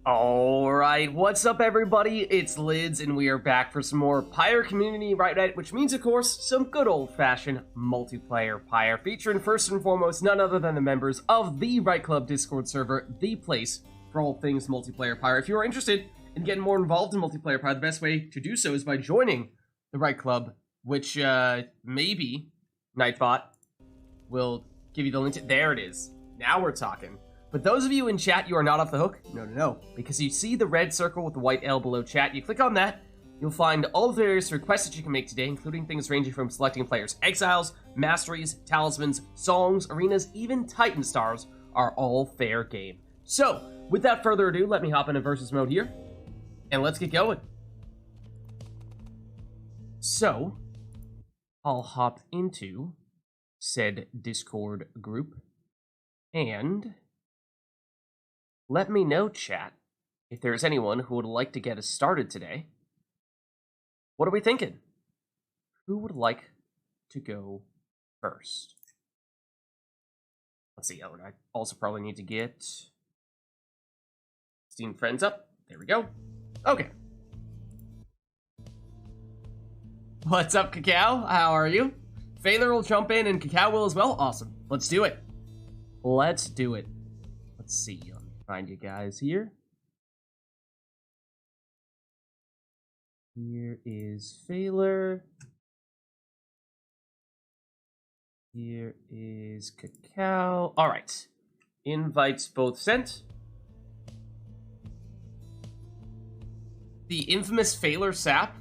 Alright, what's up everybody? It's Lids, and we are back for some more Pyre Community RITE NITE, which means, of course, some good old-fashioned multiplayer Pyre, featuring first and foremost none other than the members of the RITE Club Discord server, the place for all things multiplayer Pyre. If you are interested in getting more involved in multiplayer Pyre, the best way to do so is by joining the RITE Club, which maybe Nightbot will give you the link to. There it is. Now we're talking. But those of you in chat, you are not off the hook. No. Because you see the red circle with the white L below chat. You click on that, you'll find all the various requests that you can make today, including things ranging from selecting players' exiles, masteries, talismans, songs, arenas, even Titan stars are all fair game. So, without further ado, let me hop into versus mode here, and let's get going. So, I'll hop into said Discord group, and let me know, chat, if there's anyone who would like to get us started today. What are we thinking? Who would like to go first? Let's see. Oh, and I also probably need to get Steam friends up. There we go. Okay. What's up, Cacao? How are you? Phaler will jump in and Cacao will as well. Awesome. Let's do it. Let's do it. Let's see. Find you guys here. Here is Phaler. Here is Cacao. All right. Invites both sent. The infamous Phaler sap.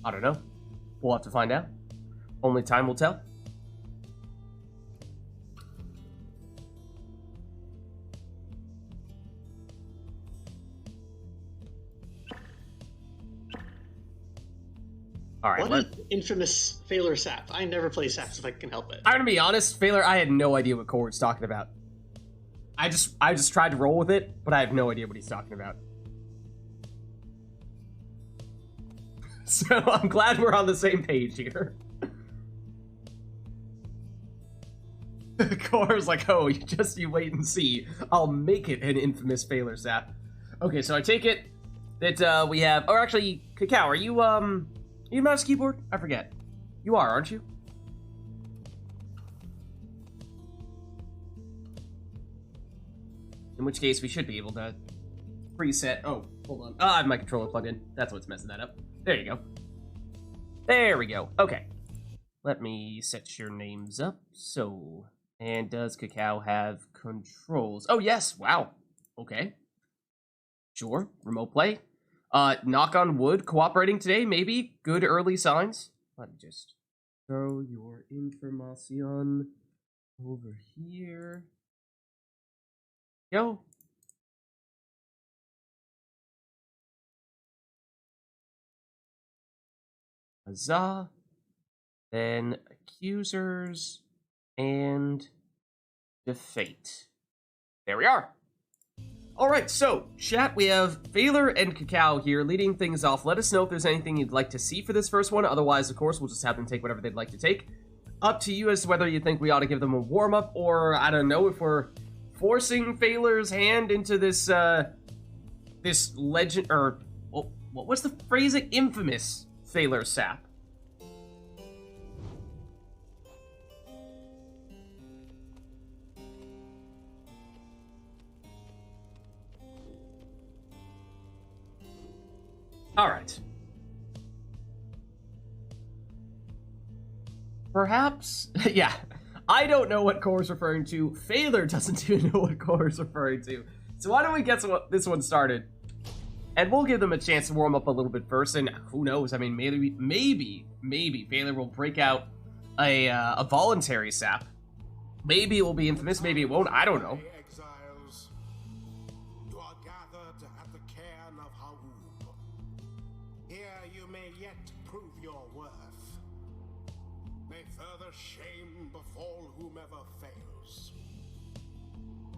I don't know. We'll have to find out. Only time will tell. All right, what is infamous Phaler sap? I never play saps if I can help it. I'm gonna be honest, Phaler, I had no idea what Core's talking about. I just tried to roll with it, but I have no idea what he's talking about. So I'm glad we're on the same page here. Core's like, oh, you wait and see. I'll make it an infamous Phaler sap. Okay, so I take it that we have. Or actually, Cacao, are you mouse keyboard? I forget. You are, aren't you? In which case, we should be able to preset. Oh, hold on. I have my controller plugged in. That's what's messing that up. There you go. There we go. Okay. Let me set your names up. So, and does Cacao have controls? Oh, yes. Wow. Okay. Sure. Remote play. Knock on wood, cooperating today, maybe? Good early signs? Let me just throw your information over here. Go. Huzzah. Then accusers and defeat. There we are. Alright, so, chat, we have Phaler and Cacao here leading things off. Let us know if there's anything you'd like to see for this first one. Otherwise, of course, we'll just have them take whatever they'd like to take. Up to you as to whether you think we ought to give them a warm-up, or, I don't know, if we're forcing Phaler's hand into this, this legend, or, well, what's the phrasing? Infamous Phaler sap. All right. Perhaps, yeah. I don't know what Core's referring to. Phaler doesn't even know what Core's referring to. So why don't we get this one started? And we'll give them a chance to warm up a little bit first. And who knows? I mean, maybe Phaler will break out a voluntary sap. Maybe it will be infamous. Maybe it won't. I don't know. Shame befall whomever fails.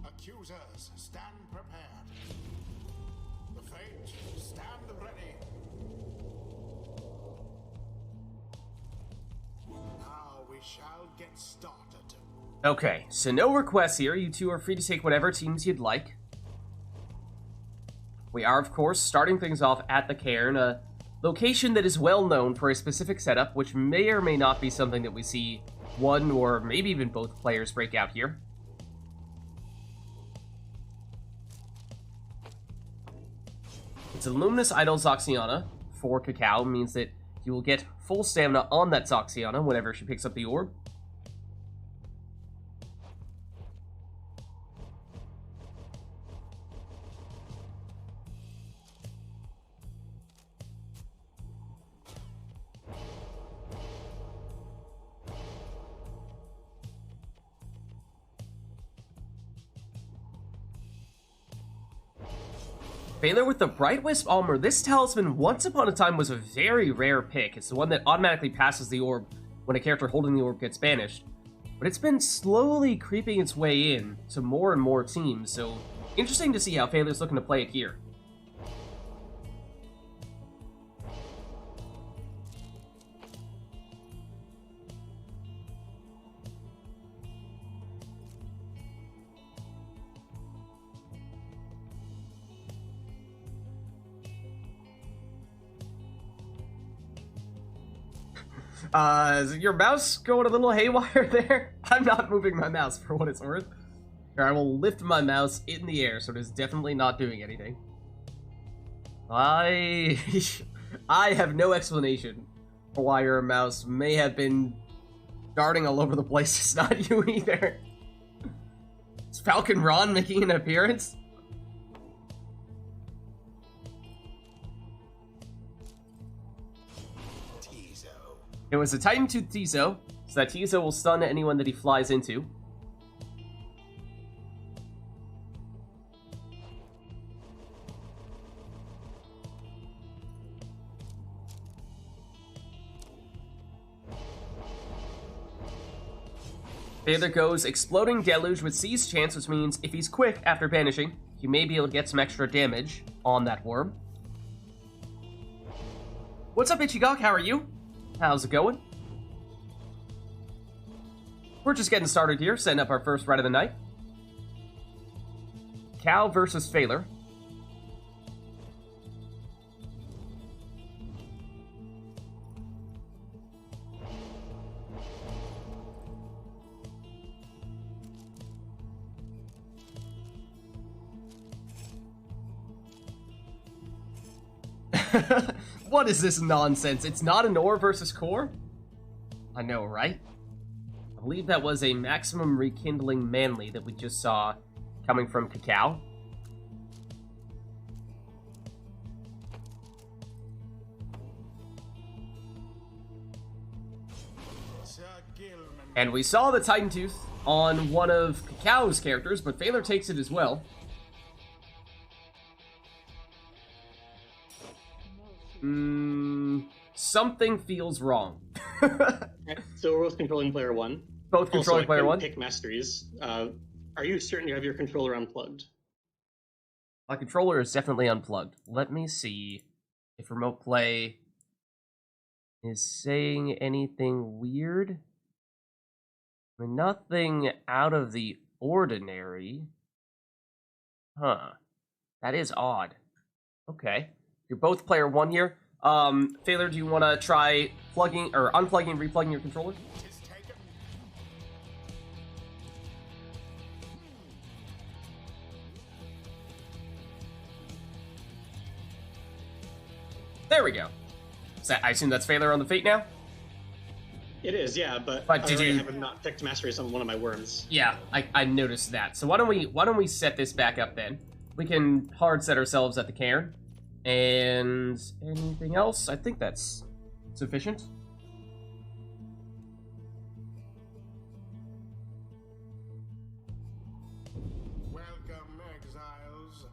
Accusers, stand prepared. The fate, stand ready. Now we shall get started. Okay, so no requests here. You two are free to take whatever teams you'd like. We are, of course, starting things off at the cairn, a location that is well known for a specific setup, which may or may not be something that we see one or maybe even both players break out here. It's a Luminous Idol Zoxiana for Cacao, means that you will get full stamina on that Zoxiana whenever she picks up the orb. Baylor with the Bright Wisp armor. This talisman once upon a time was a very rare pick. It's the one that automatically passes the orb when a character holding the orb gets banished. But it's been slowly creeping its way in to more and more teams, so interesting to see how Baylor's looking to play it here. Is your mouse going a little haywire there? I'm not moving my mouse for what it's worth. Here, I will lift my mouse in the air, so it is definitely not doing anything. I have no explanation for why your mouse may have been darting all over the place. It's not you either. Is Falcon Ron making an appearance? It was a Titan Tooth Tizo, so that Tizo will stun anyone that he flies into. There goes Exploding Deluge with Seize Chance, which means if he's quick after banishing, you may be able to get some extra damage on that worm. What's up, Ichigok? How are you? How's it going? We're just getting started here, setting up our first Rite of the Night. Cal versus Phaler. What is this nonsense? It's not an ore versus core? I know, right? I believe that was a maximum rekindling manly that we just saw coming from Cacao. And we saw the Titan Tooth on one of Cacao's characters, but Phaler takes it as well. Something feels wrong. So we're both controlling player one. Both controlling player one. Pick masteries. Are you certain you have your controller unplugged? My controller is definitely unplugged. Let me see if remote play is saying anything weird. I mean, nothing out of the ordinary. Huh. That is odd. Okay. You're both player one here. Phaler, do you want to try plugging or unplugging and replugging your controller? There we go. So I assume that's Phaler on the Fate now? It is, yeah, but did you have not picked masteries on one of my worms? Yeah, I noticed that. So why don't we set this back up then? We can hard set ourselves at the cairn. And anything else? I think that's sufficient. Welcome, exiles.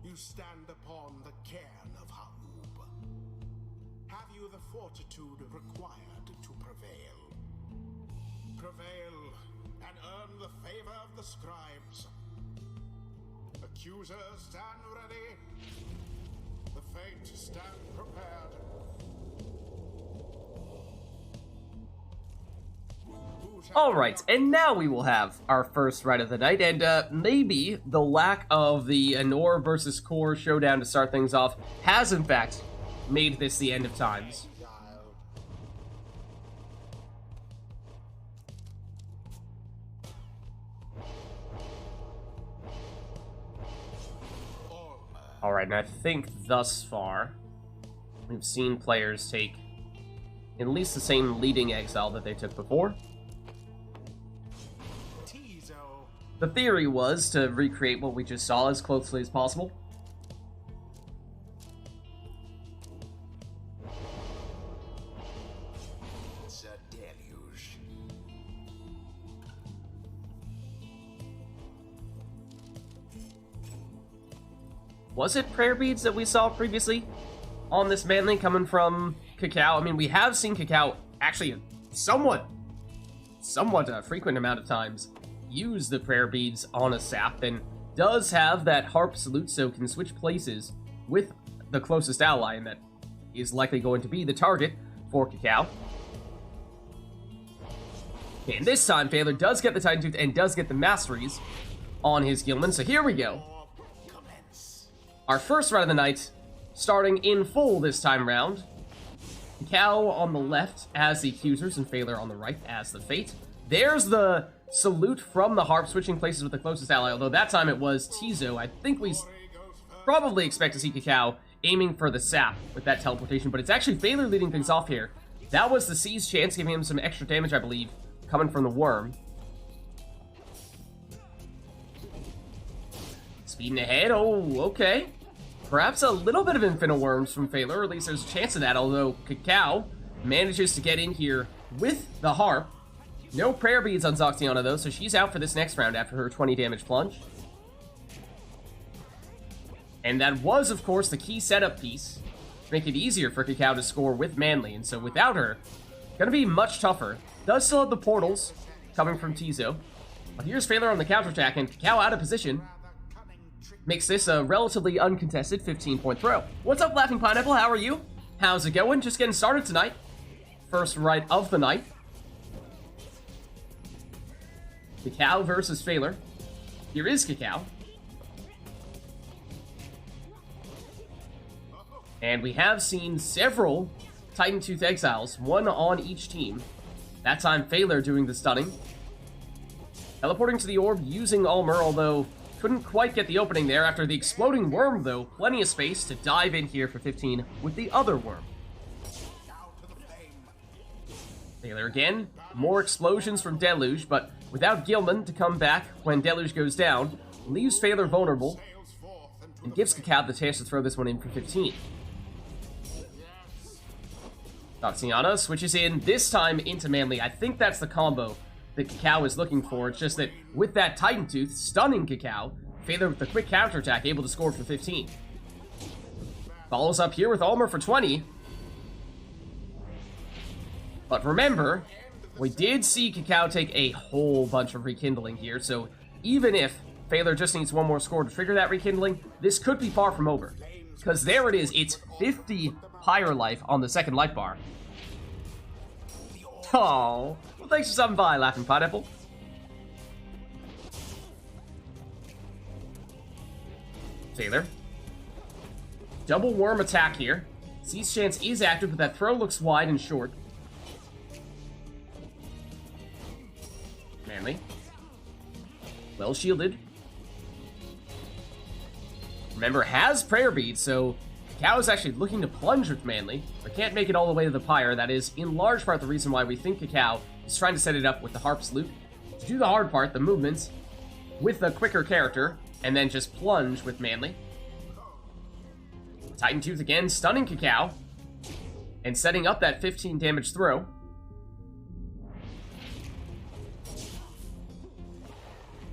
You stand upon the cairn of Ha'ub. Have you the fortitude required to prevail? Prevail and earn the favor of the scribes. Accusers, stand ready. The fate, stand prepared. Alright, and now we will have our first Rite of the Night, and maybe the lack of the Anor versus Core showdown to start things off has in fact made this the end of times. Alright, and I think thus far we've seen players take at least the same leading exile that they took before. The theory was to recreate what we just saw as closely as possible. It's a deluge. Was it prayer beads that we saw previously on this manling coming from Cacao? I mean, we have seen Cacao actually a somewhat frequent amount of times use the prayer beads on a sap, and does have that harp salute, so can switch places with the closest ally, and that is likely going to be the target for Cacao. And this time, Phaler does get the Titan Tooth and does get the Masteries on his Gilman, so here we go. Our first Rite of the Night, starting in full this time round. Cacao on the left as the Accusers, and Phaler on the right as the Fate. There's the salute from the harp, switching places with the closest ally, although that time it was Tizo. I think we probably expect to see Cacao aiming for the sap with that teleportation, but it's actually Phaler leading things off here. That was the C's chance, giving him some extra damage, I believe, coming from the worm. Speeding ahead, oh, okay. Perhaps a little bit of Infinite Worms from Phaler, or at least there's a chance of that, although Cacao manages to get in here with the harp. No prayer beads on Zoxiana, though, so she's out for this next round after her 20 damage plunge. And that was, of course, the key setup piece to make it easier for Cacao to score with Manly, and so without her, gonna be much tougher. Does still have the portals coming from Tizo, but here's Phaler on the counterattack, and Cacao out of position. Makes this a relatively uncontested 15-point throw. What's up, Laughing Pineapple? How are you? How's it going? Just getting started tonight. First Rite of the Night. Cacao versus Phaler. Here is Cacao. And we have seen several Titan Tooth exiles, one on each team. That time Phaler doing the stunning. Teleporting to the orb using Ulmer, although couldn't quite get the opening there. After the exploding worm, though, plenty of space to dive in here for 15 with the other worm. Phaler again, more explosions from Deluge, but without Gilman to come back when Deluge goes down, leaves Phaler vulnerable, and gives Cacao the chance to throw this one in for 15. Zoxiana switches in, this time into Manly. I think that's the combo that Cacao is looking for. It's just that with that Titan Tooth stunning Cacao, Phaler with the quick counterattack able to score for 15. Follows up here with Ulmer for 20. But remember, we did see Cacao take a whole bunch of rekindling here, so even if Phaler just needs one more score to trigger that rekindling, this could be far from over. Because there it is, it's 50 Pyre life on the second life bar. Oh, well, thanks for stopping by, Laughing Pineapple. Phaler. Double worm attack here. C's chance is active, but that throw looks wide and short. Manly. Well shielded. Remember, has prayer beads, so Cacao is actually looking to plunge with Manly, but can't make it all the way to the Pyre. That is, in large part, the reason why we think Cacao is trying to set it up with the harp salute. To do the hard part, the movements, with the quicker character, and then just plunge with Manly. Titan Tooth again, stunning Cacao, and setting up that 15 damage throw.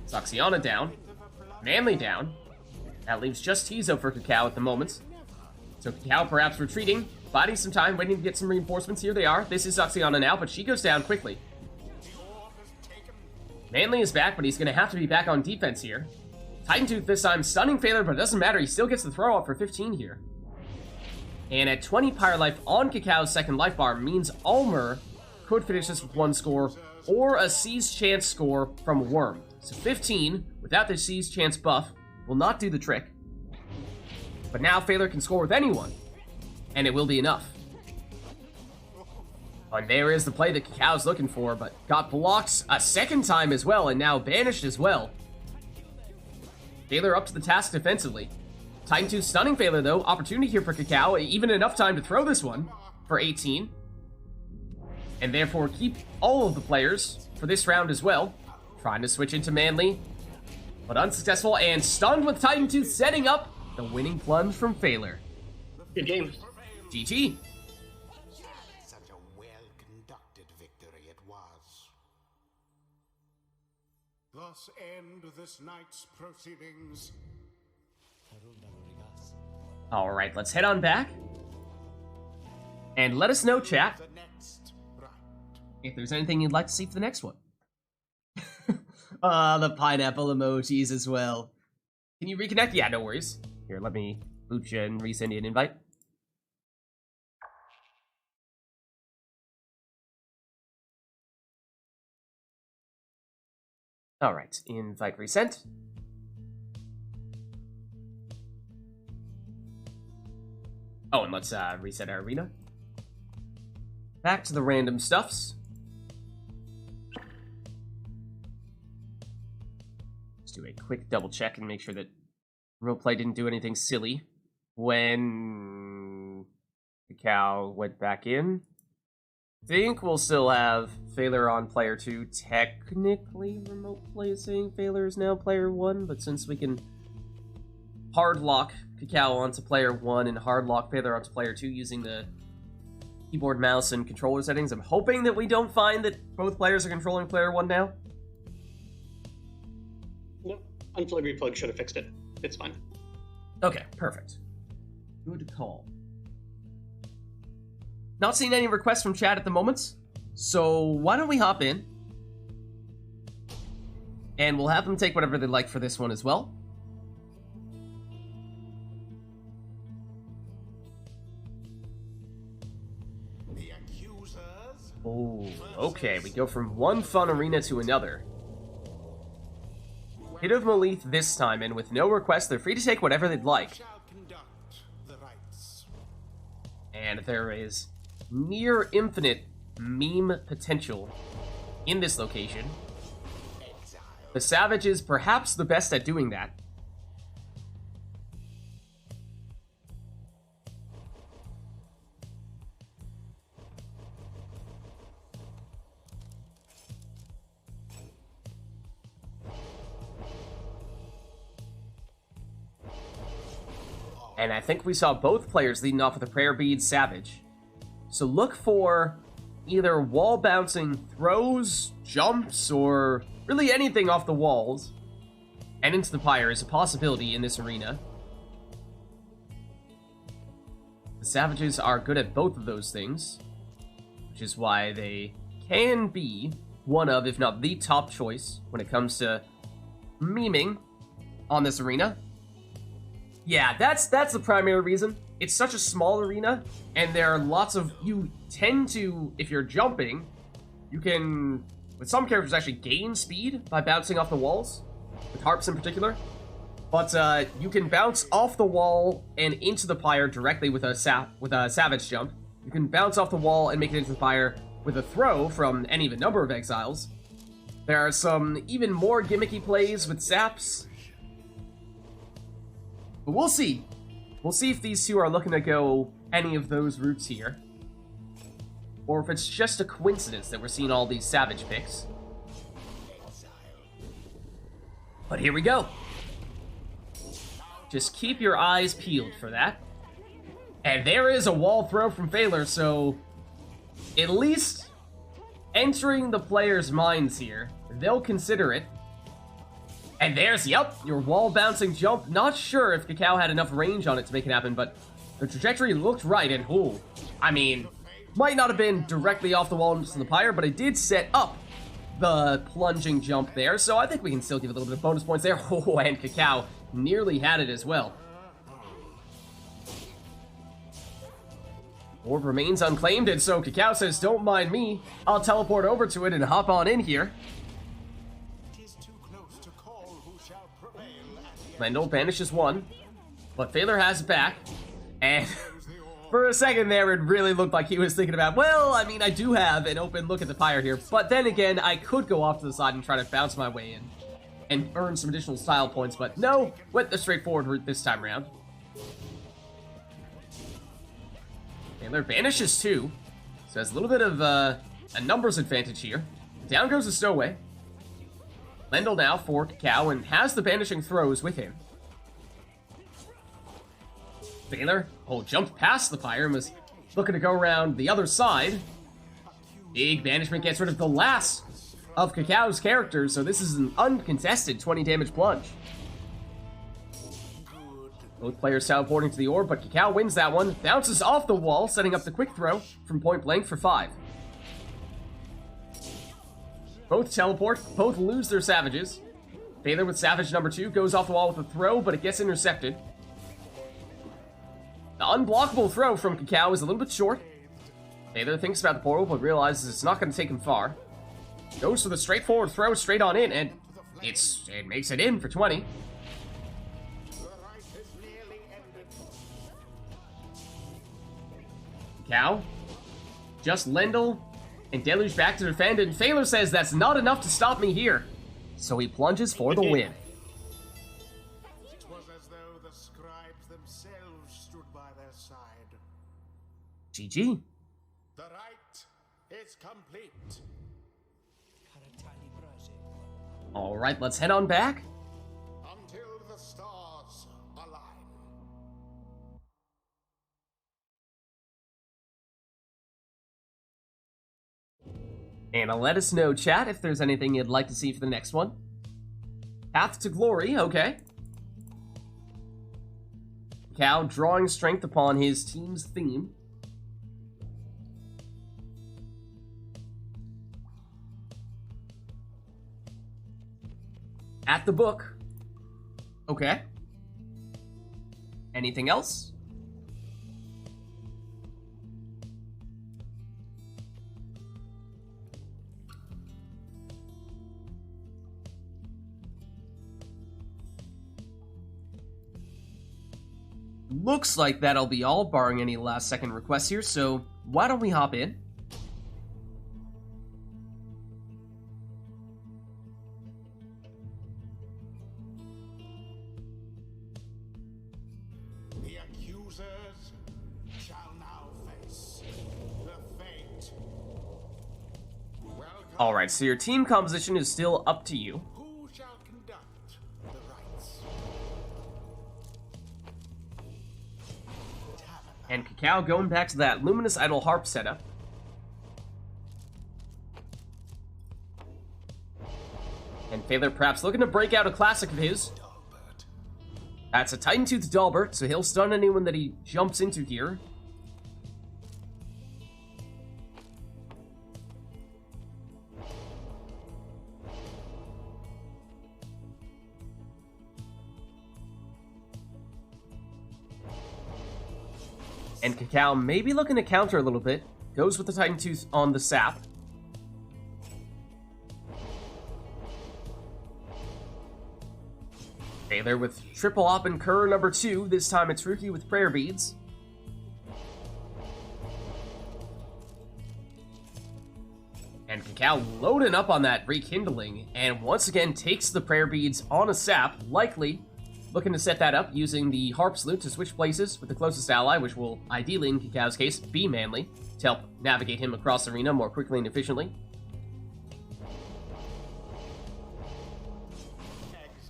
Zoxiana down. Manly down. That leaves just Tizo for Cacao at the moment. So Cacao perhaps retreating, biding some time, waiting to get some reinforcements. Here they are. This is Zoxiana now, but she goes down quickly. Manly is back, but he's going to have to be back on defense here. Titan Tooth this time, stunning Phaler, but it doesn't matter. He still gets the throw up for 15 here. And at 20 Pyre life on Cacao's second life bar means Ulmer could finish this with one score or a Seize Chance score from Worm. So 15, without the Seize Chance buff, will not do the trick. But now Phaler can score with anyone, and it will be enough. And there is the play that Cacaw's looking for, but got blocked a second time as well, and now banished as well. Phaler up to the task defensively. Titan 2 stunning Phaler though. Opportunity here for Cacao, even enough time to throw this one for 18. And therefore keep all of the players for this round as well. Trying to switch into Manly, but unsuccessful, and stunned with Titan 2, setting up the winning plunge from Phaler. Good game. GG. Such a well-conducted victory it was. Thus end this night's proceedings. Alright, let's head on back. And let us know, chat, The next rite. if there's anything you'd like to see for the next one. The pineapple emojis as well. Can you reconnect? Yeah, no worries. Here, let me boot you and resend you an invite. Alright, invite resent. Oh, and let's reset our arena. Back to the random stuffs. Let's do a quick double check and make sure that Roleplay didn't do anything silly when the cow went back in. I think we'll still have Phaler on player 2. Technically, remote play is saying Phaler is now player 1, but since we can hard lock Cacao onto player 1 and hard lock Phaler onto player 2 using the keyboard, mouse, and controller settings, I'm hoping that we don't find that both players are controlling player 1 now. No, unplug replug should have fixed it. It's fine. Okay, perfect. Good call. Not seeing any requests from chat at the moment, so why don't we hop in? And we'll have them take whatever they like for this one as well. The accusers. Oh, okay, we go from one fun arena to another. Hit of Malith this time, and with no request, they're free to take whatever they'd like. Shall conduct the rites. And there is near infinite meme potential in this location. Exile. The Savage is perhaps the best at doing that. And I think we saw both players leading off with a Prayer Bead Savage. So look for either wall bouncing throws, jumps, or really anything off the walls and into the Pyre is a possibility in this arena. The Savages are good at both of those things, which is why they can be one of, if not the top choice when it comes to memeing on this arena. Yeah, that's the primary reason. It's such a small arena, and there are lots of... You tend to, if you're jumping, you can, with some characters, actually gain speed by bouncing off the walls, with harps in particular. But you can bounce off the wall and into the Pyre directly with a Savage jump. You can bounce off the wall and make it into the Pyre with a throw from any of a number of exiles. There are some even more gimmicky plays with saps. But we'll see. We'll see if these two are looking to go any of those routes here. Or if it's just a coincidence that we're seeing all these Savage picks. But here we go. Just keep your eyes peeled for that. And there is a wall throw from Phaler, so at least entering the players' minds here, they'll consider it. And there's, yep, your wall bouncing jump. Not sure if Cacao had enough range on it to make it happen, but the trajectory looked right, and ooh, I mean, might not have been directly off the wall into the Pyre, but it did set up the plunging jump there, so I think we can still give a little bit of bonus points there. Oh, and Cacao nearly had it as well. Orb remains unclaimed, and so Cacao says, don't mind me. I'll teleport over to it and hop on in here. Tis too close to call who shall prevail at the Lendl banishes one, but Phaler has it back. And There's the orb. for a second there, it really looked like he was thinking about, well, I mean, I do have an open look at the Pyre here, but then again, I could go off to the side and try to bounce my way in and earn some additional style points, but no, went the straightforward route this time around. Phaler banishes two, so has a little bit of a numbers advantage here. Down goes the Stowaway. Lendl now for Cacao and has the banishing throws with him. Phaler, jumped past the Pyre and was looking to go around the other side. Big banishment gets rid of the last of Cacao's characters, so this is an uncontested 20 damage plunge. Both players teleporting to the orb, but Cacao wins that one. Bounces off the wall, setting up the quick throw from point blank for 5. Both teleport, both lose their savages. Phaler with savage number 2 goes off the wall with a throw, but it gets intercepted. The unblockable throw from Cacao is a little bit short. Phaler thinks about the portal, but realizes it's not going to take him far. Goes for the straightforward throw straight on in, and it makes it in for 20. The rite is nearly ended. Cacao, just Lendl and Deluge back to defend, and Phaler says that's not enough to stop me here. So he plunges for the win. It was as though the scribes themselves stood by their side. GG. The rite is complete. Alright, let's head on back. Until the stars align. And let us know, chat, if there's anything you'd like to see for the next one. Path to Glory, okay. Cacao drawing strength upon his team's theme. At the book. Okay. Anything else? Looks like that'll be all, barring any last second requests here, so why don't we hop in? The accusers shall now face the fate. Welcome. Alright, so your team composition is still up to you. Who shall conduct the rites? And Cacao going back to that Luminous Idol Harp setup. And Phaler perhaps looking to break out a classic of his. That's a Titan-Tooth Dalbert, so he'll stun anyone that he jumps into here. And Cacao maybe looking to counter a little bit. Goes with the Titan-Tooth on the sap. Phaler with triple op and Cur number 2. This time it's Rookie with Prayer Beads. And Cacao loading up on that Rekindling, and once again takes the Prayer Beads on a sap, likely looking to set that up using the Harp's Loot to switch places with the closest ally, which will, ideally in Cacao's case, be Manly, to help navigate him across the arena more quickly and efficiently.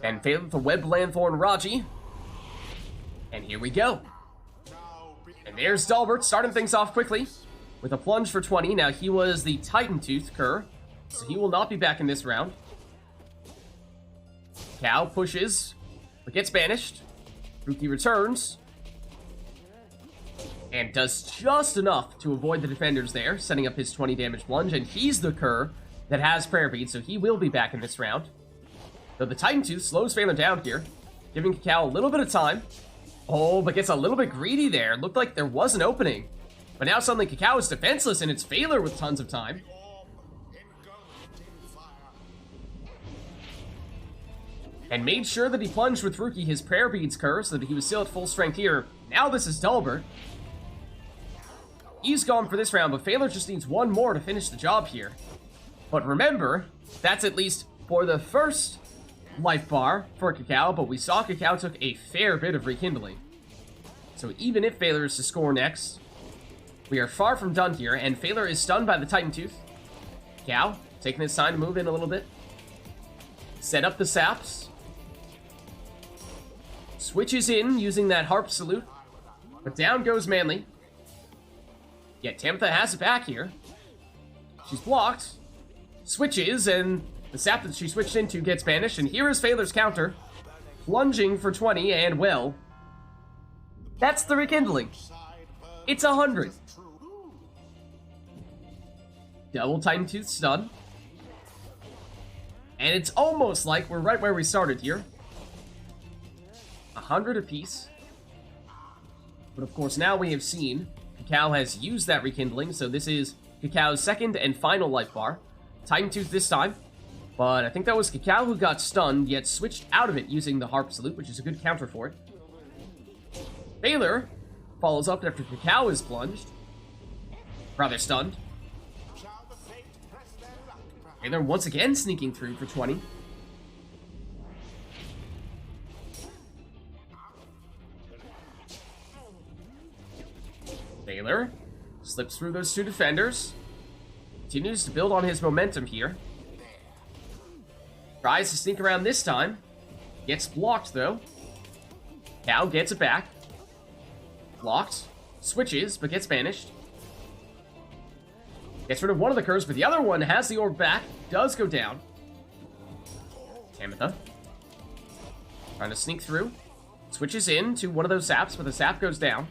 And Phaler with the Web Lanthorn Raji. And here we go. And there's Dalbert starting things off quickly with a plunge for 20. Now he was the Titan-Tooth Cur, so he will not be back in this round. Cow pushes, but gets banished. Rookie returns. And does just enough to avoid the defenders there, setting up his 20 damage plunge. And he's the Cur that has Prayer Bead, so he will be back in this round. Though the Titan-Tooth slows Phaler down here, giving Cacao a little bit of time. Oh, but gets a little bit greedy there. Looked like there was an opening. But now suddenly Cacao is defenseless, and it's Phaler with tons of time. And made sure that he plunged with Rookie his Prayer Beads curve so that he was still at full strength here. Now this is Dalbert. He's gone for this round, but Phaler just needs one more to finish the job here. But remember, that's at least for the first life bar for Cacao, but we saw Cacao took a fair bit of rekindling. So even if Phaler is to score next, we are far from done here, and Phaler is stunned by the Titan Tooth. Cacao taking his time to move in a little bit. Set up the saps. Switches in using that harp salute, but down goes Manly. Yet Tamitha has it back here. She's blocked. Switches, and the sap that she switched into gets banished, and here is Phaler's counter. Plunging for 20, and well, that's the rekindling. It's 100. Double Titan Tooth stun. And it's almost like we're right where we started here. 100 apiece. But of course, now we have seen Cacao has used that rekindling, so this is Cacao's second and final life bar. Titan Tooth this time, but I think that was Cacao who got stunned, yet switched out of it using the Harp Salute, which is a good counter for it. Phaler follows up after Cacao is plunged. Rather stunned. Phaler once again sneaking through for 20. Phaler slips through those two defenders. Continues to build on his momentum here. Tries to sneak around this time. Gets blocked though. Cow gets it back. Blocked. Switches, but gets banished. Gets rid of one of the curves, but the other one has the orb back. Does go down. Tamitha trying to sneak through. Switches in to one of those saps, but the sap goes down.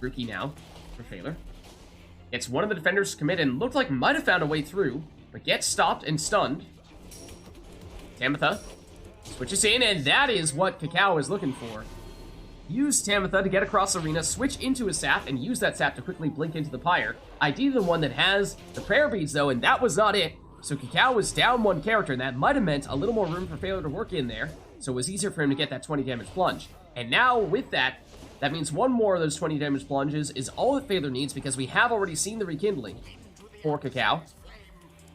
Rookie now for Phaler. Gets one of the defenders to commit and looked like might have found a way through, but gets stopped and stunned. Tamitha switches in, and that is what Cacao is looking for. Use Tamitha to get across arena, switch into a sap, and use that sap to quickly blink into the Pyre. Ideally the one that has the prayer beads though, and that was not it. So Cacao was down one character, and that might have meant a little more room for Phaler to work in there, so it was easier for him to get that 20 damage plunge. And now with that, that means one more of those 20 damage plunges is all that Phaler needs, because we have already seen the rekindling for Cacao.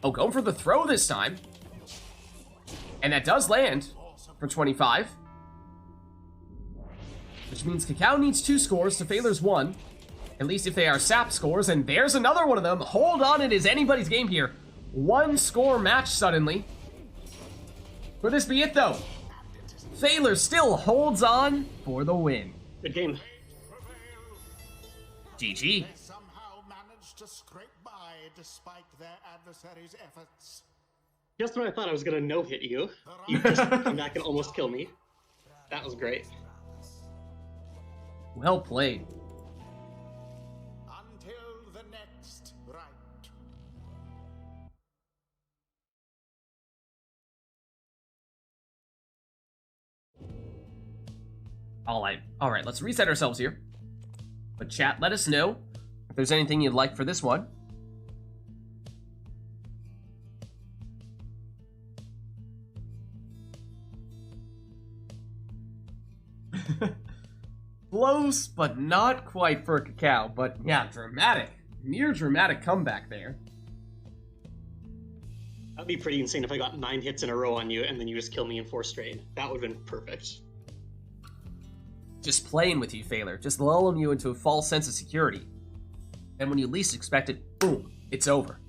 Oh, going for the throw this time. And that does land for 25. Which means Cacao needs 2 scores to Phaler's 1. At least if they are sap scores, and there's another one of them. Hold on, it is anybody's game here. 1 score match suddenly. Could this be it though? Phaler still holds on for the win. Good game. GG. Somehow managed to scrape by despite their adversaries' efforts. Just when I thought I was gonna no-hit you, you just come back and almost kill me. That was great. Well played. Until the next rite. Alright, let's reset ourselves here. But chat, let us know if there's anything you'd like for this one. Close, but not quite for Cacao. But yeah, dramatic. Near dramatic comeback there. That'd be pretty insane if I got 9 hits in a row on you and then you just kill me in 4 straight. That would have been perfect. Just playing with you, Phaler. Just lulling you into a false sense of security. And when you least expect it, boom, it's over.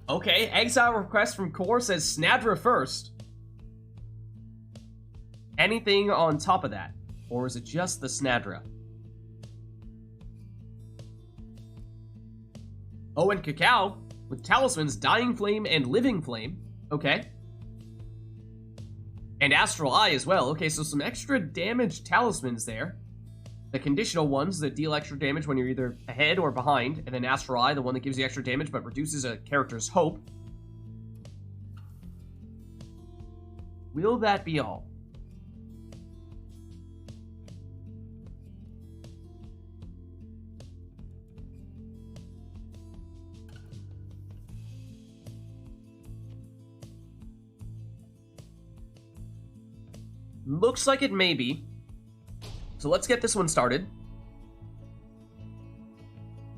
Okay, exile request from Core says Snadra first. Anything on top of that? Or is it just the Snadra? Oh, and Cacao with talismans Dying Flame and Living Flame. Okay. And Astral Eye as well. Okay, so some extra damage talismans there. The conditional ones that deal extra damage when you're either ahead or behind. And then Astral Eye, the one that gives you extra damage but reduces a character's hope. Will that be all? Looks like it may be. So let's get this one started.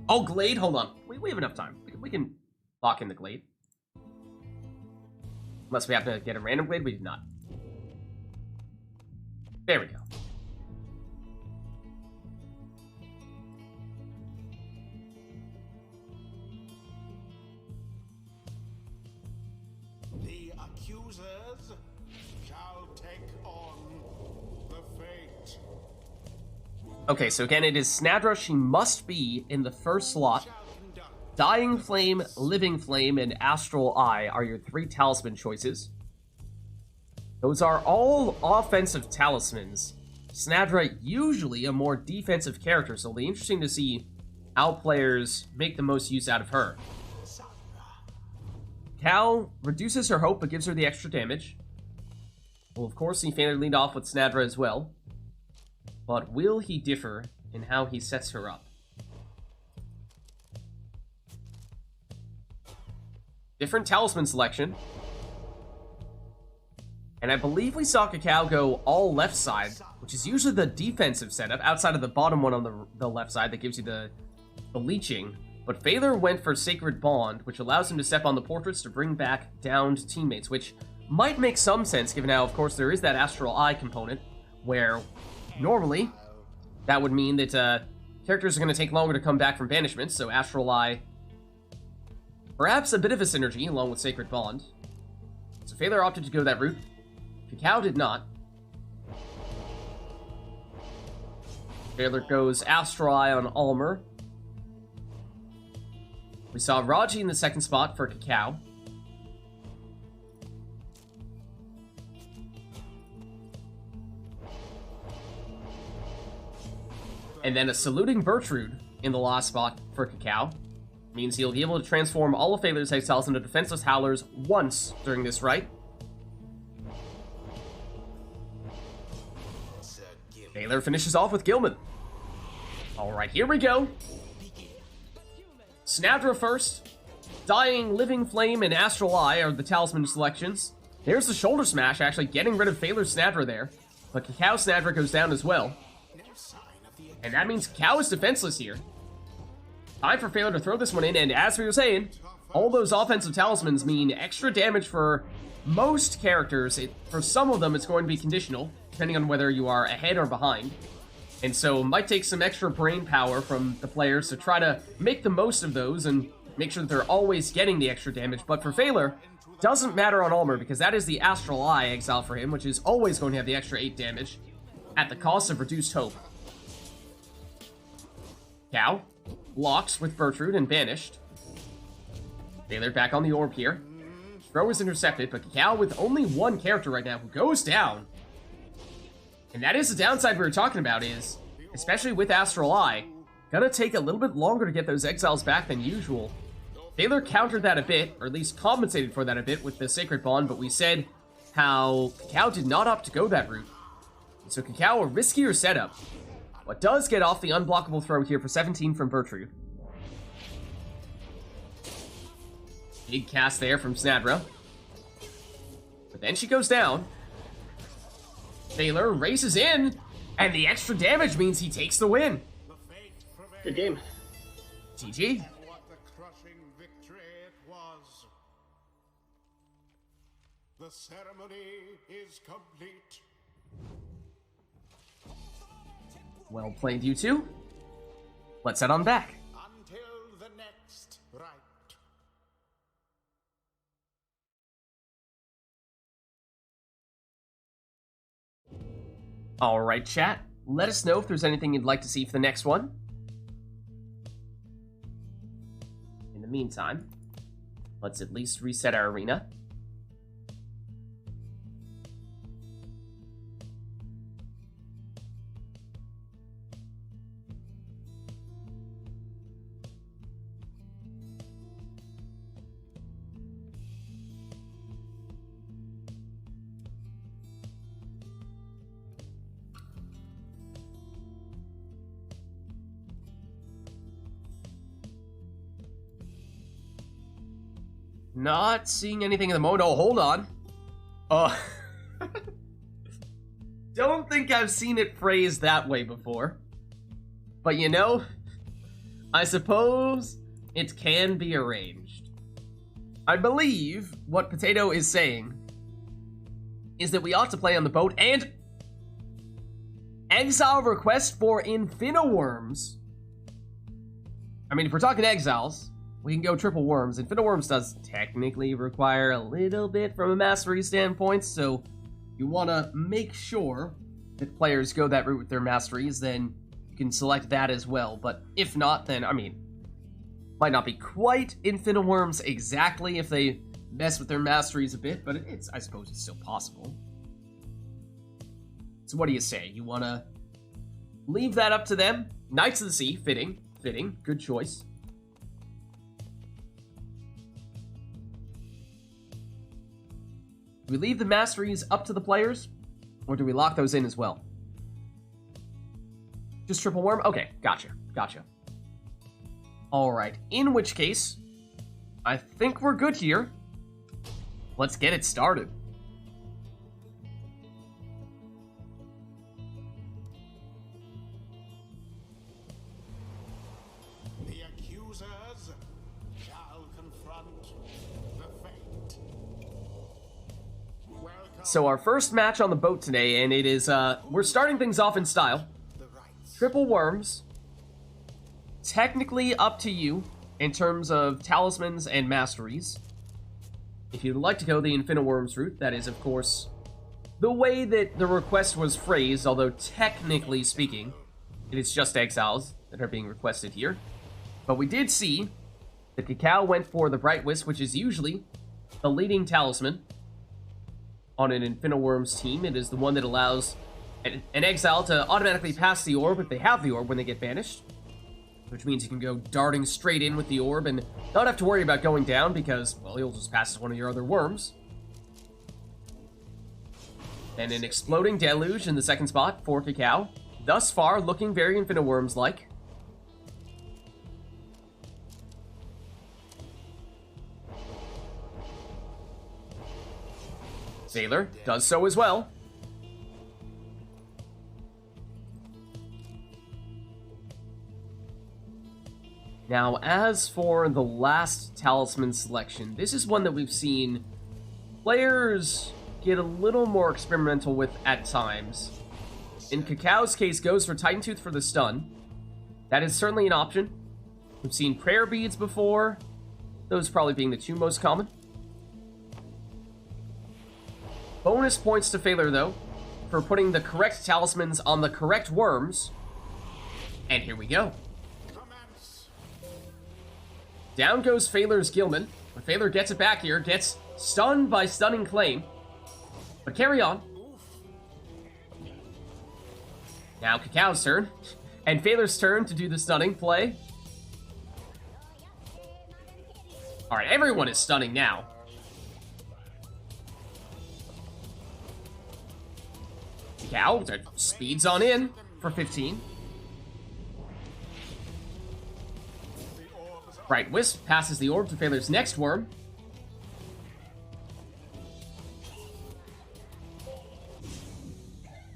Oh, Glade, hold on. We have enough time. We can lock in the Glade. Unless we have to get a random Glade, we did not. There we go. The accusers shall take on the fate. Okay, so again, it is Snadra. She must be in the first slot. Dying Flame, Living Flame, and Astral Eye are your 3 talisman choices. Those are all offensive talismans. Snadra usually a more defensive character, so it'll be interesting to see how players make the most use out of her. Cal reduces her hope but gives her the extra damage. We'll of course see Fader lead off with Snadra as well. But will he differ in how he sets her up? Different talisman selection. And I believe we saw Cacao go all left side, which is usually the defensive setup, outside of the bottom one on the left side that gives you the leeching. But Phaler went for Sacred Bond, which allows him to step on the portraits to bring back downed teammates, which might make some sense given how, of course, there is that Astral Eye component, where normally that would mean that characters are going to take longer to come back from banishment, so Astral Eye, perhaps a bit of a synergy along with Sacred Bond. So Phaler opted to go that route. Cacao did not. Phaler goes Astral Eye on Almer. We saw Raji in the second spot for Cacao. And then a Saluting Bertrude in the last spot for Cacao. Means he'll be able to transform all of Phaler's Exiles into defenseless Howlers once during this rite. Phaler finishes off with Gilman. Alright, here we go. Snadra first. Dying, Living Flame, and Astral Eye are the talisman selections. There's the shoulder smash, actually getting rid of Phaler's Snadra there. But Cacao Snadra goes down as well. And that means Cacao is defenseless here. Time for Phaler to throw this one in, and as we were saying, all those offensive talismans mean extra damage for most characters. For some of them, it's going to be conditional, depending on whether you are ahead or behind. And so it might take some extra brain power from the players to try to make the most of those and make sure that they're always getting the extra damage. But for Phaler, doesn't matter on Almer, because that is the Astral Eye exile for him, which is always going to have the extra 8 damage at the cost of reduced hope. Cow blocks with Bertrude and banished. Phaler back on the orb here. Throw is intercepted, but Cacao with only one character right now who goes down. And that is the downside we were talking about, is, especially with Astral Eye, gonna take a little bit longer to get those exiles back than usual. Phaler countered that a bit, or at least compensated for that a bit with the Sacred Bond, but we said how Cacao did not opt to go that route. So Cacao, a riskier setup, but does get off the unblockable throw here for 17 from Bertrude. Big cast there from Snadra. But then she goes down. Phaler races in, and the extra damage means he takes the win. Good game. GG. What a crushing victory it was. The ceremony is complete. Well played, you two. Let's head on back. Until the next rite. Alright, chat. Let us know if there's anything you'd like to see for the next one. In the meantime, let's at least reset our arena. Not seeing anything in the moment. Oh, hold on. don't think I've seen it phrased that way before. But you know, I suppose it can be arranged. I believe what Potato is saying is that we ought to play on the boat and exile request for Infiniworms. I mean, if we're talking exiles, we can go triple worms. Infiniworms does technically require a little bit from a mastery standpoint, so you want to make sure that players go that route with their masteries, then you can select that as well. But if not, then, I mean, might not be quite Infiniworms exactly if they mess with their masteries a bit, but I suppose it's still possible. So what do you say? You want to leave that up to them? Knights of the Sea, fitting, good choice. Do we leave the masteries up to the players, or do we lock those in as well? Just triple worm? Okay, gotcha. Alright, in which case, I think we're good here. Let's get it started. The accusers shall confront the fate. Welcome So our first match on the boat today, and it is, we're starting things off in style. the rites. Triple worms. Technically up to you in terms of talismans and masteries. If you'd like to go the Infiniworms route, that is, of course, the way that the request was phrased, although technically speaking, it is just exiles that are being requested here. But we did see that Cacao went for the Bright Wisp, which is usually the leading talisman on an Infiniworms team. It is the one that allows an exile to automatically pass the orb if they have the orb when they get banished. Which means you can go darting straight in with the orb and not have to worry about going down because, well, you'll just pass one of your other worms. And an Exploding Deluge in the second spot for Cacao. Thus far, looking very Infiniworms-like. Sailor does so as well. Now, as for the last talisman selection, this is one that we've seen players get a little more experimental with at times. In Cacao's case, goes for Titan Tooth for the stun. That is certainly an option. We've seen prayer beads before, those probably being the two most common. Bonus points to Failure, though, for putting the correct talismans on the correct worms. And here we go. Commence. Down goes Failur's Gilman. But Failure gets it back here, gets stunned by Stunning Claim. But carry on. Now Cacao's turn. And Failur's turn to do the stunning play. Alright, everyone is stunning now. Cacao speeds on in for 15. Bright Wisp passes the orb to Failur's next worm.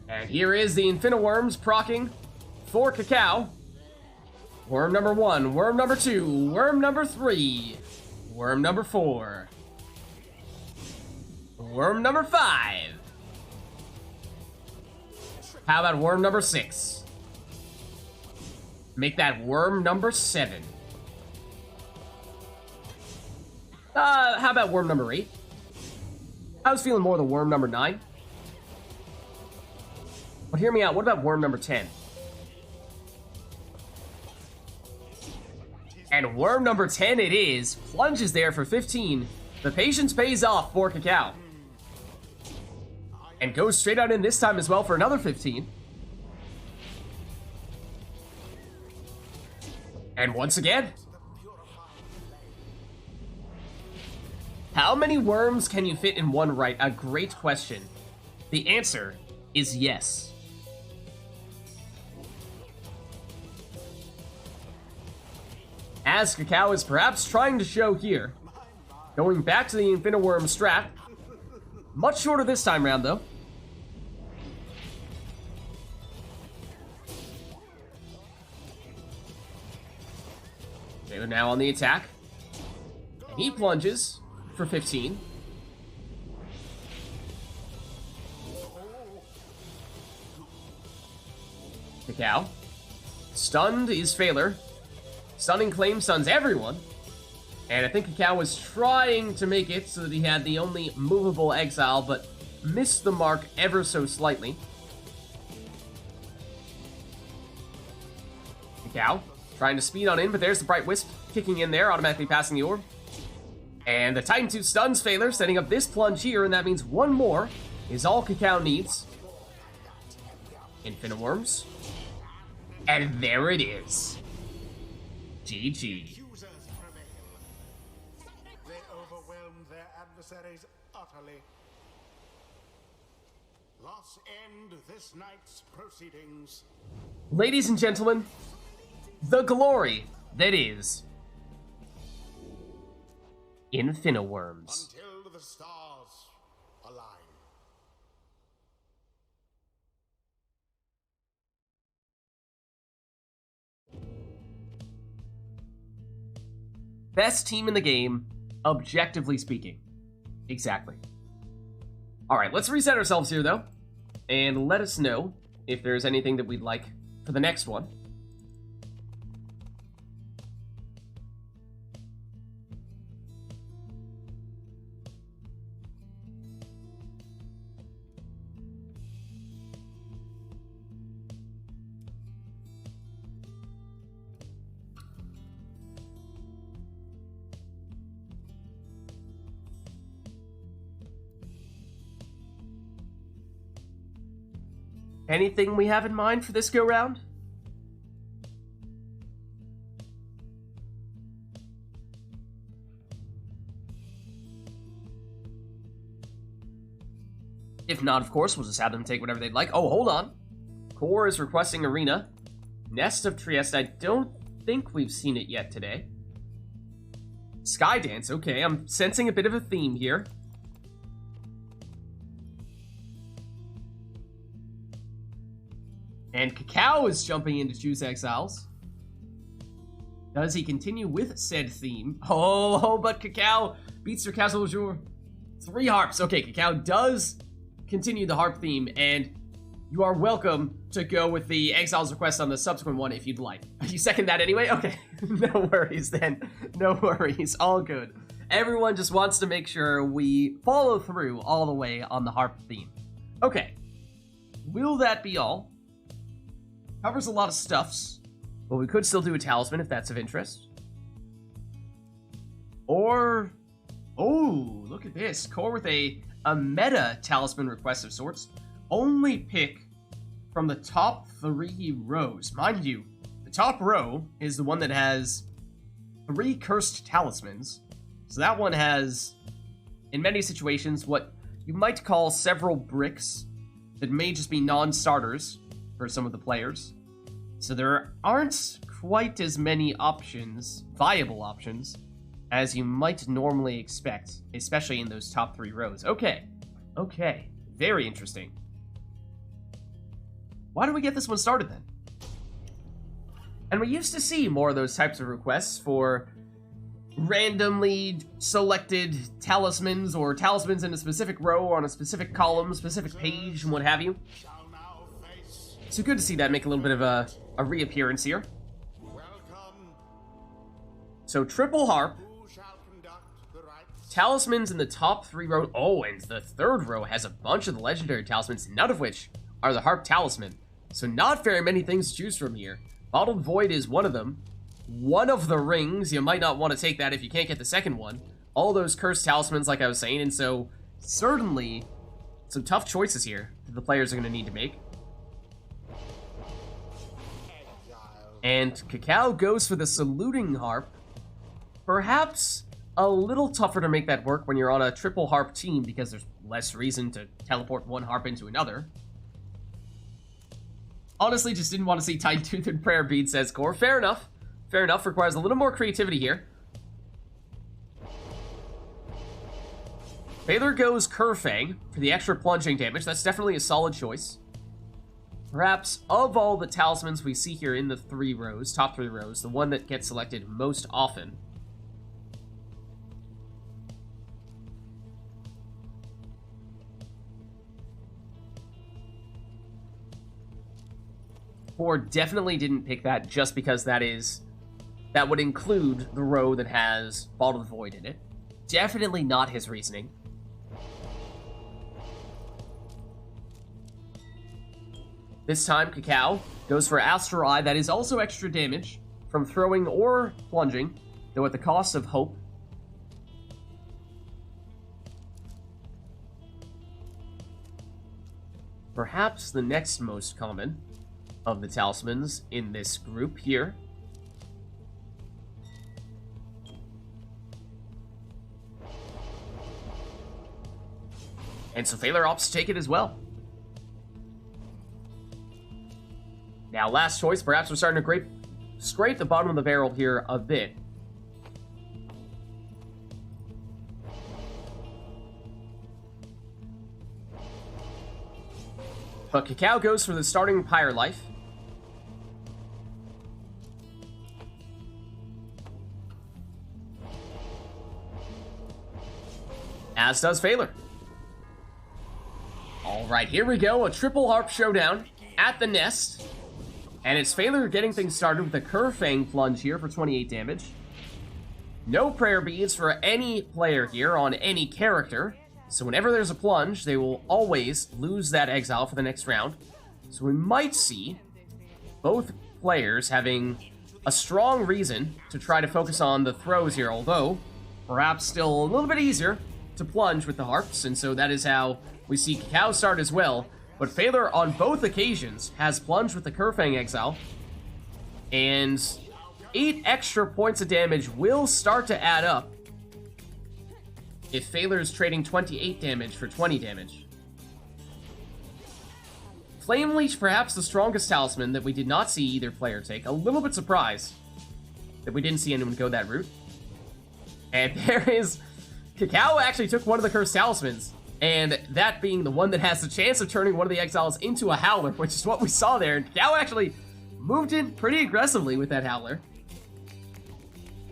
And here is the Infiniworms proccing for Cacao. Worm number 1, worm number 2, worm number 3, worm number 4, worm number 5. How about worm number 6? Make that worm number 7. How about worm number 8? I was feeling more the worm number 9. But hear me out, what about worm number 10? And worm number 10 it is. Plunges there for 15. The patience pays off for Cacao. And goes straight out in this time as well for another 15. And once again. How many worms can you fit in one rite? A great question. The answer is yes. As Cacao is perhaps trying to show here. Going back to the Infiniworm strat. Much shorter this time round, though. They are now on the attack. And he plunges for 15. Cacao. Stunned is Phaler. Stunning claim stuns everyone. And I think Cacao was trying to make it so that he had the only movable exile, but missed the mark ever so slightly. Cacao trying to speed on in, but there's the Bright Wisp kicking in there, automatically passing the orb. And the Titan 2 stuns Phaler, setting up this plunge here, and that means one more is all Cacao needs. Infinite Worms. And there it is. GG. Accusers prevail. They overwhelmed their adversaries utterly. Thus end this night's proceedings. Ladies and gentlemen, the glory that is Infinite Worms. Until the stars align. Best team in the game, objectively speaking. Exactly. Alright, let's reset ourselves here, though. And let us know if there's anything that we'd like for the next one. Anything we have in mind for this go-round? If not, of course, we'll just have them take whatever they'd like. Oh, hold on. Core is requesting Arena. Nest of Trieste, I don't think we've seen it yet today. Skydance, okay, I'm sensing a bit of a theme here. And Cacao is jumping in to choose Exiles. Does he continue with said theme? Oh, but Cacao beats their Castle Jour. 3 harps. Okay, Cacao does continue the harp theme, and you are welcome to go with the Exiles request on the subsequent one if you'd like. You second that anyway? Okay, no worries then. No worries, all good. Everyone just wants to make sure we follow through all the way on the harp theme. Okay, will that be all? Covers a lot of stuffs, but we could still do a talisman if that's of interest. Or, oh, look at this. Core with a meta talisman request of sorts. Only pick from the top 3 rows. Mind you, the top row is the one that has 3 cursed talismans. So that one has, in many situations, what you might call several bricks that may just be non-starters for some of the players. So there aren't quite as many options, viable options, as you might normally expect, especially in those top 3 rows. Okay, very interesting. Why don't we get this one started then? And we used to see more of those types of requests for randomly selected talismans or talismans in a specific row or on a specific column, specific page, and what have you. So good to see that make a little bit of a reappearance here. Welcome. So triple harp, Who shall conduct the rites? talismans in the top 3 rows. Oh, and the 3rd row has a bunch of the legendary talismans, none of which are the harp talisman. So not very many things to choose from here. Bottled Void is one of them. One of the rings, you might not want to take that if you can't get the second one. All those cursed talismans, like I was saying, and so certainly some tough choices here that the players are going to need to make. And Cacao goes for the saluting harp. Perhaps a little tougher to make that work when you're on a triple harp team because there's less reason to teleport one harp into another. Honestly, just didn't want to see Titan Tooth and Prayer bead, says Core. Fair enough. Fair enough. Requires a little more creativity here. Phaler goes Kerfang for the extra plunging damage. That's definitely a solid choice. perhaps of all the talismans we see here in the top 3 rows, the one that gets selected most often. Ford definitely didn't pick that just because that would include the row that has Ball of the Void in it. Definitely not his reasoning. This time, Cacao goes for Astral Eye. That is also extra damage from throwing or plunging, though at the cost of hope. Perhaps the next most common of the talismans in this group here. And so Phaler opts to take it as well. Now, last choice. Perhaps we're starting to scrape the bottom of the barrel here a bit. But Cacao goes for the starting Pyre life. As does Phaler. Alright, here we go. A triple harp showdown at the nest. And it's Phaler getting things started with a Curfang plunge here for 28 damage. No prayer beads for any player here on any character. So whenever there's a plunge, they will always lose that exile for the next round. So we might see both players having a strong reason to try to focus on the throws here, although perhaps still a little bit easier to plunge with the harps, and so that is how we see Cacao start as well. But Phaler, on both occasions, has plunged with the Curfang exile, and 8 extra points of damage will start to add up if Phaler's trading 28 damage for 20 damage. Flame Leech, perhaps the strongest talisman that we did not see either player take. A little bit surprised that we didn't see anyone go that route. And there is... Cacao actually took one of the cursed talismans, and that being the one that has the chance of turning one of the exiles into a Howler, which is what we saw there. And Cacao actually moved in pretty aggressively with that Howler.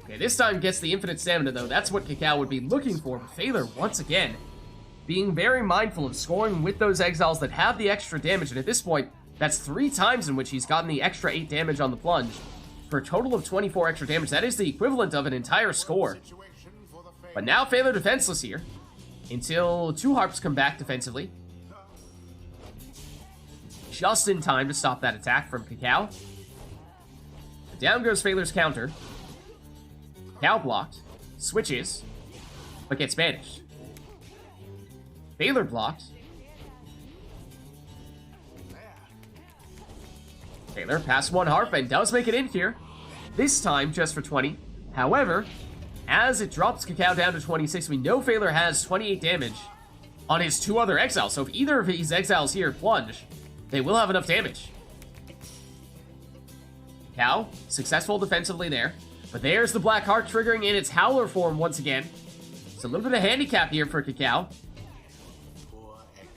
Okay, this time gets the infinite stamina, though. That's what Cacao would be looking for. But Phaler, once again, being very mindful of scoring with those exiles that have the extra damage. And at this point, that's 3 times in which he's gotten the extra 8 damage on the plunge. For a total of 24 extra damage. That is the equivalent of an entire score. But now Phaler defenseless here. Until 2 harps come back defensively. Just in time to stop that attack from Cacao. Down goes Phaler's counter. Cacao blocked. Switches. But gets banished. Phaler blocked. Phaler passed 1 harp and does make it in here. This time just for 20. However, as it drops Cacao down to 26, we know Phaler has 28 damage on his 2 other exiles. So if either of his exiles here plunge, they will have enough damage. Cacao, successful defensively there. But there's the Black Heart triggering in its Howler form once again. It's a little bit of handicap here for Cacao.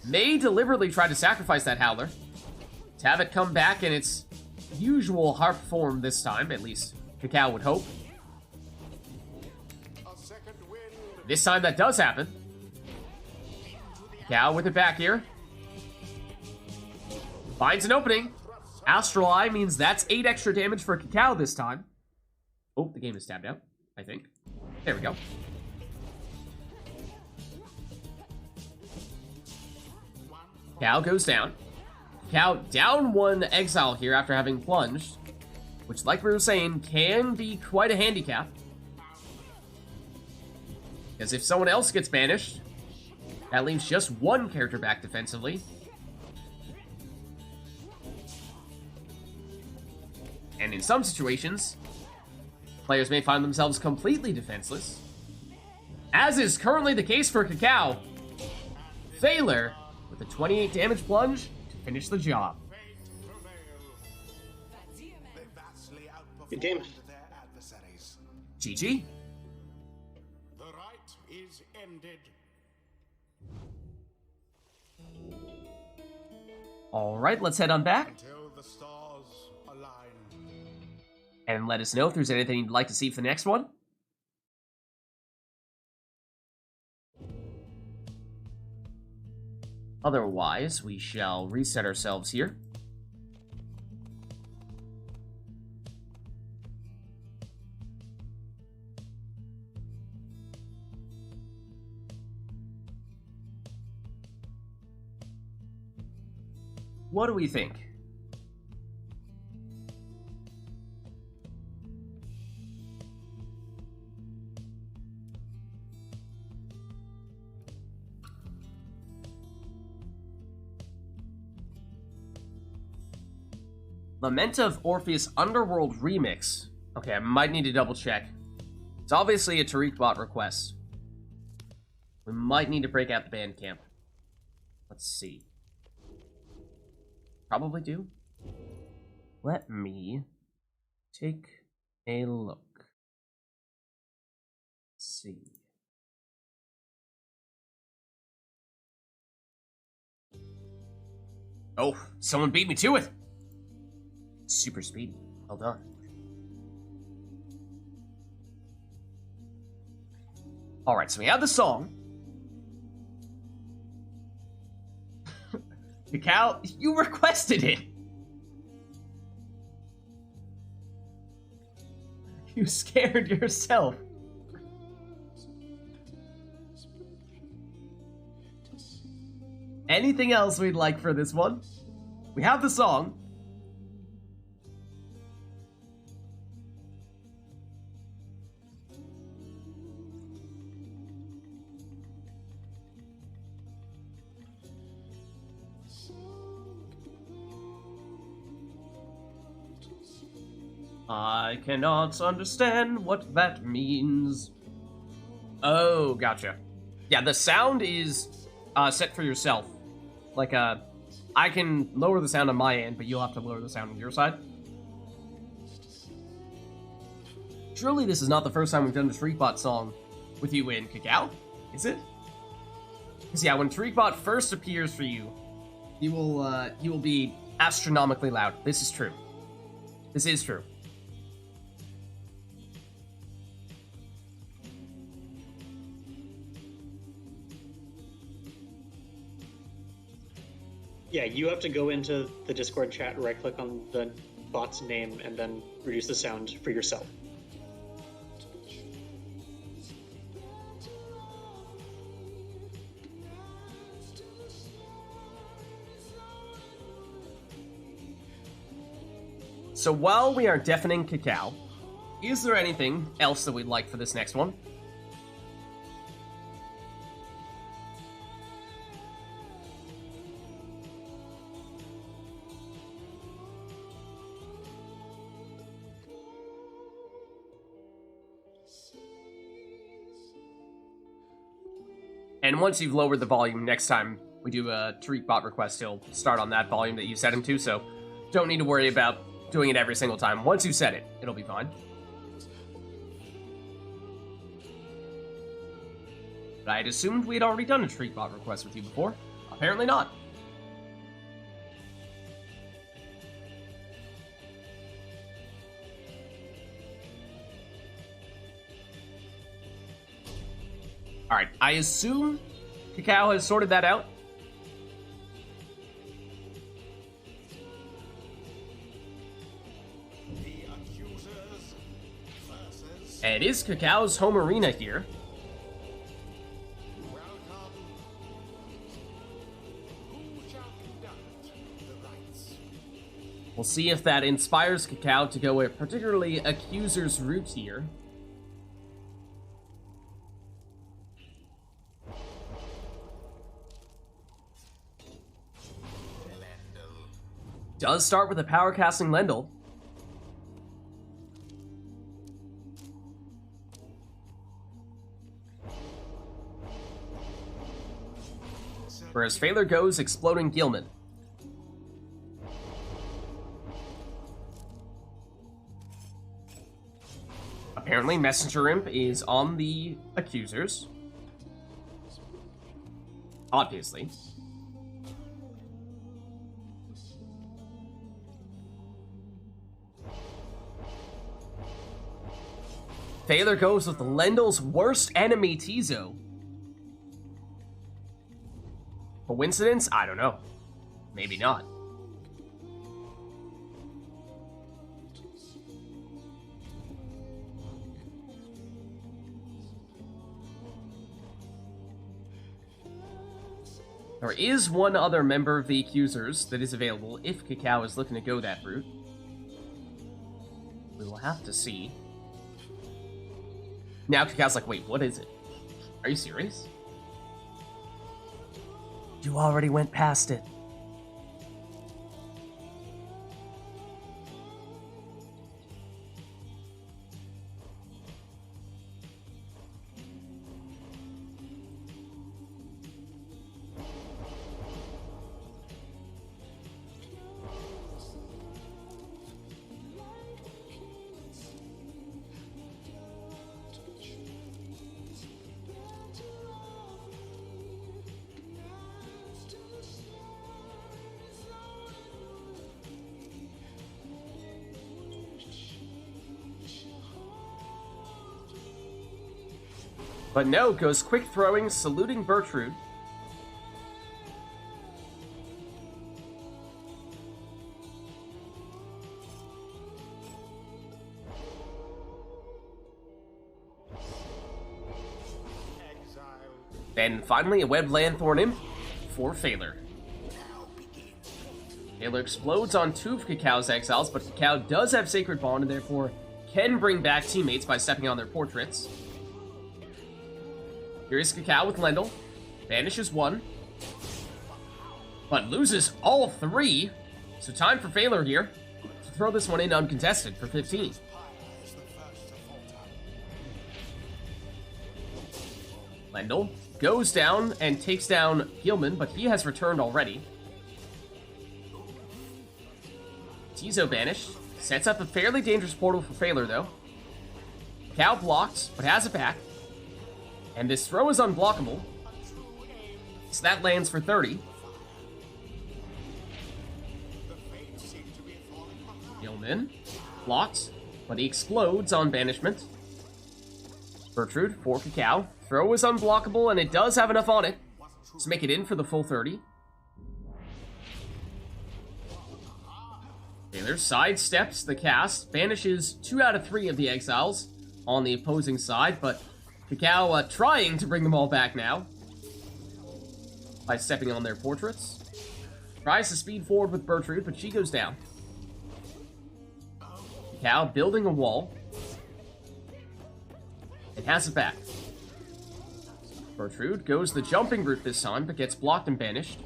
May deliberately try to sacrifice that Howler to have it come back in its usual harp form this time, at least Cacao would hope. This time that does happen. Cacao with it back here. Finds an opening. Astral Eye means that's 8 extra damage for Cacao this time. Oh, the game is tabbed out, I think. There we go. Cacao goes down. Cacao down 1 exile here after having plunged, which, like we were saying, can be quite a handicap. Because if someone else gets banished, that leaves just 1 character back defensively. And in some situations, players may find themselves completely defenseless. As is currently the case for Cacao. Phaler with a 28 damage plunge to finish the job. Good game. GG. The rite is ended. Alright, let's head on back. until the stars align. And let us know if there's anything you'd like to see for the next one. Otherwise, we shall reset ourselves here. What do we think? Lament of Orpheus Underworld Remix. Okay, I might need to double check. It's obviously a TariqBot request. We might need to break out the Bandcamp. Let's see. Probably do. Let me take a look. Let's see. Oh, someone beat me to it! Super speedy. Well done. Alright, so we have the song. Cacao, you requested it! You scared yourself. Anything else we'd like for this one? We have the song. I cannot understand what that means. Oh, gotcha. Yeah, the sound is set for yourself. Like, I can lower the sound on my end, but you'll have to lower the sound on your side. Surely this is not the first time we've done the TariqBot song with you in, Cacao, is it? Because yeah, when TariqBot first appears for you, you will be astronomically loud. This is true. This is true. Yeah, you have to go into the Discord chat, right-click on the bot's name, and then reduce the sound for yourself. So while we are deafening Cacao, is there anything else that we'd like for this next one? And once you've lowered the volume, next time we do a TariqBot request, he'll start on that volume that you set him to, so don't need to worry about doing it every single time. Once you set it, it'll be fine. But I had assumed we had already done a TariqBot request with you before. Apparently not. Alright, I assume Cacao has sorted that out. The accusers versus And it is Cacao's home arena here. welcome. Who shall conduct the rites? We'll see if that inspires Cacao to go a particularly accuser's route here. Does start with a power casting Lendl. Whereas Phaler goes Exploding Gilman. Apparently Messenger Imp is on the accusers. Obviously. Thaler goes with Lendl's worst enemy, Tizo. Coincidence? I don't know. Maybe not. There is one other member of the Accusers that is available if Cacao is looking to go that route. We will have to see. Now Cacao's like, wait, what is it? Are you serious? You already went past it. But no, goes quick throwing, saluting Bertrude. Then finally a webbed Lanthorn Imp for Thaler. Thaler explodes on 2 of Cacao's exiles, but Cacao does have Sacred Bond and therefore can bring back teammates by stepping on their portraits. Here is Cacao with Lendl. Banishes 1. But loses all 3. So time for Thaler here to throw this one in uncontested for 15. Lendl goes down and takes down Gilman, but he has returned already. Tizo banished. Sets up a fairly dangerous portal for Thaler, though. Cacao blocked, but has it back. And this throw is unblockable. So that lands for 30. Gilman blocked, but he explodes on banishment. Bertrude for Cacao. Throw is unblockable, and it does have enough on it to make it in for the full 30. Thaler sidesteps the cast, banishes 2 out of 3 of the exiles on the opposing side, but Cacao trying to bring them all back now by stepping on their portraits. Tries to speed forward with Bertrude, but she goes down. Cacao building a wall and has it back. Bertrude goes the jumping route this time, but gets blocked and banished.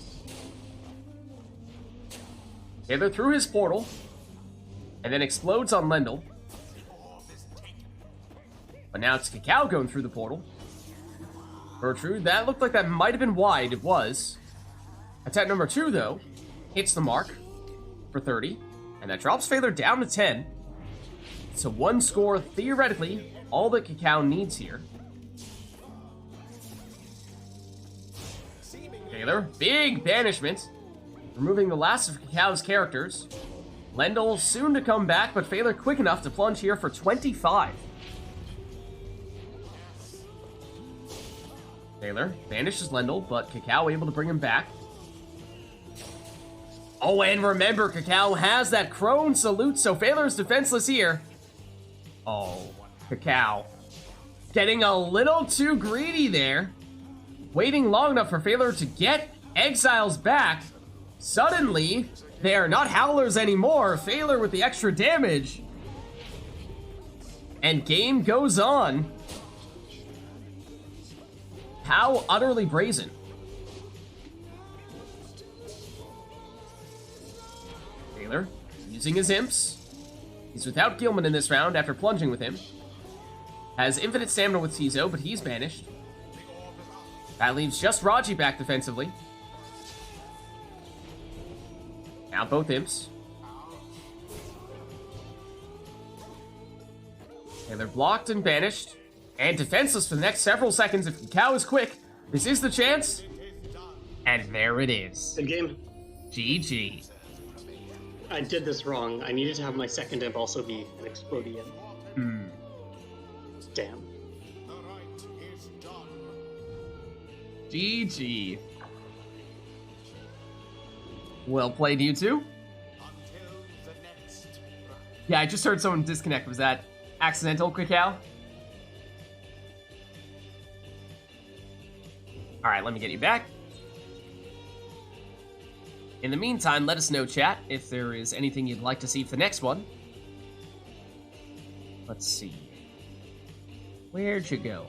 Thaler through his portal and then explodes on Lendl. But now it's Cacao going through the portal. Bertrude, that looked like that might have been wide. It was. Attack number 2, though, hits the mark for 30. And that drops Thaler down to 10. So 1 score, theoretically, all that Cacao needs here. Thaler, big banishment. Removing the last of Cacao's characters. Lendl soon to come back, but Thaler quick enough to plunge here for 25. Thaler banishes Lendl, but Cacao able to bring him back. Oh, and remember, Cacao has that Crone salute, so Thaler's defenseless here. Oh, Cacao. Getting a little too greedy there. Waiting long enough for Thaler to get exiles back. Suddenly, they are not Howlers anymore. Thaler with the extra damage. And game goes on. How utterly brazen. Thaler using his imps. He's without Gilman in this round after plunging with him. Has infinite stamina with Tizo, but he's banished. That leaves just Raji back defensively. Now both imps. And they're blocked and banished. And defenseless for the next several seconds if Cacao is quick. This is the chance. And there it is. Good game. GG. I did this wrong. I needed to have my second imp also be an Explodian. Damn. The rite is done. GG. Well played, you two. Until the next rite. Yeah, I just heard someone disconnect. Was that accidental, Cacao? Alright, let me get you back. In the meantime, let us know, chat, if there is anything you'd like to see for the next one. Let's see. Where'd you go?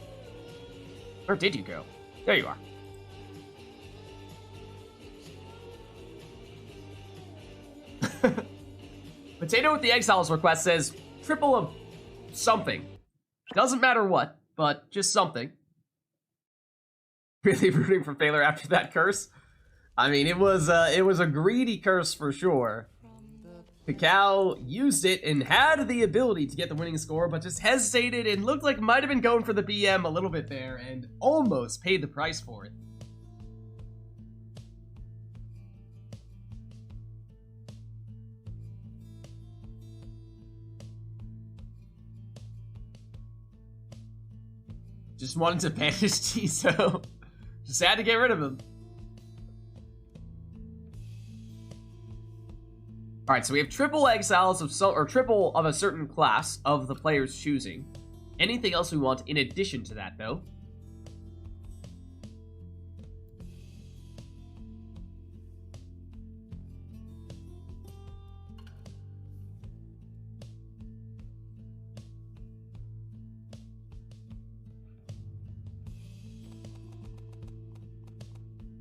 Where did you go? There you are. Potato with the Exiles request says triple of something. Doesn't matter what, but just something. Really rooting for failure after that curse. I mean, it was a greedy curse for sure. Cacao used it and had the ability to get the winning score, but just hesitated and looked like might have been going for the BM a little bit there and almost paid the price for it. Just wanted to banish Tiso. Just had to get rid of him. Alright, so we have triple exiles of some, or triple of a certain class of the player's choosing. Anything else we want in addition to that, though?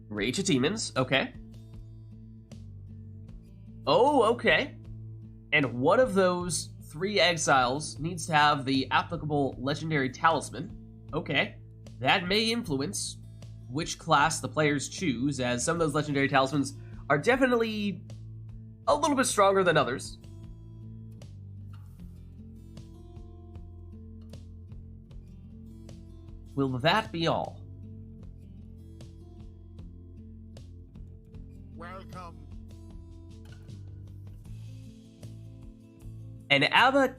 Rage of Demons, okay. Oh, okay. And one of those 3 exiles needs to have the applicable legendary talisman. Okay. That may influence which class the players choose, as some of those legendary talismans are definitely a little bit stronger than others. Will that be all? Welcome. And Abba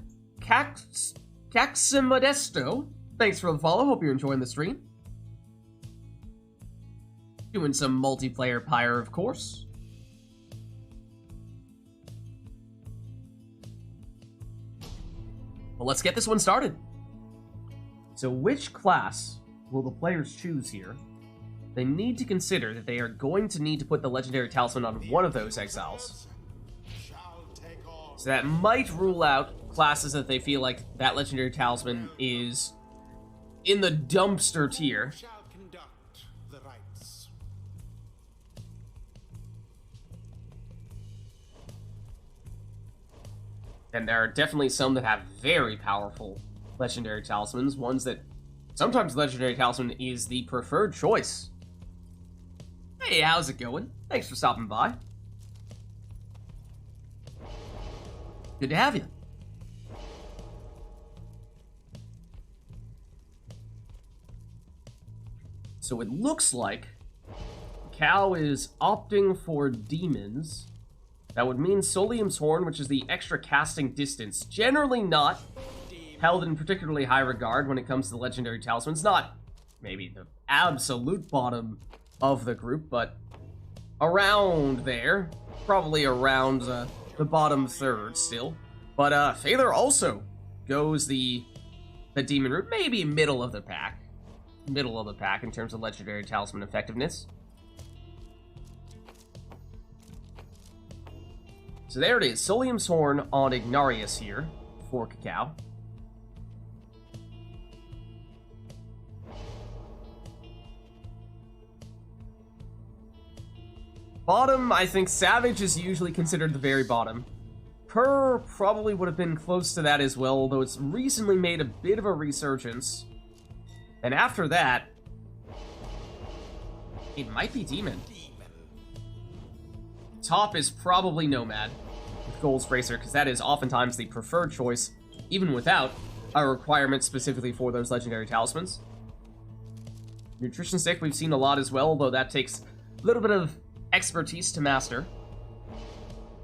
Caximodesto, thanks for the follow. Hope you're enjoying the stream. Doing some multiplayer Pyre, of course. Well, let's get this one started. So which class will the players choose here? They need to consider that they are going to need to put the legendary talisman on one of those exiles. Shall take all. So that might rule out classes that they feel like that legendary talisman is in the dumpster tier. Shall conduct the rites. And there are definitely some that have very powerful legendary talismans, ones that sometimes legendary talisman is the preferred choice. Hey, how's it going? Thanks for stopping by. Good to have you. So it looks like Cal is opting for demons. That would mean Solium's Horn, which is the extra casting distance. Generally not held in particularly high regard when it comes to the legendary talismans. Not maybe the absolute bottom of the group, but around there. Probably around the bottom third still. But Phaler also goes the demon route, maybe middle of the pack. Middle of the pack in terms of legendary talisman effectiveness. So there it is, Solium's Horn on Ignarius here for Cacao. Bottom, I think Savage is usually considered the very bottom. Purr probably would have been close to that as well, although it's recently made a bit of a resurgence. And after that, it might be Demon. Top is probably Nomad with Gold's Bracer, because that is oftentimes the preferred choice, even without a requirement specifically for those legendary talismans. Nutrition Stick we've seen a lot as well, although that takes a little bit of expertise to master.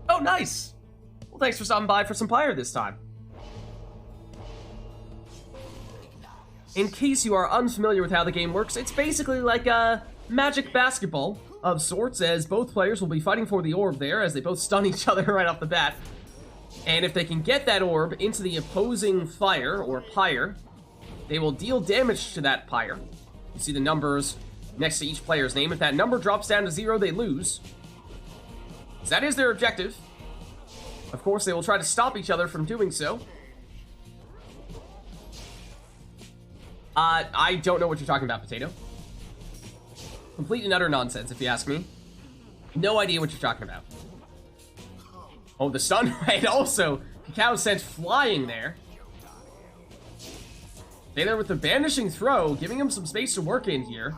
Oh, nice! Well, thanks for stopping by for some Pyre this time. In case you are unfamiliar with how the game works, it's basically like a magic basketball of sorts, as both players will be fighting for the orb there, as they both stun each other right off the bat. And if they can get that orb into the opposing fire, or pyre, they will deal damage to that pyre. You see the numbers next to each player's name. If that number drops down to 0, they lose. So that is their objective. Of course, they will try to stop each other from doing so. I don't know what you're talking about, Potato. Complete and utter nonsense, if you ask me. No idea what you're talking about. Oh, the stun right also. Cacao sent flying there. Taylor with the banishing throw, giving him some space to work in here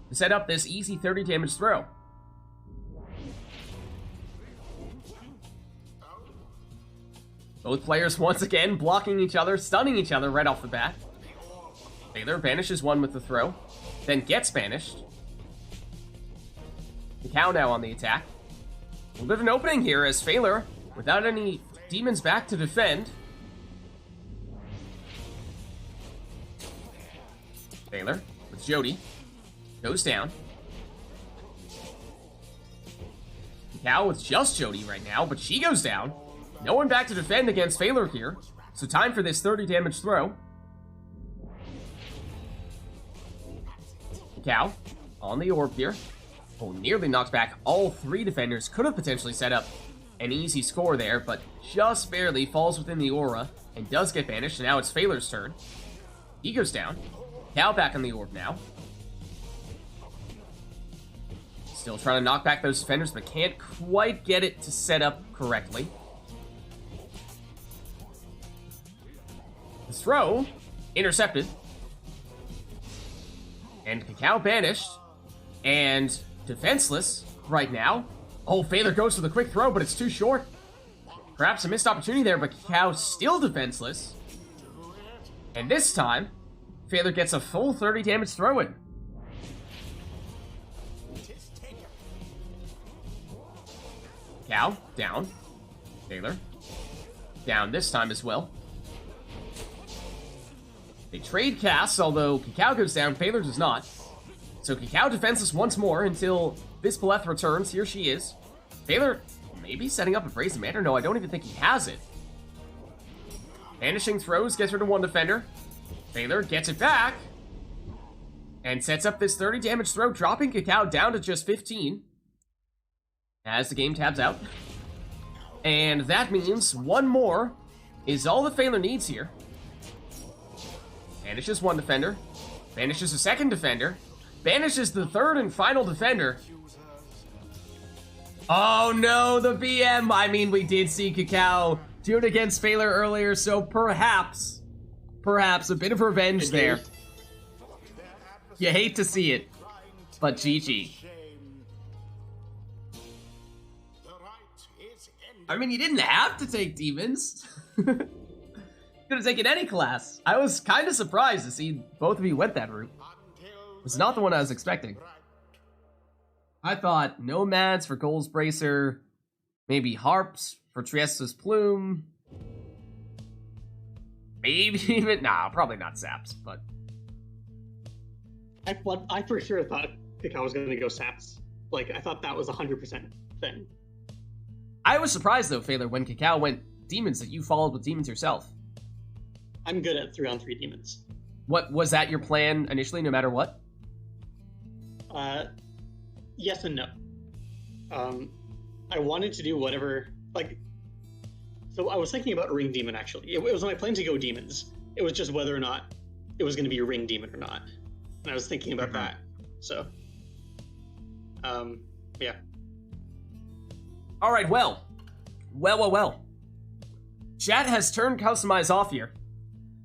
to set up this easy 30 damage throw. Both players once again blocking each other, stunning each other right off the bat. Taylor banishes one with the throw, then gets banished. Cacao now on the attack. A little bit of an opening here as Phaler, without any demons back to defend. Phaler with Jody goes down. Cacao with just Jody right now, but she goes down. No one back to defend against Phaler here, so time for this 30 damage throw. Cacao on the orb here. Oh, nearly knocked back all 3 defenders. Could have potentially set up an easy score there, but just barely falls within the aura and does get banished, and now it's Phaler's turn. He goes down. Cacao back on the orb now. Still trying to knock back those defenders, but can't quite get it to set up correctly. The throw intercepted. And Cacao banished. And defenseless right now. Oh, Phaler goes for the quick throw, but it's too short. Perhaps a missed opportunity there, but Cacao still defenseless. And this time, Phaler gets a full 30 damage throw in. Cacao down. Phaler down this time as well. They trade casts, although Cacao goes down, Phaler does not. So Cacao defenseless once more until Bispaleth returns. Here she is. Phaler maybe setting up a Brazen Manor. No, I don't even think he has it. Vanishing throws, gets rid of one defender. Phaler gets it back. And sets up this 30 damage throw, dropping Cacao down to just 15. As the game tabs out. And that means one more is all that Phaler needs here. Banishes one defender. Banishes a second defender. Banishes the third and final defender. Oh no, the BM! I mean, we did see Cacao do it against Phaler earlier, so perhaps a bit of revenge there. You hate to see it, but GG. I mean, you didn't have to take demons. Could have taken any class. I was kind of surprised to see both of you went that route. It's not the one I was expecting. I thought Nomads for Gold's Bracer, maybe Harps for Triesta's Plume, maybe even... Nah, probably not Saps, but... I for sure thought Cacao was going to go Saps. Like, I thought that was 100% thing. I was surprised, though, Phaler, when Cacao went Demons, that you followed with Demons yourself. I'm good at 3-on-3 Demons. What, was that your plan initially, no matter what? Yes and no. I wanted to do whatever, like, so I was thinking about Ring Demon, actually. It was my plan to go Demons. It was just whether or not it was going to be a Ring Demon or not. And I was thinking about that. So, yeah. All right, well. Chat has turned Customize off here.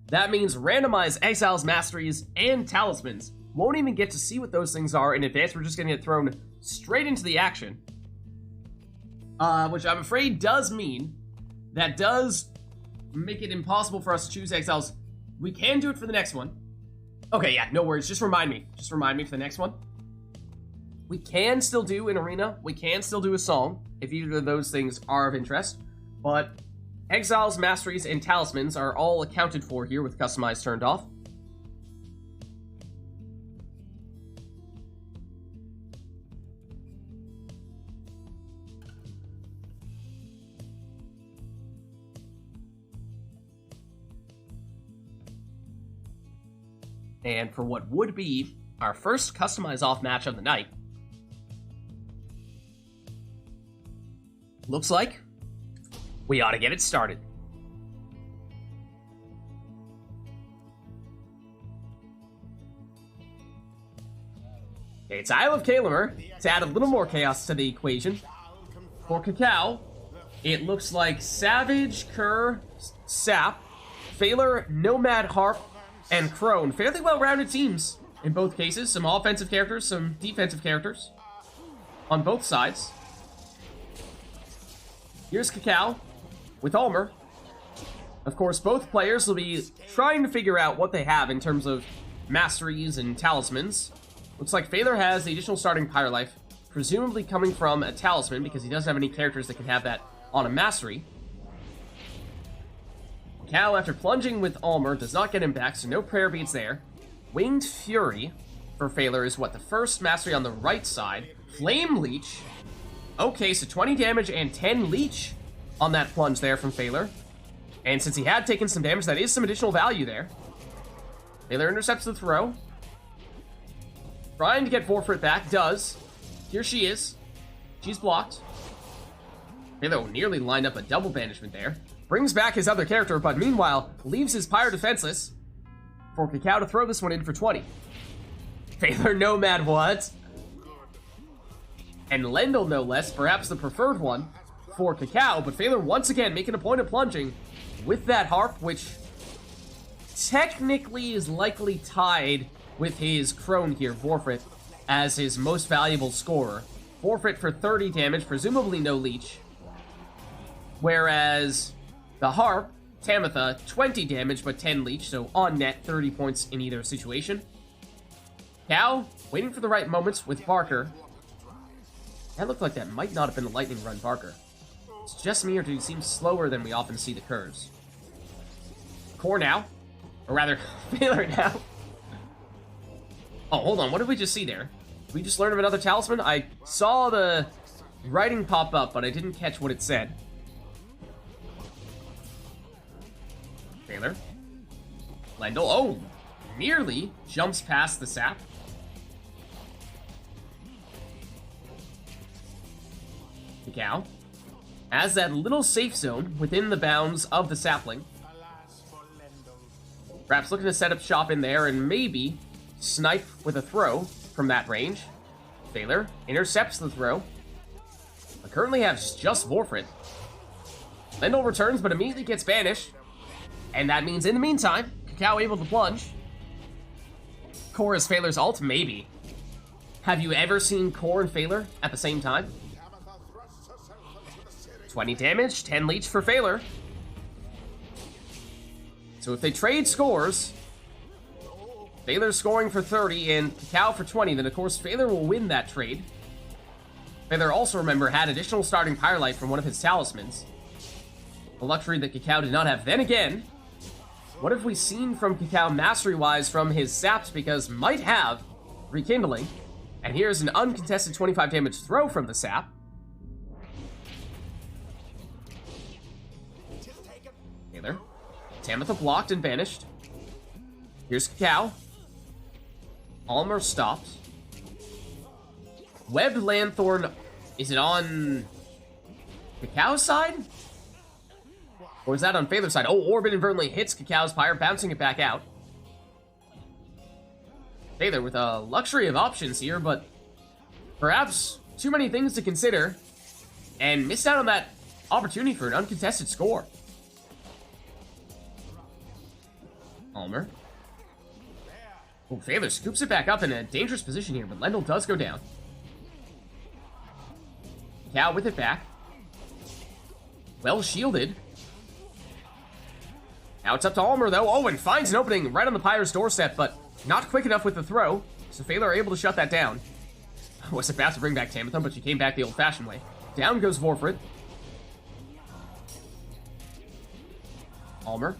That means Randomize, Exiles, Masteries, and Talismans. Won't even get to see what those things are in advance. We're just going to get thrown straight into the action. Which I'm afraid does mean that does make it impossible for us to choose Exiles. We can do it for the next one. Okay, yeah, no worries. Just remind me. Just remind me for the next one. We can still do an arena. We can still do a song, if either of those things are of interest. But Exiles, Masteries, and Talismans are all accounted for here with Customize turned off. And for what would be our first customized off match of the night, looks like we ought to get it started. It's Isle of Kalamer to add a little more chaos to the equation. For Cacao, it looks like Savage, Cur, Sap, Phaler, Nomad, Harp, and Crone. Fairly well-rounded teams in both cases. Some offensive characters, some defensive characters on both sides. Here's Cacao with Ulmer. Of course, both players will be trying to figure out what they have in terms of masteries and talismans. Looks like Phaler has the additional starting Pyre life, presumably coming from a talisman because he doesn't have any characters that can have that on a mastery. Cacao, after plunging with Ulmer, does not get him back, so no prayer beads there. Winged Fury for Phaler is what, the first mastery on the right side. Flame Leech. Okay, so 20 damage and 10 leech on that plunge there from Phaler. And since he had taken some damage, that is some additional value there. Phaler intercepts the throw. Trying to get Vorfrit back, does. Here she is. She's blocked. Phaler nearly lined up a double banishment there. Brings back his other character, but meanwhile, leaves his Pyre defenseless. For Cacao to throw this one in for 20. Phaler Nomad what? And Lendl no less, perhaps the preferred one for Cacao, but Phaler once again making a point of plunging with that Harp, which technically is likely tied with his Crone here, Vorfrit, as his most valuable scorer. Vorfrit for 30 damage, presumably no leech. Whereas the Harp, Tamitha, 20 damage but 10 leech, so on net 30 points in either situation. Cal, waiting for the right moments with Barker. That looked like that might not have been a lightning run Barker. It's just me, or do he seem slower than we often see the curves? Core now. Or rather, Phaler now. Oh, hold on, what did we just see there? Did we just learn of another talisman? I saw the writing pop up, but I didn't catch what it said. Phaler. Lendl, oh, nearly jumps past the sap. Cacao has that little safe zone within the bounds of the sapling. Perhaps looking to set up shop in there and maybe snipe with a throw from that range. Phaler intercepts the throw. But currently has just Vorfrit. Lendl returns but immediately gets banished. And that means in the meantime, Cacao able to plunge. Core is Phaler's ult? Maybe. Have you ever seen Core and Phaler at the same time? 20 damage, 10 leech for Phaler. So if they trade scores, Phaler's scoring for 30 and Cacao for 20, then of course Phaler will win that trade. Phaler also, remember, had additional starting Pyre life from one of his talismans. A luxury that Cacao did not have. Then again, what have we seen from Cacao mastery-wise from his saps, because might have rekindling. And here's an uncontested 25 damage throw from the sap. Phaler. Tamitha blocked and banished. Here's Cacao. Ulmer stops. Webbed Lanthorn, is it on Cacao's side? Or is that on Phaler's side? Oh, Orbit inadvertently hits Cacao's Pyre, bouncing it back out. Phaler with a luxury of options here, but perhaps too many things to consider, and missed out on that opportunity for an uncontested score. Ulmer. Oh, Phaler scoops it back up in a dangerous position here, but Lendl does go down. Cacao with it back. Well shielded. Now it's up to Ulmer, though. Oh, and finds an opening right on the Pyre's doorstep, but not quick enough with the throw, so Phaler able to shut that down. I was about to bring back Tamitha, but she came back the old-fashioned way. Down goes Vorfrit. Ulmer.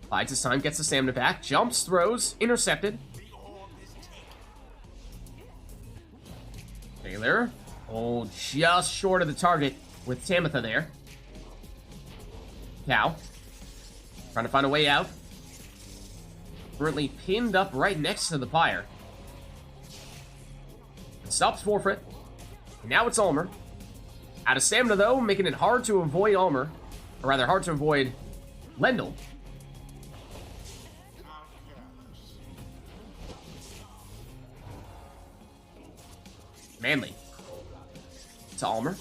Bides his time, gets the stamina back, jumps, throws, intercepted. Phaler. Oh, just short of the target with Tamitha there. Cow. Trying to find a way out. Currently pinned up right next to the Pyre. It stops Forfeit. And now it's Almer. Out of stamina, though, making it hard to avoid Almer. Or rather, hard to avoid Lendl. Manly. To Almer.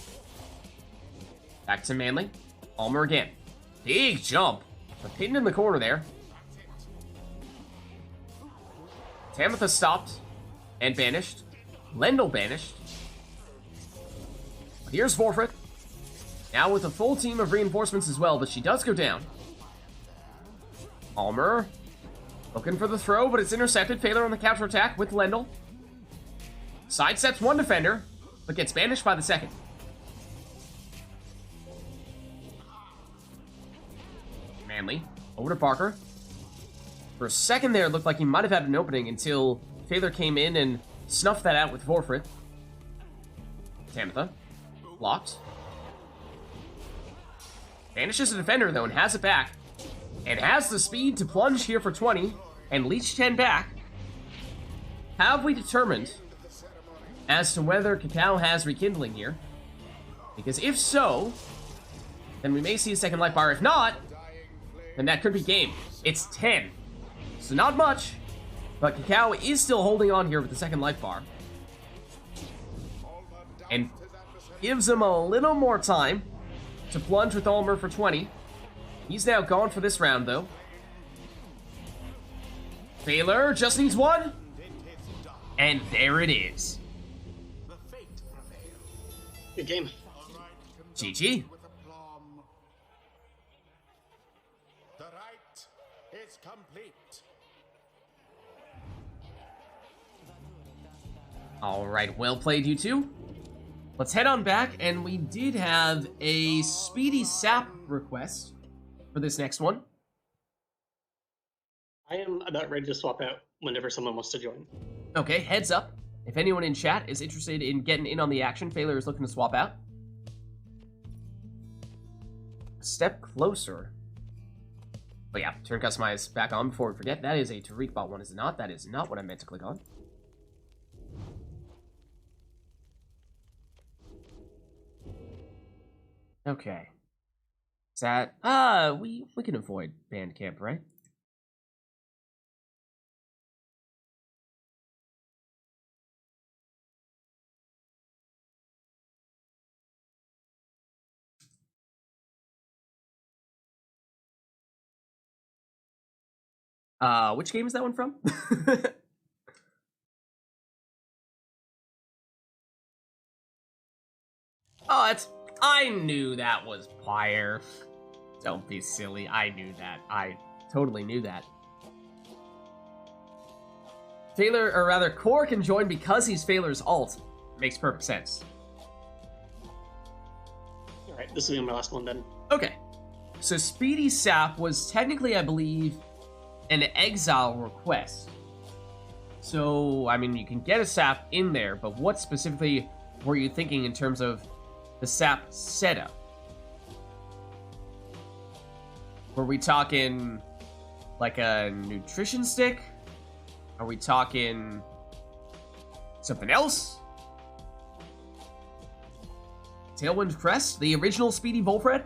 Back to Manly. Almer again. Big jump. But pinned in the corner there. Tamitha stopped and banished. Lendl banished. But here's Forfeit. Now with a full team of reinforcements as well, but she does go down. Almer. Looking for the throw, but it's intercepted. Phaler on the counterattack with Lendl. Sidesteps one defender, but gets banished by the second. Manly. Over to Parker. For a second there, it looked like he might have had an opening until Phaler came in and snuffed that out with Forfeit. Tamitha. Blocked. Banishes a defender, though, and has it back. And has the speed to plunge here for 20 and leech 10 back. Have we determined as to whether Cacao has rekindling here? Because if so, then we may see a second life bar. If not, then that could be game. It's 10. So not much, but Cacao is still holding on here with the second life bar. And gives him a little more time to plunge with Almer for 20. He's now gone for this round, though. Phaler just needs one. And there it is. Good game. GG. The rite is complete. Alright, well played, you two. Let's head on back, and we did have a speedy sap request for this next one. I am about ready to swap out whenever someone wants to join. Okay, heads up. If anyone in chat is interested in getting in on the action, Phaler is looking to swap out. A step closer. But yeah, turn customize back on before we forget. That is a Tariq bot one, is it not? That is not what I meant to click on. Okay. Is that... we can avoid Bandcamp, right? Which game is that one from? Oh, that's... I knew that was Pyre. Don't be silly. I knew that. I totally knew that. Phaler, or rather, Core can join because he's Phaler's alt. Makes perfect sense. Alright, this will be my last one then. Okay. So Speedy Sap was technically, I believe, an exile request. So, I mean, you can get a sap in there, but what specifically were you thinking in terms of the sap setup? Were we talking like a nutrition stick? Are we talking something else? Tailwind Crest, the original Speedy Volfred?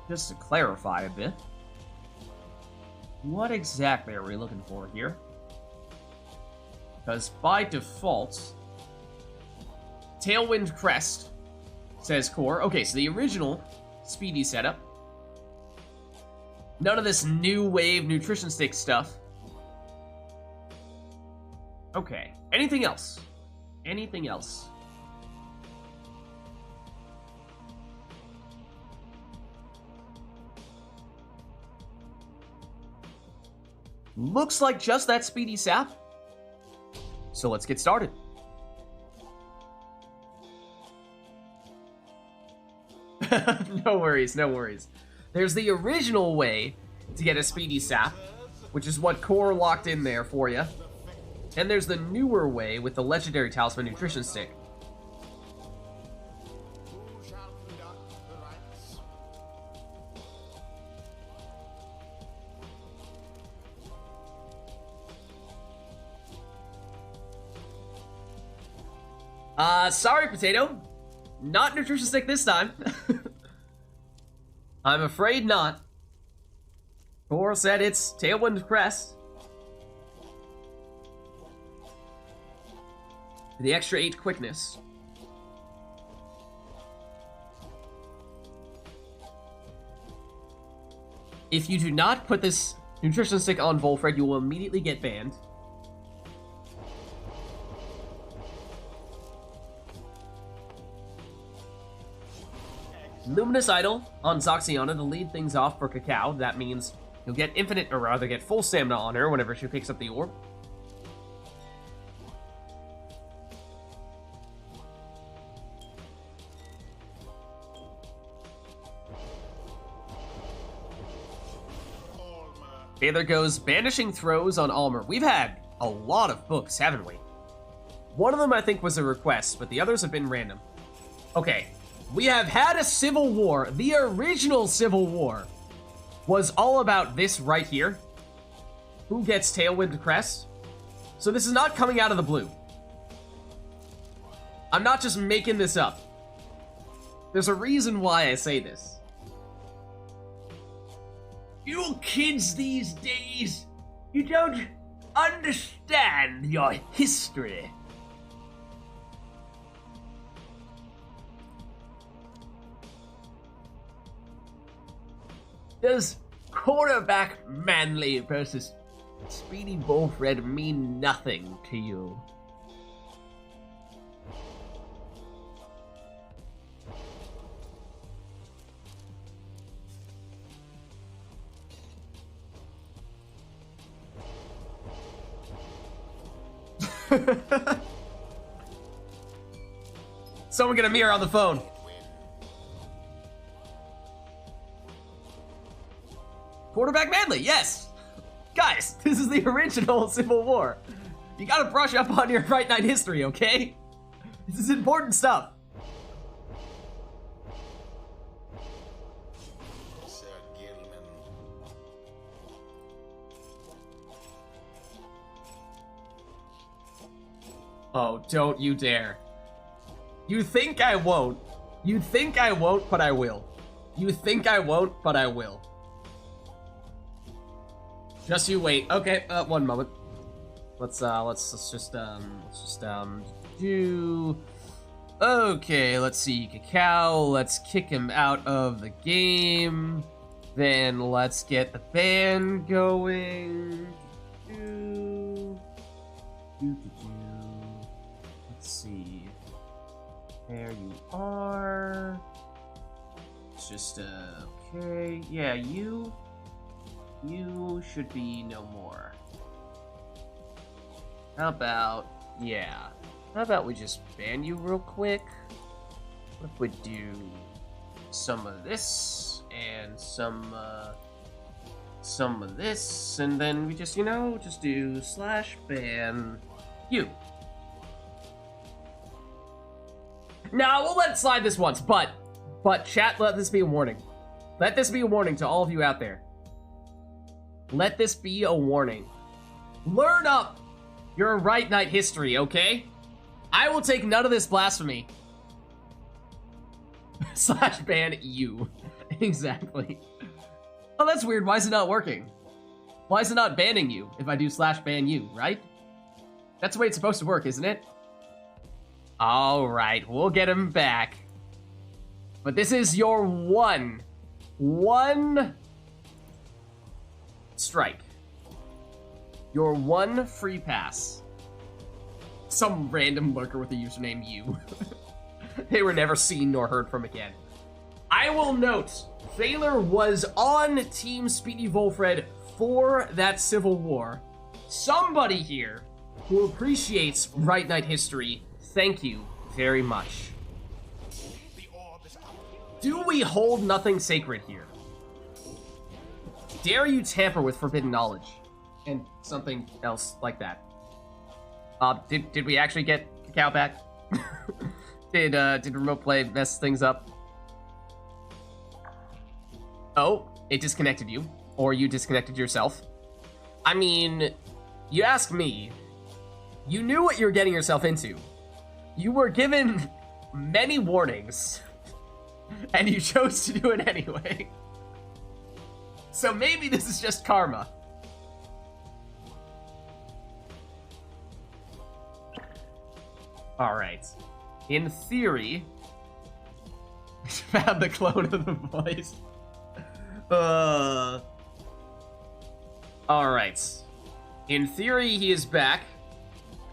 Just to clarify a bit, what exactly are we looking for here? Because by default, Tailwind Crest says Core. Okay, so the original Speedy setup. None of this new wave nutrition stick stuff. Okay, anything else? Anything else? Looks like just that Speedy Sap. So let's get started. No worries, no worries. There's the original way to get a Speedy Sap, which is what Core locked in there for you. And there's the newer way with the Legendary Talisman Nutrition Stick. Sorry, Potato. Not nutrition stick this time. I'm afraid not. Core said it's Tailwind Crest. The extra 8 quickness. If you do not put this nutrition stick on Volfred, you will immediately get banned. Luminous Idol on Zoxiana to lead things off for Cacao. That means you'll get infinite, or rather get full stamina on her whenever she picks up the orb. Okay, there goes Banishing Throws on Almer. We've had a lot of books, haven't we? One of them I think was a request, but the others have been random. Okay. We have had a civil war. The original civil war was all about this right here. Who gets Tailwind Crest? So this is not coming out of the blue. I'm not just making this up. There's a reason why I say this. You kids these days, you don't understand your history. Does quarterback Manly versus Speedy Bullfred mean nothing to you? Someone get a mirror on the phone. Quarterback Manly, yes! Guys, this is the original Civil War. You gotta brush up on your RITE NITE history, okay? This is important stuff. Oh, don't you dare. You think I won't. You think I won't, but I will. You think I won't, but I will. Just you wait. Okay, one moment. Let's just do. Okay, let's see. Cacao. Let's kick him out of the game. Then let's get the band going. Let's see. There you are. It's just okay. Yeah, you should be no more. How about, yeah. How about we just ban you real quick? What if we do some of this and some of this, and then we just, just do /ban you. Now, we'll let it slide this once, but chat, let this be a warning. Let this be a warning to all of you out there. Let this be a warning. Learn up your RITE NITE history, okay? I will take none of this blasphemy. /ban you. Exactly. Oh, that's weird. Why is it not working? Why is it not banning you if I do /ban you, right? That's the way it's supposed to work, isn't it? Alright, we'll get him back. But this is your one strike. Your one free pass. Some random lurker with the username you. They were never seen nor heard from again. I will note, Thaler was on Team Speedy Volfred for that Civil War. Somebody here who appreciates RITE NITE history, thank you very much. Do we hold nothing sacred here? Dare you tamper with forbidden knowledge? And something else like that. Did we actually get Cacao back? Did remote play mess things up? Oh, it disconnected you. Or you disconnected yourself. I mean, you ask me. You knew what you were getting yourself into. You were given many warnings, and you chose to do it anyway. So maybe this is just karma. Alright. In theory... found the clone of the voice. Alright. In theory, he is back.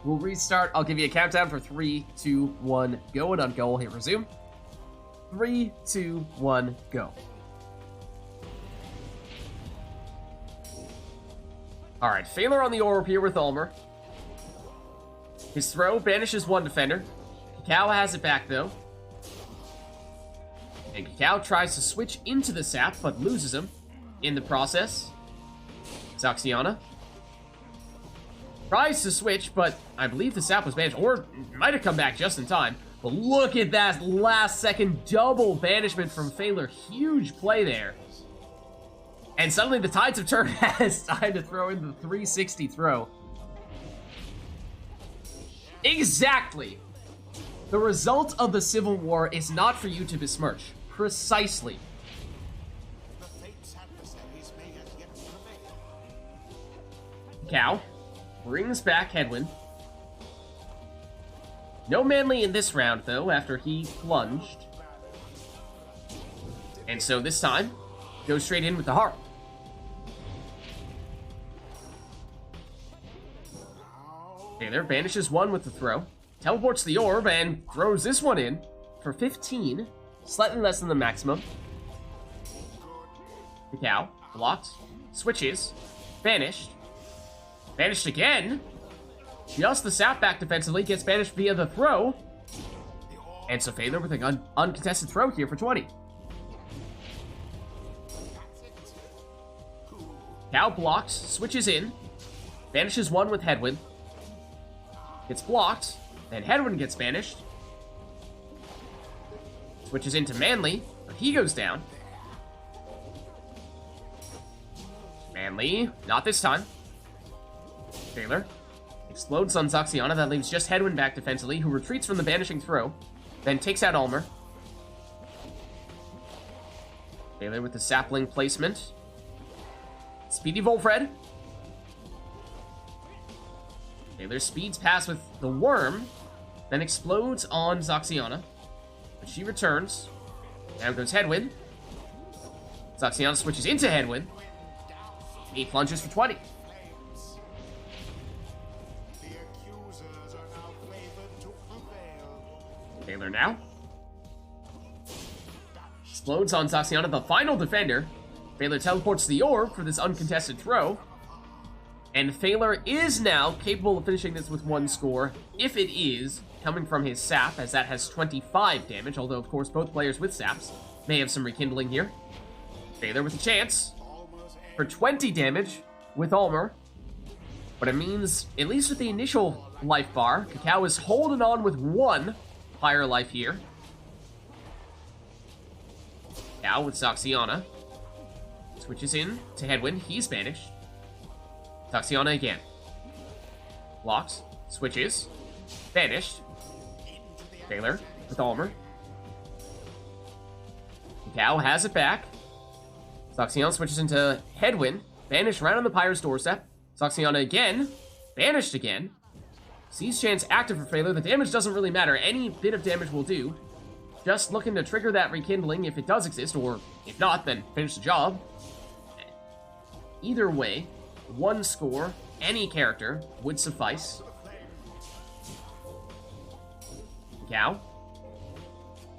We'll restart. I'll give you a countdown for 3, 2, 1, go. And on go, we'll hit resume. 3, 2, 1, go. Alright, Phaler on the orb here with Ulmer. His throw banishes one defender. Cacao has it back, though. And Cacao tries to switch into the sap, but loses him in the process. Zoxiana tries to switch, but I believe the sap was banished, or might have come back just in time. But look at that last-second double banishment from Phaler. Huge play there. And suddenly the tides have turned as time to throw in the 360 throw. Exactly. The result of the Civil War is not for you to besmirch. Precisely. Cow brings back Headwind. No Manly in this round, though, after he plunged. And so this time, goes straight in with the Harp. Taylor banishes one with the throw, teleports the orb, and throws this one in for 15, slightly less than the maximum. The cow blocked, switches, banished, banished again. Just the sap back defensively gets banished via the throw, and so Phaler with an uncontested throw here for 20. Cow blocks, switches in, banishes one with Headwind. Gets blocked, then Headwind gets banished. Switches into Manly, but he goes down. Manly, not this time. Phaler explodes on Zoxiana, that leaves just Headwind back defensively, who retreats from the banishing throw, then takes out Ulmer. Phaler with the sapling placement. Speedy Volfred. Phaler speeds past with the worm, then explodes on Zoxiana. But she returns. Down goes Headwind. Zoxiana switches into Headwind. He plunges for 20. Phaler now. Explodes on Zoxiana, the final defender. Phaler teleports the orb for this uncontested throw. And Phaler is now capable of finishing this with one score, if it is coming from his sap, as that has 25 damage, although, of course, both players with saps may have some rekindling here. Phaler with a chance for 20 damage with Ulmer. But it means, at least with the initial life bar, Cacao is holding on with one Pyre life here. Now with Zoxiana. Switches in to Headwind. He's banished. Zoxiana again. Blocks. Switches. Banished. Phaler with Ulmer. Cacao has it back. Zoxiana switches into Headwind. Banished right on the Pyre's doorstep. Zoxiana again. Banished again. Seize chance active for Phaler. The damage doesn't really matter. Any bit of damage will do. Just looking to trigger that rekindling if it does exist, or if not, then finish the job. Either way, one score, any character, would suffice. Cow.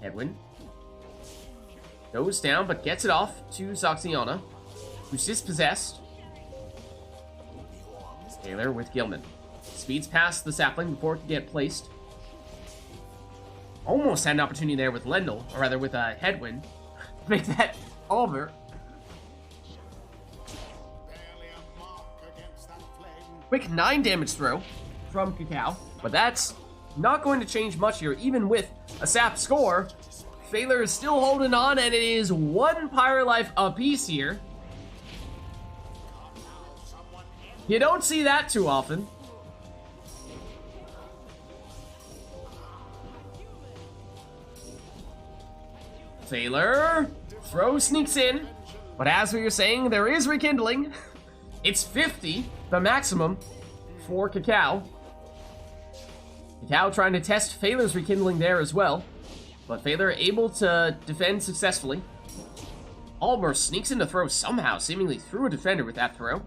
Headwind. Goes down, but gets it off to Zoxiana, who's dispossessed. Phaler with Gilman. Speeds past the sapling before it can get placed. Almost had an opportunity there with Lendl, or rather with a Headwind. Make that over. Quick 9 damage throw from Cacao, but that's not going to change much here. Even with a sap score, Phaler is still holding on, and it is one Pyre life apiece here. You don't see that too often. Phaler. Throw sneaks in. But as we were saying, there is rekindling. It's 50, the maximum, for Cacao. Cacao trying to test Phaler's rekindling there as well. But Phaler able to defend successfully. Almer sneaks in to throw somehow, seemingly through a defender with that throw.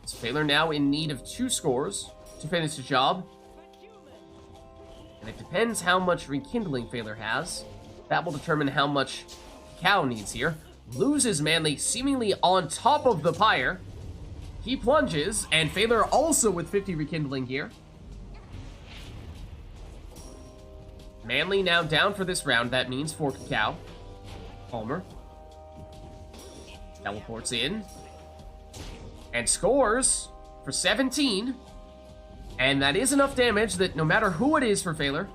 So Phaler now in need of 2 scores to finish the job. And it depends how much rekindling Phaler has. That will determine how much Cacao needs here. Loses Manly seemingly on top of the Pyre. He plunges, and Phaler also with 50 rekindling here. Manly now down for this round. That means for Cacao. Palmer teleports in and scores for 17. And that is enough damage that no matter who it is for Phaler,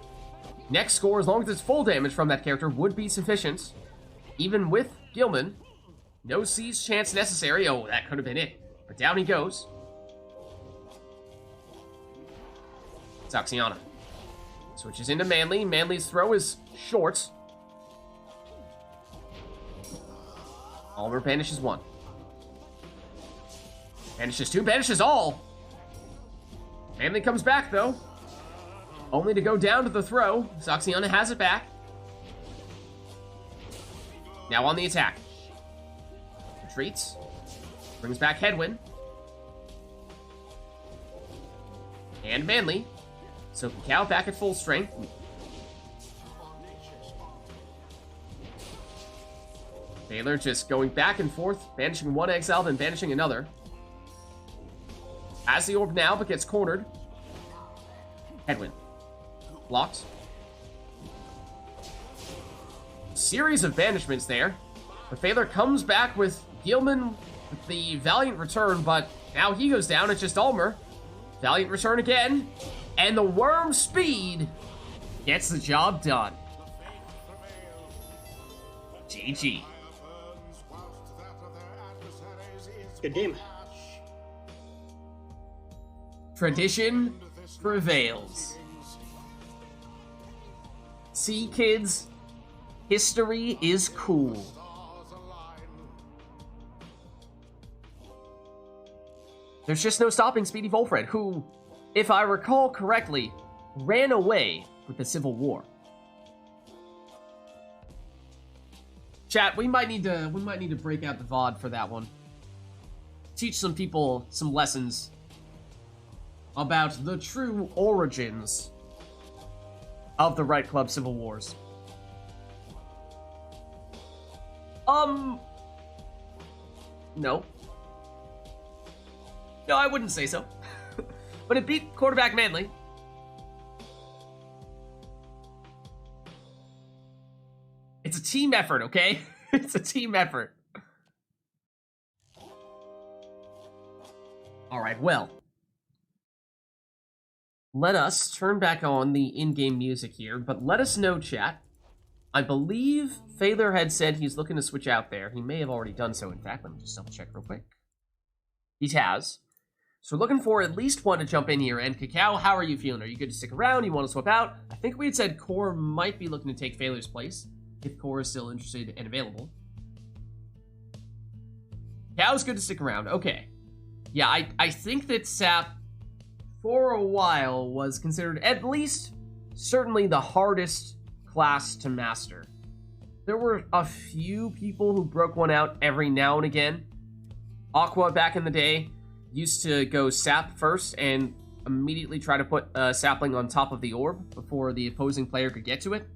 next score, as long as it's full damage from that character, would be sufficient. Even with Gilman. No siege chance necessary. Oh, that could have been it. But down he goes. Saxiana switches into Manly. Manly's throw is short. Almer banishes 1. Banishes 2. Banishes all. Manly comes back, though. Only to go down to the throw. Saxiana has it back. Now on the attack. Retreats. Brings back Headwind. And Manly. So Cacao back at full strength. Phaler just going back and forth, banishing 1 exile, then banishing another. Has the orb now, but gets cornered. Headwind. Blocked. Series of banishments there. But Phaler comes back with Gilman with the Valiant Return, but now he goes down. It's just Almer. Valiant Return again. And the Worm Speed gets the job done. GG. Good game. Tradition prevails. See, kids, history is cool. There's just no stopping Speedy Volfred, who, if I recall correctly, ran away with the Civil War. Chat, we might need to break out the VOD for that one. Teach some people some lessons about the true origins of the Right Club Civil Wars. No. No, I wouldn't say so. But it beat quarterback Manly. It's a team effort, okay? It's a team effort. Alright, well. Let us turn back on the in-game music here, but let us know, chat. I believe Phaler had said he's looking to switch out there. He may have already done so, in fact. Let me just double-check real quick. He has. So we're looking for at least one to jump in here. And Cacao, how are you feeling? Are you good to stick around? You want to swap out? I think we had said Core might be looking to take Phaler's place, if Core is still interested and available. Cacao's good to stick around. Okay. Yeah, I think that Sap, for a while, was considered at least certainly the hardest class to master. There were a few people who broke one out every now and again. Aqua, back in the day, used to go Sap first and immediately try to put a sapling on top of the orb before the opposing player could get to it.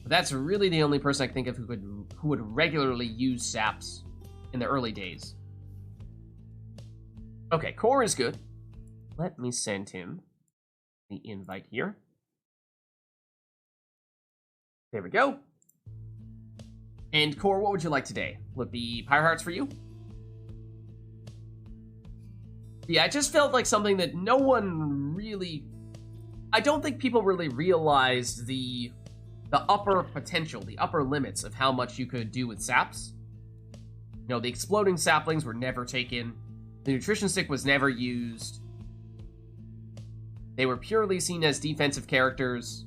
But that's really the only person I can think of who would regularly use Saps in the early days. Okay, Core is good. Let me send him the invite here. There we go. And Core, what would you like today? Would it be Pyre Hearts for you? Yeah, it just felt like something that no one really... I don't think people really realized the upper potential, the upper limits of how much you could do with saps. You know, the exploding saplings were never taken. The nutrition stick was never used. They were purely seen as defensive characters.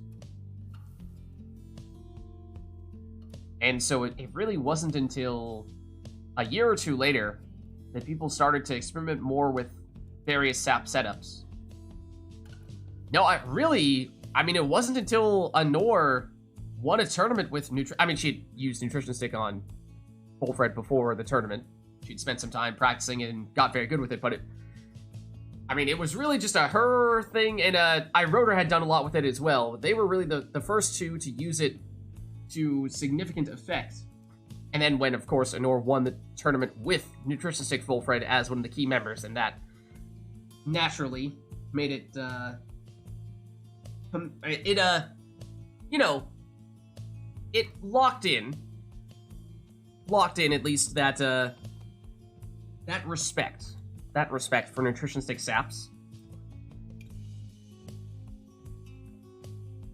And so it really wasn't until a year or two later that people started to experiment more with various SAP setups. No, I mean, it wasn't until Anor won a tournament with she'd used Nutrition Stick on Bullfred before the tournament. She'd spent some time practicing it and got very good with it, but it was really just a her thing, and Iroder had done a lot with it as well. They were really the first two to use it to significant effect. And then when, of course, Anor won the tournament with Nutrition Stick Bullfred as one of the key members, and that naturally made it, it locked in at least that respect for Nutrition Stick Saps.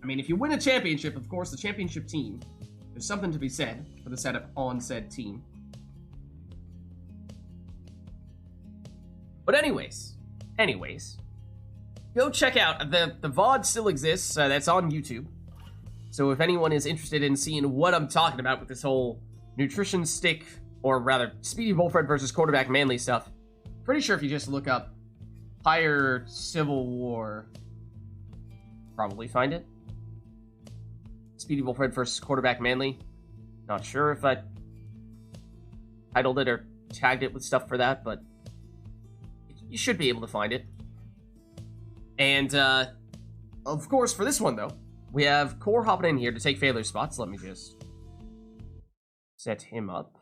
I mean, if you win a championship, of course, the championship team, there's something to be said for the setup on said team. But anyways, go check out, the VOD still exists, that's on YouTube. So if anyone is interested in seeing what I'm talking about with this whole Nutrition Stick, or rather, Speedy Bullfred versus Quarterback Manly stuff, pretty sure if you just look up Pyre Civil War, probably find it. Speedy Bullfred versus Quarterback Manly. Not sure if I titled it or tagged it with stuff for that, but you should be able to find it. And, of course, for this one, though, we have Core hopping in here to take failure spots. Let me just set him up.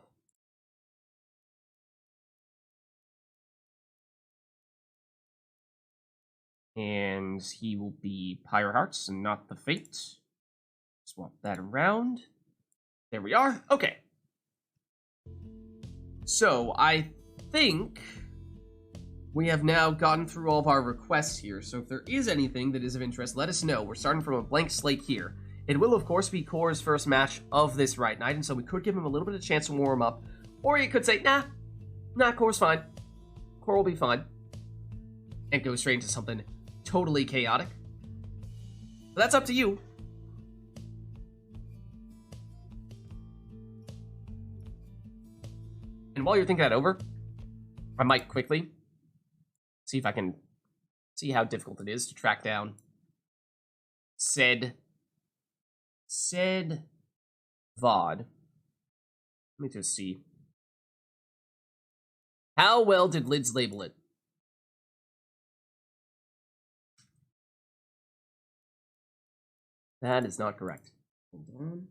And he will be Pyre Hearts and not the Fate. Swap that around. There we are. Okay. So, I think we have now gotten through all of our requests here. So if there is anything that is of interest, let us know. We're starting from a blank slate here. It will, of course, be Core's first match of this RITE Night, and so we could give him a little bit of chance to warm up. Or you could say, nah, Core's fine. Core will be fine. And go straight into something totally chaotic. But that's up to you. And while you're thinking that over, I might quickly see if I can see how difficult it is to track down said VOD. Let me just see. How well did Lids label it? That is not correct. Hold on.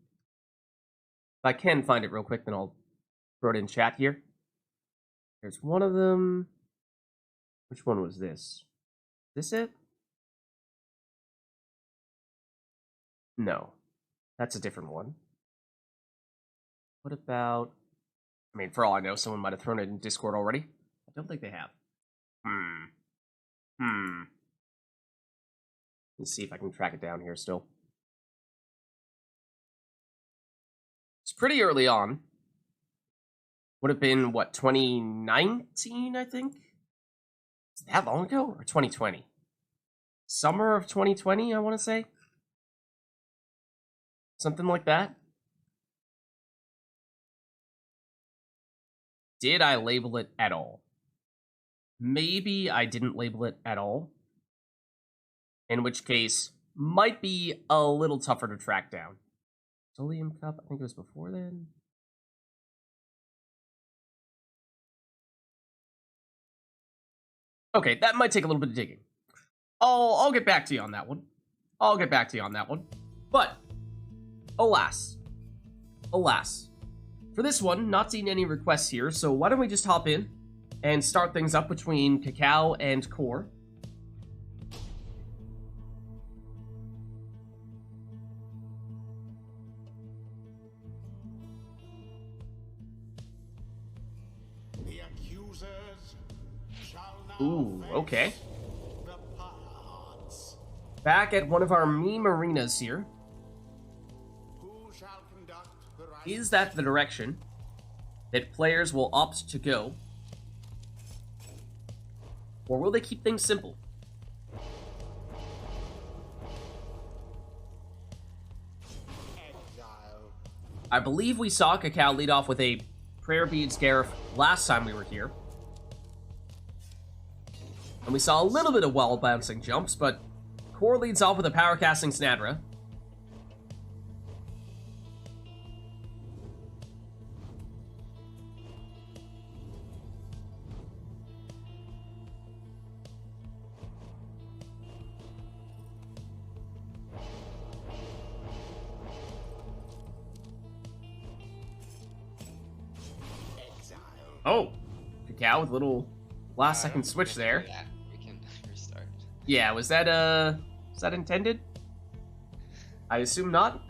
If I can find it real quick, then I'll throw it in chat here. There's one of them. Which one was this? Is this it? No. That's a different one. What about... I mean, for all I know, someone might have thrown it in Discord already. I don't think they have. Let's see if I can track it down here still. It's pretty early on. Would have been, what, 2019, I think? Is that long ago? Or 2020? Summer of 2020, I want to say? Something like that? Did I label it at all? Maybe I didn't label it at all. In which case, might be a little tougher to track down. Solium Cup, I think it was before then. Okay, that might take a little bit of digging. I'll get back to you on that one. But, alas. For this one, not seeing any requests here, so why don't we just hop in and start things up between Cacao and Core. The accusers shall now Ooh, okay. face the Pyre. Back at one of our meme arenas here. Who shall conduct the right? Is that the direction that players will opt to go? Or will they keep things simple? Exile. I believe we saw Cacao lead off with a Prayer Beads Gareth last time we were here. And we saw a little bit of wall bouncing jumps, but Core leads off with a Power Casting Snadra. Oh, Cacao with a little last second switch there. Yeah, we can restart. Yeah, was that intended? I assume not.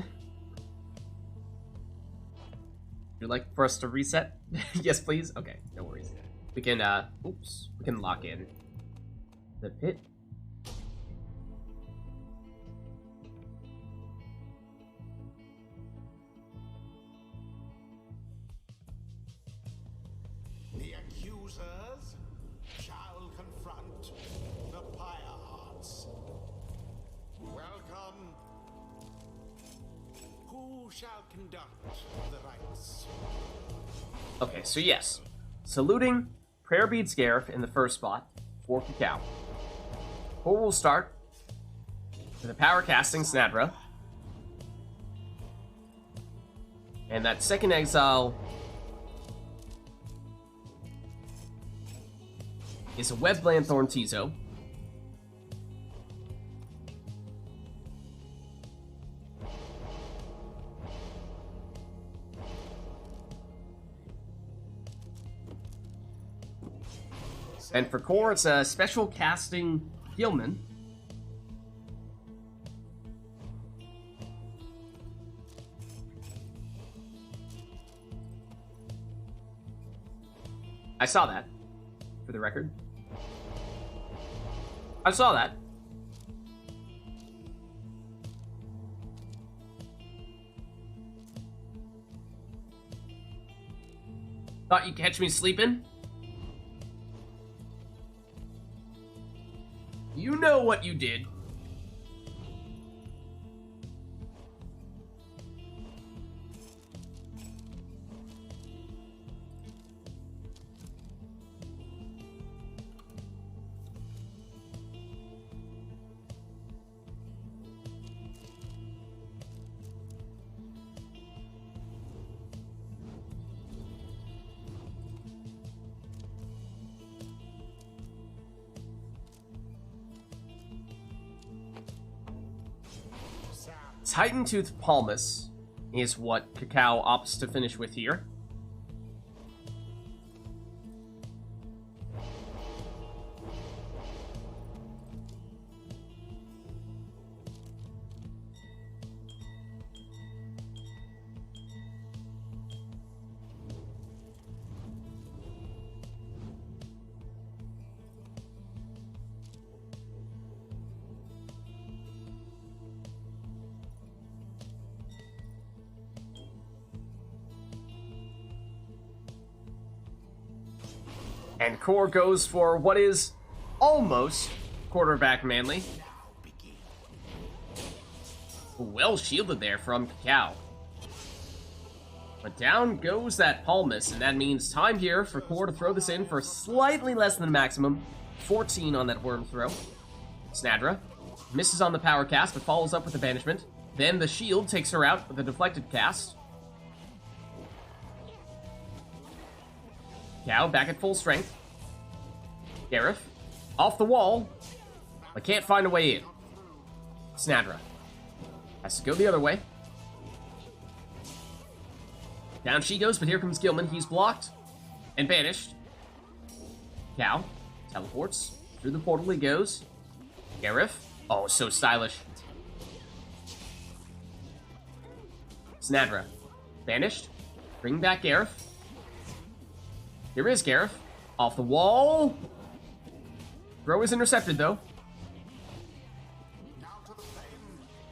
You'd like for us to reset? Yes, please? Okay, no worries. We can, we can lock in the pit. The accusers shall confront the Pyre hearts. Welcome. Who shall conduct the rites? Okay, so yes. Saluting Prayer Beads Gareth in the first spot for Cacao. Core will start with a Power Casting Snadra. And that second exile is a Web Lanthorn Tizo. And for Core, it's a Special Casting Gilman. I saw that, for the record. I saw that. Thought you'd catch me sleeping? You know what you did. Titan Tooth Palmus is what Cacao opts to finish with here. And Core goes for what is almost quarterback manly. Well shielded there from Cacao. But down goes that Palmus, and that means time here for Core to throw this in for slightly less than the maximum. 14 on that worm throw. Snadra misses on the power cast, but follows up with the banishment. Then the shield takes her out with a deflected cast. Cow back at full strength. Gareth off the wall, but can't find a way in. Snadra has to go the other way. Down she goes, but here comes Gilman. He's blocked and banished. Cow teleports through the portal. He goes. Gareth, oh, so stylish. Snadra banished. Bring back Gareth. Here is Gareth. Off the wall. Throw is intercepted, though.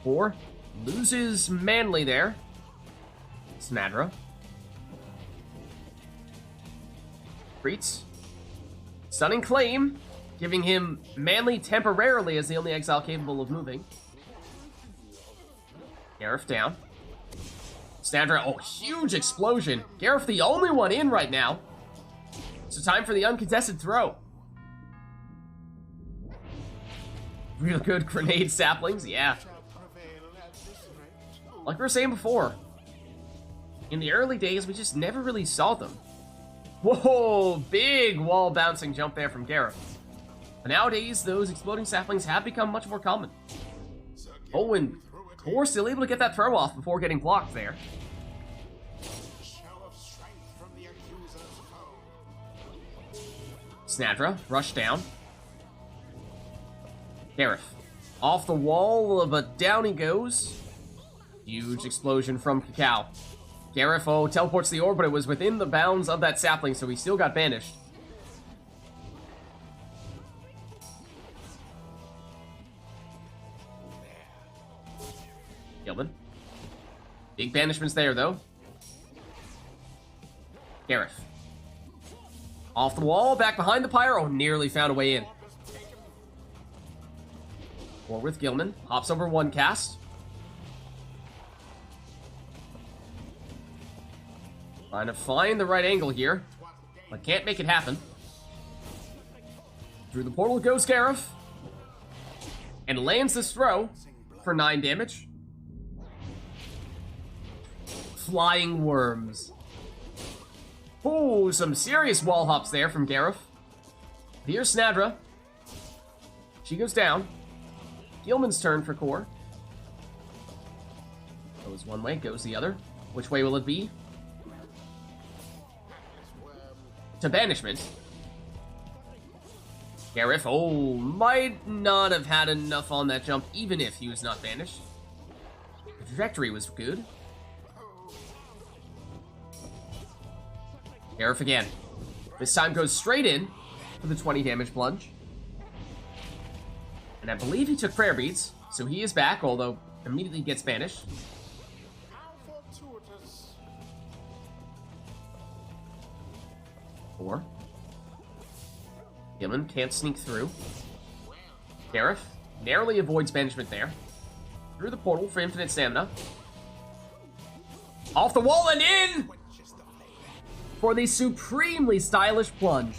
4. Loses Manly there. Snadra. Greets. Stunning Claim. Giving him Manly temporarily as the only exile capable of moving. Gareth down. Snadra, oh, huge explosion. Gareth the only one in right now. So time for the uncontested throw. Real good grenade saplings, yeah. Like we were saying before, in the early days, we just never really saw them. Whoa, big wall bouncing jump there from Gareth. But nowadays, those exploding saplings have become much more common. Oh, and Core still able to get that throw off before getting blocked there. Snadra, rush down. Gareth, off the wall, but down he goes. Huge explosion from Cacao. Gareth, oh, teleports the orb, but it was within the bounds of that sapling, so he still got banished. Gilman. Big banishments there, though. Gareth. Off the wall, back behind the Pyre. Oh, nearly found a way in. Or with Gilman. Hops over one cast. Trying to find the right angle here, but can't make it happen. Through the portal goes Gareth. And lands this throw for 9 damage. Flying worms. Oh, some serious wall hops there from Gareth. Here's Snadra. She goes down. Gilman's turn for Core. Goes one way, goes the other. Which way will it be? To banishment. Gareth, oh, might not have had enough on that jump, even if he was not banished. The trajectory was good. Gareth again. This time goes straight in for the 20 damage plunge. And I believe he took prayer beads, so he is back, although immediately gets banished. Four. Gilman can't sneak through. Gareth narrowly avoids banishment there. Through the portal for infinite stamina. Off the wall and in! For the supremely stylish plunge.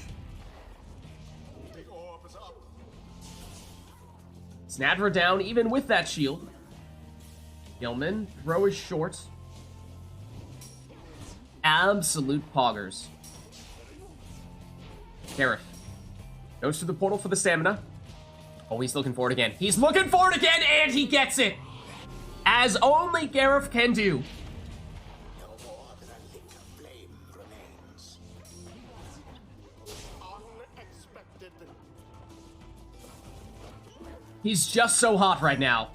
Snadra down even with that shield. Gilman, throw is short. Absolute poggers. Gareth goes to the portal for the stamina. Oh, he's looking for it again. He's looking for it again, and he gets it! As only Gareth can do. He's just so hot right now.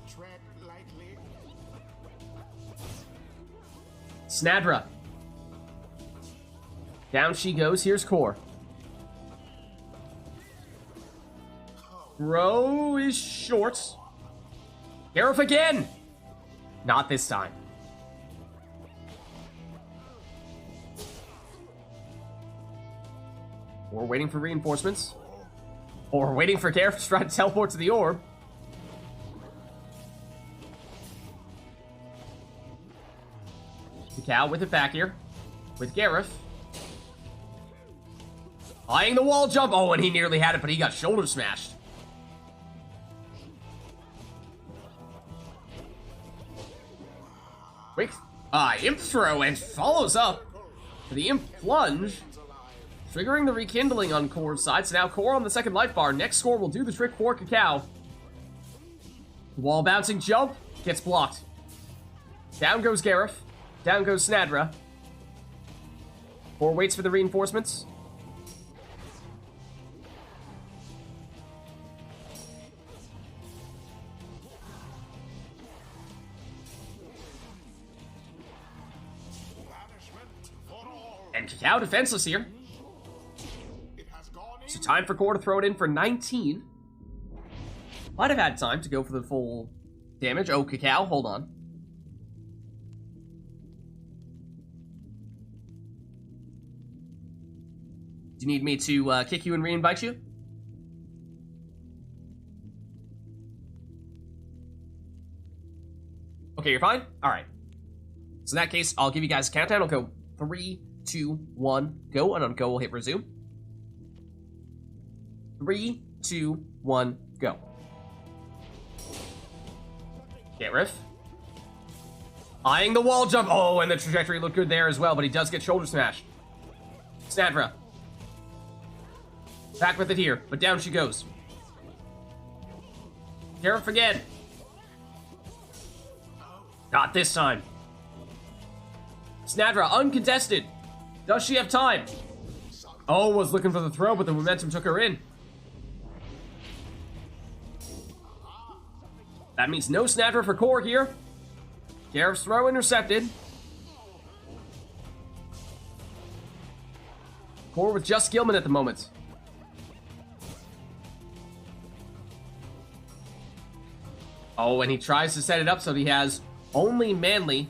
Tread lightly. Snadra. Down she goes. Here's Core. Throw is short. Gareth again. Not this time. Or waiting for reinforcements. Or waiting for Gareth to try to teleport to the orb. Cacao with it back here. With Gareth. Eyeing the wall jump. Oh, and he nearly had it, but he got shoulder smashed. Quick imp throw and follows up for the imp plunge. Triggering the rekindling on Core's side. So now Core on the second life bar. Next score will do the trick for Cacao. Wall bouncing jump. Gets blocked. Down goes Gareth. Down goes Snadra. Core waits for the reinforcements. And Cacao defenseless here. So time for Core to throw it in for 19. Might have had time to go for the full damage. Oh, Cacao, hold on. Do you need me to kick you and re-invite you? Okay, you're fine? Alright. So in that case, I'll give you guys a countdown. I'll go 3, 2, 1, go. And on go, we'll hit resume. 3, 2, 1, go. Get riff. Eyeing the wall jump. Oh, and the trajectory looked good there as well, but he does get shoulder smash. Snadra. Back with it here, but down she goes. Gareth again. Not this time. Snadra, uncontested. Does she have time? Oh, was looking for the throw, but the momentum took her in. That means no Snadra for core here. Gareth's throw intercepted. Core with just Gilman at the moment. Oh, and he tries to set it up so he has only Manly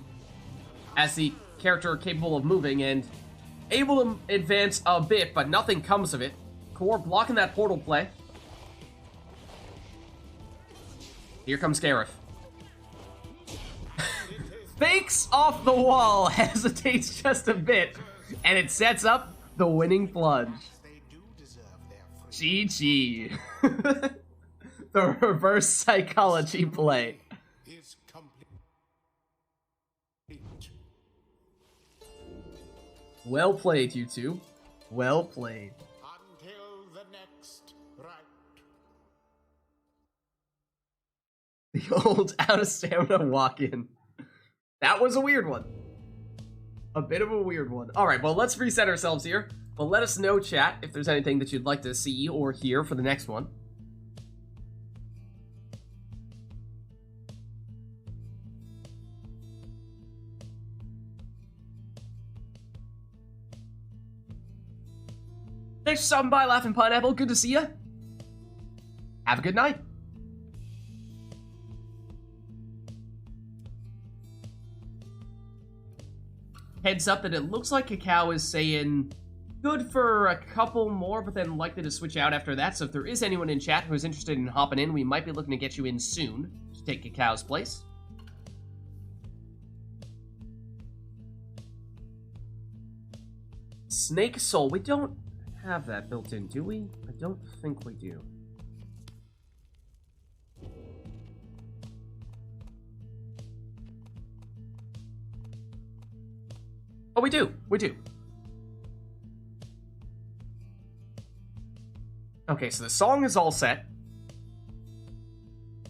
as the character capable of moving and able to advance a bit, but nothing comes of it. Core blocking that portal play. Here comes Gareth. Fakes off the wall, hesitates just a bit, and it sets up the winning plunge. GG. The reverse psychology play. Well played, you two. Well played. Until the next rite. The old out of stamina walk in. That was a weird one. A bit of a weird one. Alright, well, let's reset ourselves here. Well, let us know, chat, if there's anything that you'd like to see or hear for the next one. Thanks for stopping by, Laughing Pineapple. Good to see you. Have a good night. Heads up that it looks like Cacao is saying good for a couple more, but then likely to switch out after that. So if there is anyone in chat who is interested in hopping in, we might be looking to get you in soon to take Cacao's place. Snake Soul. We don't have that built in, do we? I don't think we do. Oh, we do. We do. Okay, so the song is all set.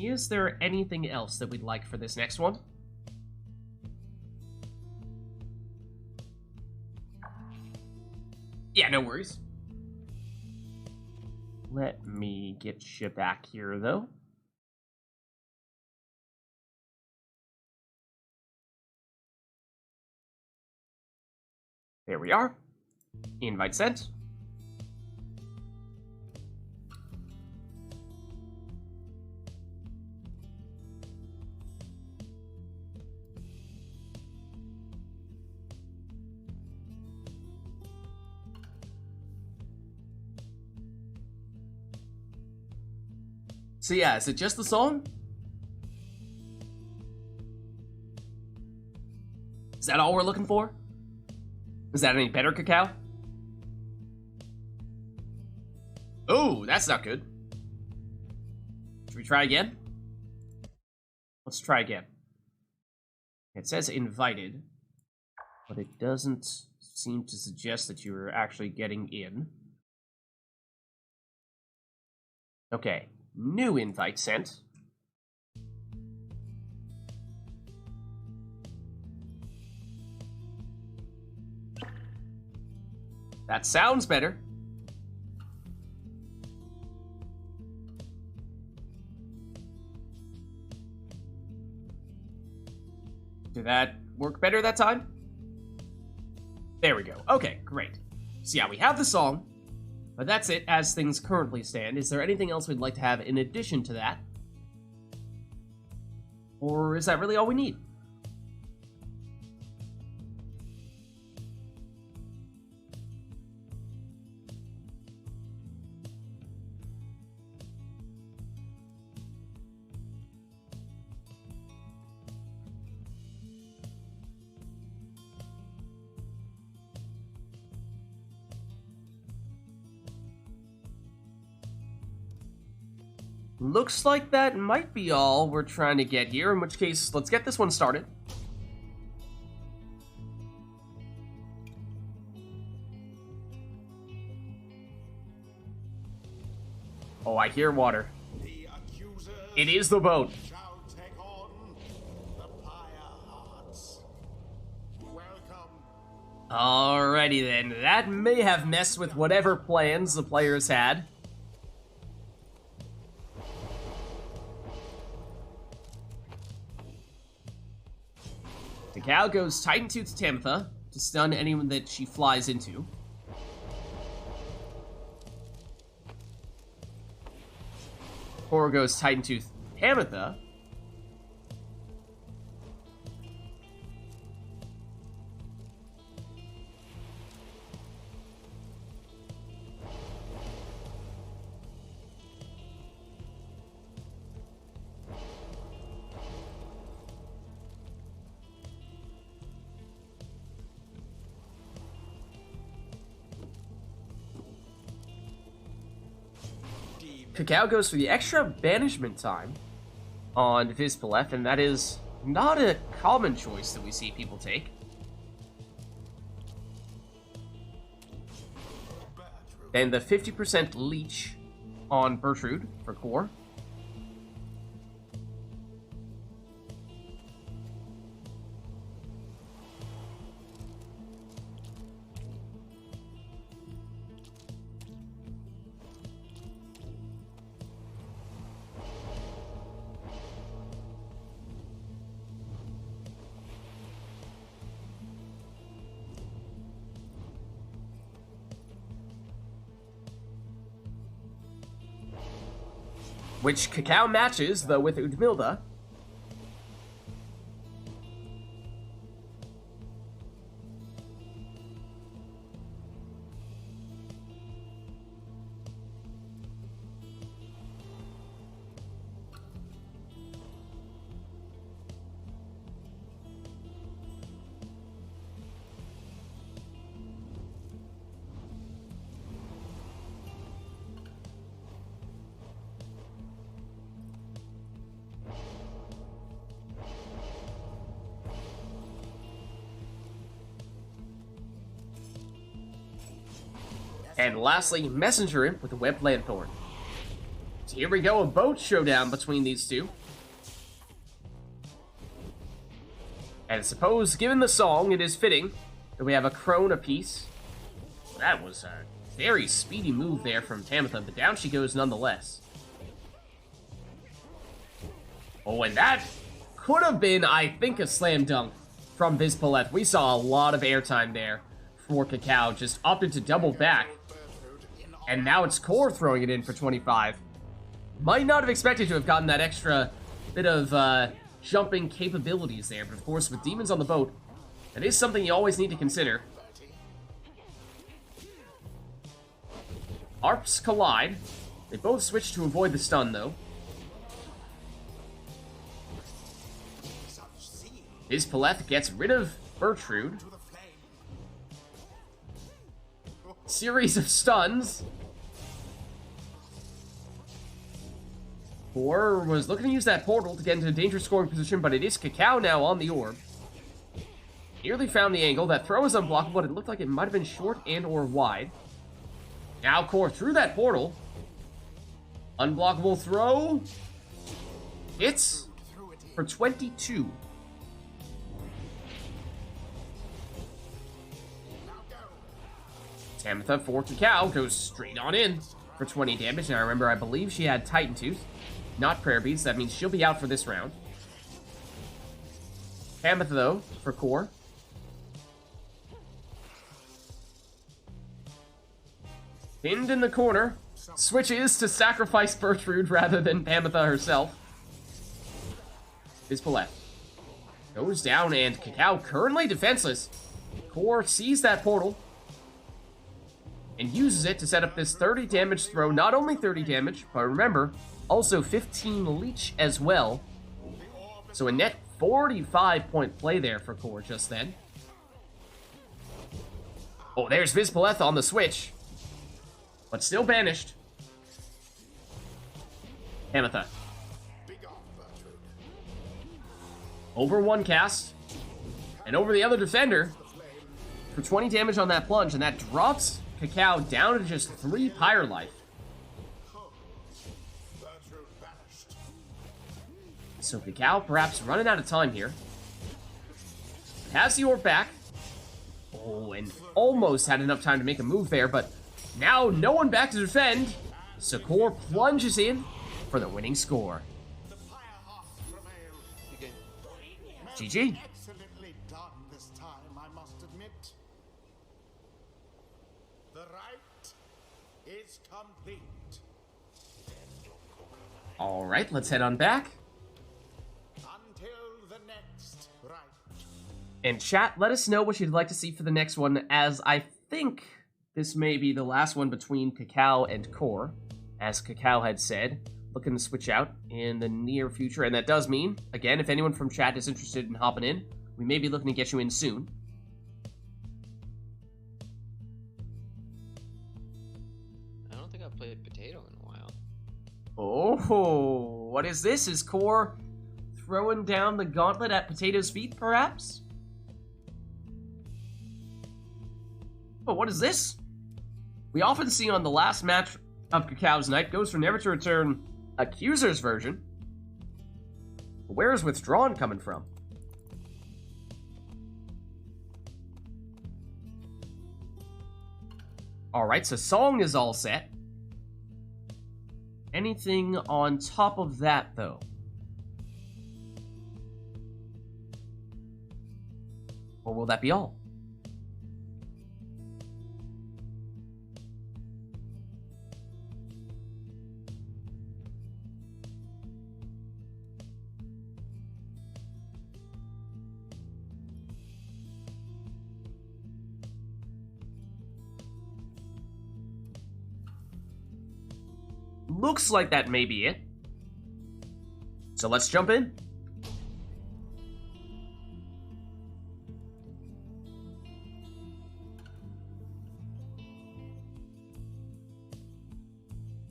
Is there anything else that we'd like for this next one? Yeah, no worries. Let me get you back here, though. There we are. Invite sent. So yeah, is it just the song? Is that all we're looking for? Is that any better, Cacao? Oh, that's not good. Should we try again? Let's try again. It says invited, but it doesn't seem to suggest that you're actually getting in. Okay, new invite sent. That sounds better. Did that work better that time? There we go. Okay, great. So yeah, we have the song, but that's it as things currently stand. Is there anything else we'd like to have in addition to that? Or is that really all we need? Looks like that might be all we're trying to get here, in which case, let's get this one started. Oh, I hear water. The accusers It is the boat. shall take on the Pyre hearts. Welcome. Alrighty then, that may have messed with whatever plans the players had. Cacao goes Titan Tooth to Tamitha to stun anyone that she flies into. Cora goes Titan Tooth Tamitha. Cacao goes for the extra banishment time on Vids, and that is not a common choice that we see people take. And the 50% leech on Bertrude for core. Which Cacao matches, though, with Udmilda. And lastly, Messenger Imp with a Webbed Lanthorn. So here we go, a boat showdown between these two. And I suppose, given the song, it is fitting that we have a crone apiece. That was a very speedy move there from Tamitha, but down she goes nonetheless. Oh, and that could have been, I think, a slam dunk from Vids. We saw a lot of airtime there for Cacao, just opted to double back. And now it's Core throwing it in for 25. Might not have expected to have gotten that extra bit of jumping capabilities there, but of course with demons on the boat, that is something you always need to consider. ARPs collide. They both switch to avoid the stun though. Vids gets rid of Bertrude. Series of stuns. Core was looking to use that portal to get into a dangerous scoring position, but it is Cacao now on the orb. Nearly found the angle. That throw is unblockable, but it looked like it might have been short and or wide. Now Core through that portal. Unblockable throw. Hits for 22. Tamitha for Cacao goes straight on in for 20 damage. Now remember, I believe she had Titan Tooth, not Prayer Beads. That means she'll be out for this round. Tamitha, though, for Core. Pinned in the corner. Switches to sacrifice Bertrude rather than Tamitha herself. Vids goes down, and Cacao currently defenseless. Core sees that portal and uses it to set up this 30 damage throw. Not only 30 damage, but remember, also 15 leech as well. So a net 45-point play there for Core just then. Oh, there's Vids on the switch, but still banished. Ametha. Begone, Bertrude. Over one cast. And over the other defender. For 20 damage on that plunge. And that drops Cacao down to just 3 Pyre life. Bertrude vanished. So Cacao perhaps running out of time here. Has the orb back. Oh, and almost had enough time to make a move there, but now no one back to defend. Sakor plunges in for the winning score. The Pyre hearts prevail. GG. Excellently done this time, I must admit. The rite is complete. All right, let's head on back. Until the next rite. And chat, let us know what you'd like to see for the next one, as I think this may be the last one between Cacao and Core, as Cacao had said, looking to switch out in the near future. And that does mean, again, if anyone from chat is interested in hopping in, we may be looking to get you in soon. I don't think I've played Potato in a while. Oh, what is this? Is Core throwing down the gauntlet at Potato's feet, perhaps? Oh, what is this? We often see on the last match of Cacao's Night goes for never to return Accuser's version. Where is Withdrawn coming from? Alright, so Song is all set. Anything on top of that, though? Or will that be all? Looks like that may be it. So let's jump in.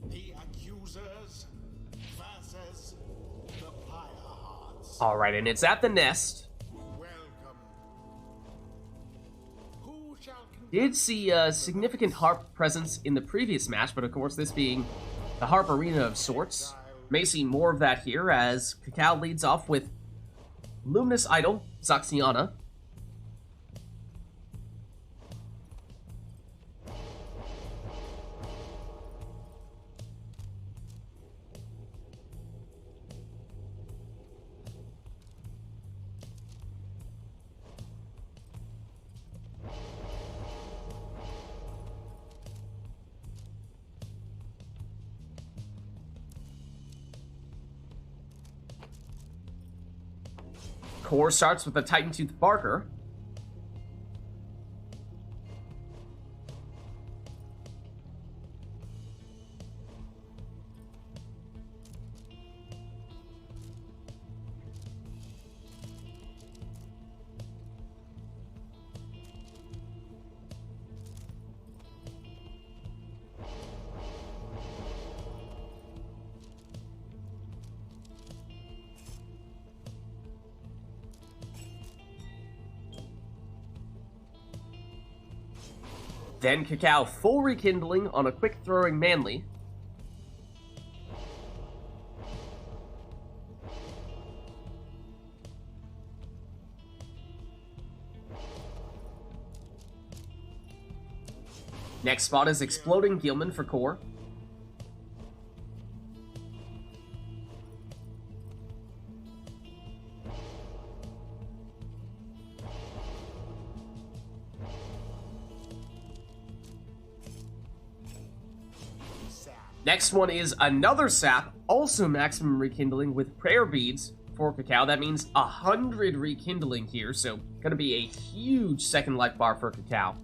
The accusers versus the Pyre hearts. Alright, and it's at the nest. Welcome. Who shall Did see a significant harp presence in the previous match, but of course this being the harp arena of sorts. May see more of that here as Cacao leads off with Luminous Idol, Zaxiana. Core starts with a Titan Tooth Barker. Then Cacao full rekindling on a quick throwing Manly. Next spot is Exploding Gilman for Core. Next one is another sap, also maximum rekindling with prayer beads for Cacao. That means 100 rekindling here, so gonna be a huge second life bar for Cacao.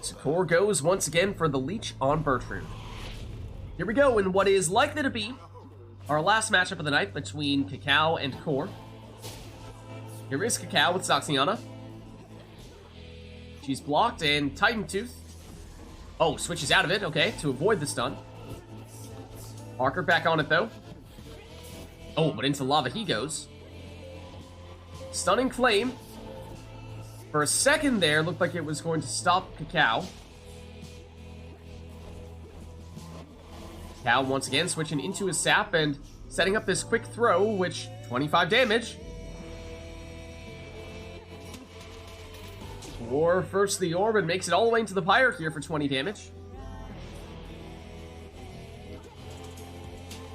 Sakor goes once again for the leech on Bertrude. Here we go in what is likely to be our last matchup of the night between Cacao and Core. Here is Cacao with Zaxiana. She's blocked, and Titan Tooth. Oh, switches out of it, okay, to avoid the stun. Parker back on it, though. Oh, but into lava he goes. Stunning Flame. For a second there, looked like it was going to stop Cacao. Cacao once again switching into his sap and setting up this quick throw, which 25 damage. Or first the orb and makes it all the way into the Pyre here for 20 damage.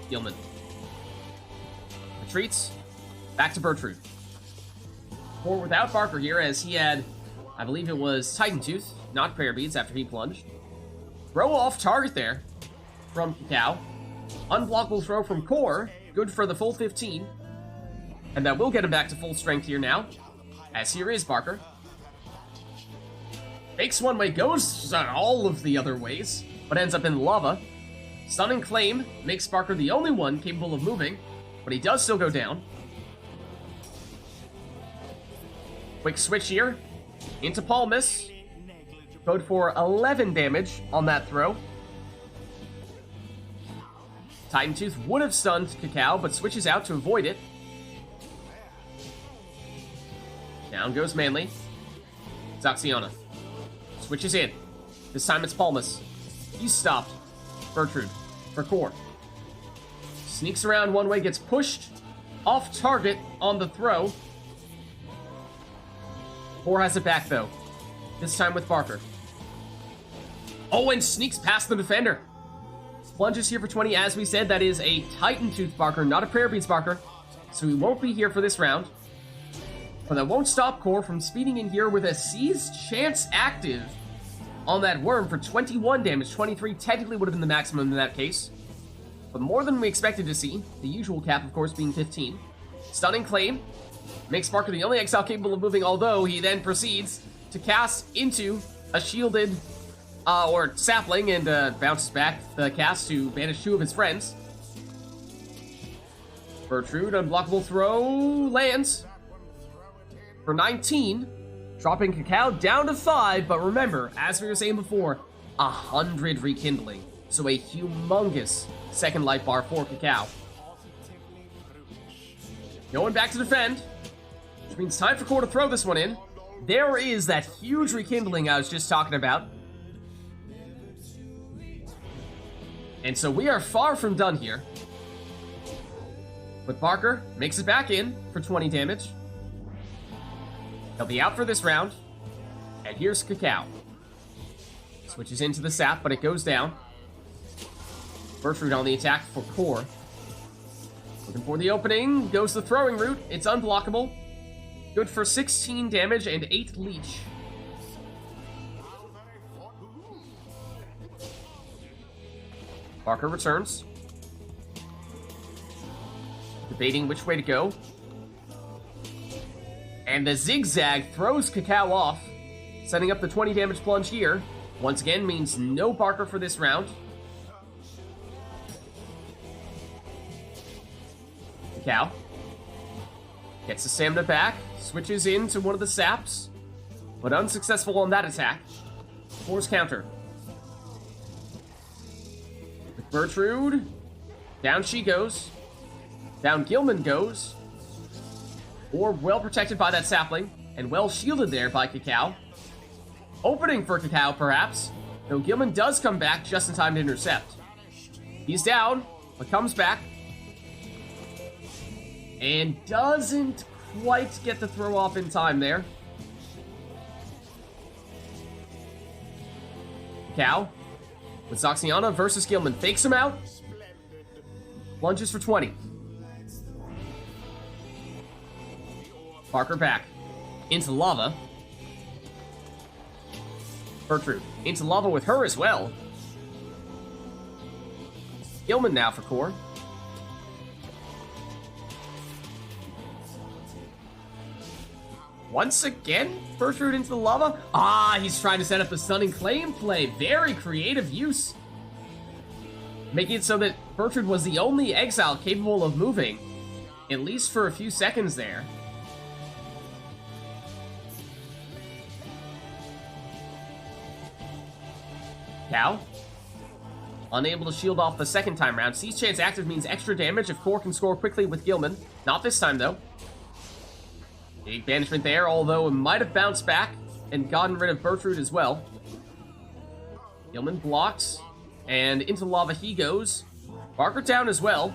Gilman retreats back to Bertrude. Or without Barker here, as he had, I believe it was Titan Tooth, not Prayer Beads after he plunged. Throw off target there from Cacao. Unblockable throw from Core, good for the full 15. And that will get him back to full strength here now, as here is Barker. Makes one way, goes all of the other ways, but ends up in lava. Stunning Claim makes Barker the only one capable of moving, but he does still go down. Quick switch here into Palmas. Code for 11 damage on that throw. Titan Tooth would have stunned Cacao, but switches out to avoid it. Down goes Manly. Zaxiana switches in. This time it's Palmas. He's stopped. Bertrude for Core. Sneaks around one way, gets pushed off target on the throw. Core has it back though. This time with Barker. Oh, and sneaks past the defender. Plunges here for 20. As we said, that is a Titan Tooth Barker, not a Prayer Beads Barker. So he won't be here for this round. But that won't stop Core from speeding in here with a Seized Chance active on that worm for 21 damage. 23 technically would have been the maximum in that case. But more than we expected to see. The usual cap, of course, being 15. Stunning Claim makes Barker the only exile capable of moving, although he then proceeds to cast into a shielded or sapling and bounces back the cast to banish 2 of his friends. Bertrude, unblockable throw, lands for 19, dropping Cacao down to 5, but remember, as we were saying before, 100 rekindling, so a humongous second life bar for Cacao. Going back to defend, which means time for Core to throw this one in. There is that huge rekindling I was just talking about. And so we are far from done here. But Barker makes it back in for 20 damage. He'll be out for this round. And here's Cacao. Switches into the sap, but it goes down. Bertrude on the attack for Core. Looking for the opening. Goes the throwing route. It's unblockable. Good for 16 damage and 8 leech. Barker returns. Debating which way to go. And the zigzag throws Cacao off, setting up the 20 damage plunge here. Once again means no Barker for this round. Cacao gets the stamina back, switches into one of the saps, but unsuccessful on that attack. Force counter. With Bertrude, down she goes. Down Gilman goes. Or well protected by that sapling, and well shielded there by Cacao. Opening for Cacao, perhaps, though Gilman does come back just in time to intercept. He's down, but comes back. And doesn't quite get the throw off in time there. Cacao with Zaxiana versus Gilman. Fakes him out. Plunges for 20. Barker back. Into lava. Bertrude into lava with her as well. Gilman now for Core. Once again, Bertrude into the lava. Ah, he's trying to set up the Stunning Claim play. Very creative use. Making it so that Bertrude was the only exile capable of moving. At least for a few seconds there. Cow. Unable to shield off the second time round. Seize Chance active means extra damage if Core can score quickly with Gilman. Not this time, though. Big banishment there, although it might have bounced back and gotten rid of Bertrude as well. Gilman blocks, and into lava he goes. Barker down as well.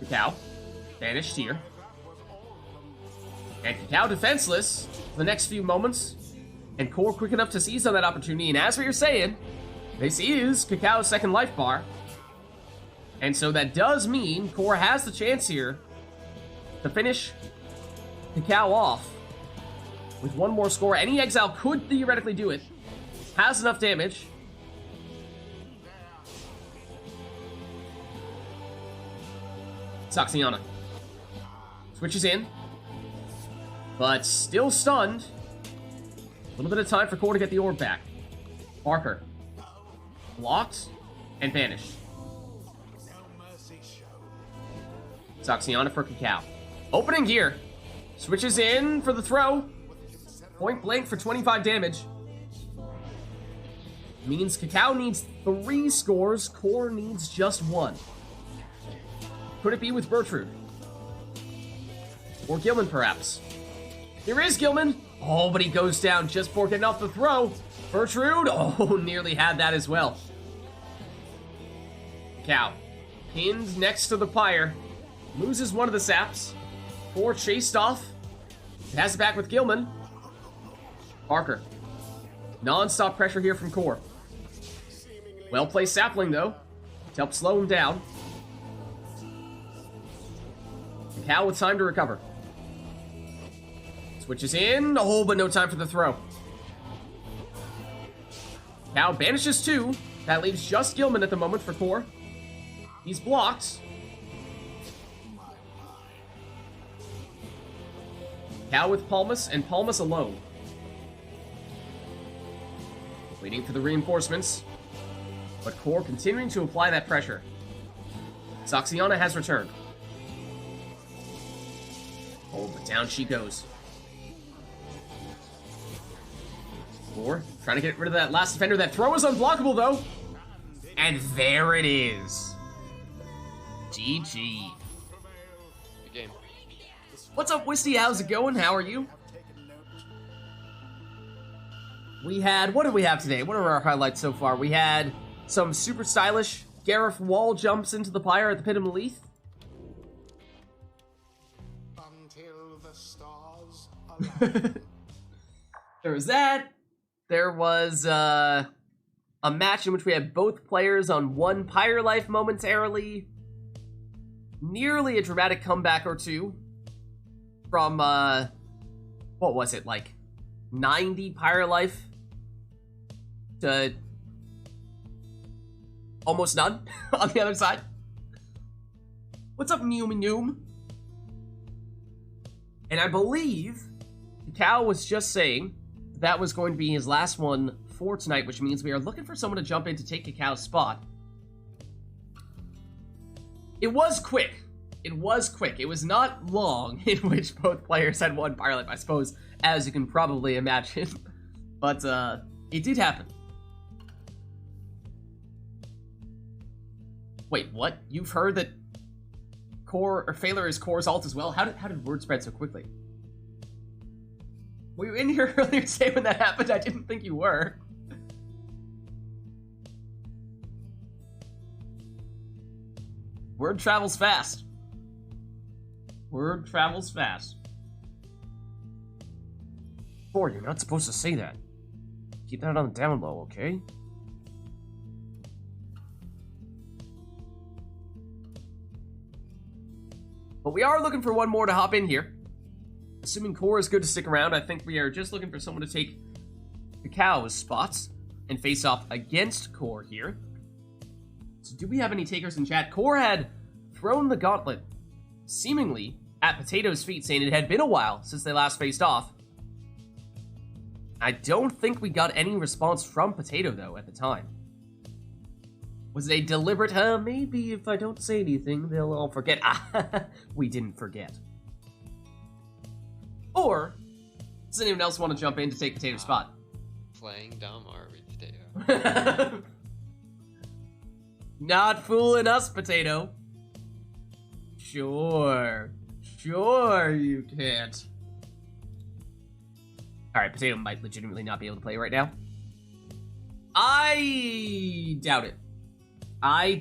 Cacao, banished here. And Cacao defenseless for the next few moments. And Core quick enough to seize on that opportunity. And as we were saying, this is Cacao's second life bar. And so that does mean Core has the chance here to finish Cacao off with one more score. Any exile could theoretically do it. Has enough damage. Saxiana switches in, but still stunned. A little bit of time for Core to get the orb back. Barker blocked and banished. Saxiana for Cacao. Opening gear. Switches in for the throw. Point blank for 25 damage. Means Cacao needs 3 scores. Core needs just 1. Could it be with Bertrude? Or Gilman, perhaps? Here is Gilman. Oh, but he goes down just before getting off the throw. Bertrude, oh, nearly had that as well. Cacao, pinned next to the Pyre. Loses one of the saps. Core chased off. It has it back with Gilman. Barker. Non-stop pressure here from Core. Well-placed sapling, though, to help slow him down. Cacao with time to recover. Switches in. Oh, but no time for the throw. Cacao banishes 2. That leaves just Gilman at the moment for Core. He's blocked. Cacao with Palmas, and Palmas alone. Waiting for the reinforcements. But Core continuing to apply that pressure. Saxiana has returned. Oh, but down she goes. Core trying to get rid of that last defender. That throw is unblockable, though. And there it is. GG. Good game. What's up, Wisty? How's it going? How are you? We had... What did we have today? What are our highlights so far? We had some super stylish Gareth wall jumps into the Pyre at the Pit of Malith. Until the stars align. There was that. There was a match in which we had both players on one Pyre life momentarily. Nearly a dramatic comeback or two from, what was it, like 90 Pyre life to almost none on the other side. What's up, Noomy Noom? And I believe Cacao was just saying that was going to be his last one for tonight, which means we are looking for someone to jump in to take Cacao's spot. It was quick. It was quick. It was not long in which both players had one Pyre life, I suppose, as you can probably imagine. But, it did happen. Wait, what? You've heard that Core, or Phaler is Core's alt as well? How did word spread so quickly? Were you in here earlier today when that happened? I didn't think you were. Word travels fast. Word travels fast. Core, you're not supposed to say that. Keep that on the down low, okay? But we are looking for one more to hop in here. Assuming Core is good to stick around, I think we are just looking for someone to take Cacao's spots and face off against Core here. So do we have any takers in chat? Core had thrown the gauntlet, seemingly at Potato's feet, saying it had been a while since they last faced off. I don't think we got any response from Potato, though, at the time. Was it a deliberate, maybe if I don't say anything, they'll all forget. We didn't forget. Or Does anyone else want to jump in to take Potato's spot? Playing dumb or Potato? Not fooling us, Potato. Sure you can't. Alright, Potato might legitimately not be able to play right now. I doubt it. I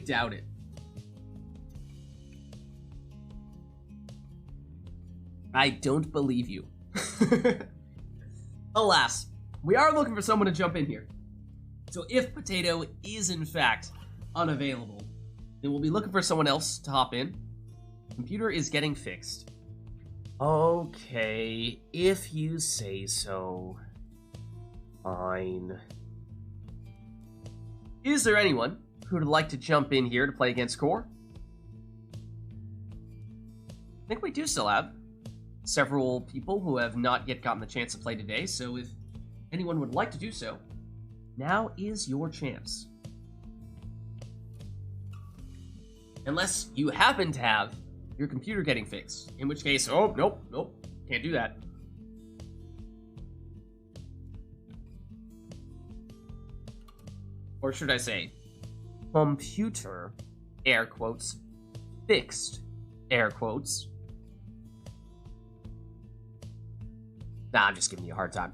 don't believe you. Alas, we are looking for someone to jump in here. So if Potato is in fact unavailable, then we'll be looking for someone else to hop in. Computer is getting fixed. Okay, if you say so. Fine. Is there anyone who would like to jump in here to play against Core? I think we do still have several people who have not yet gotten the chance to play today, so if anyone would like to do so, now is your chance. Unless you happen to have your computer getting fixed, in which case, oh, nope, can't do that. Or should I say, computer, air quotes, fixed, air quotes. Nah, I'm just giving you a hard time.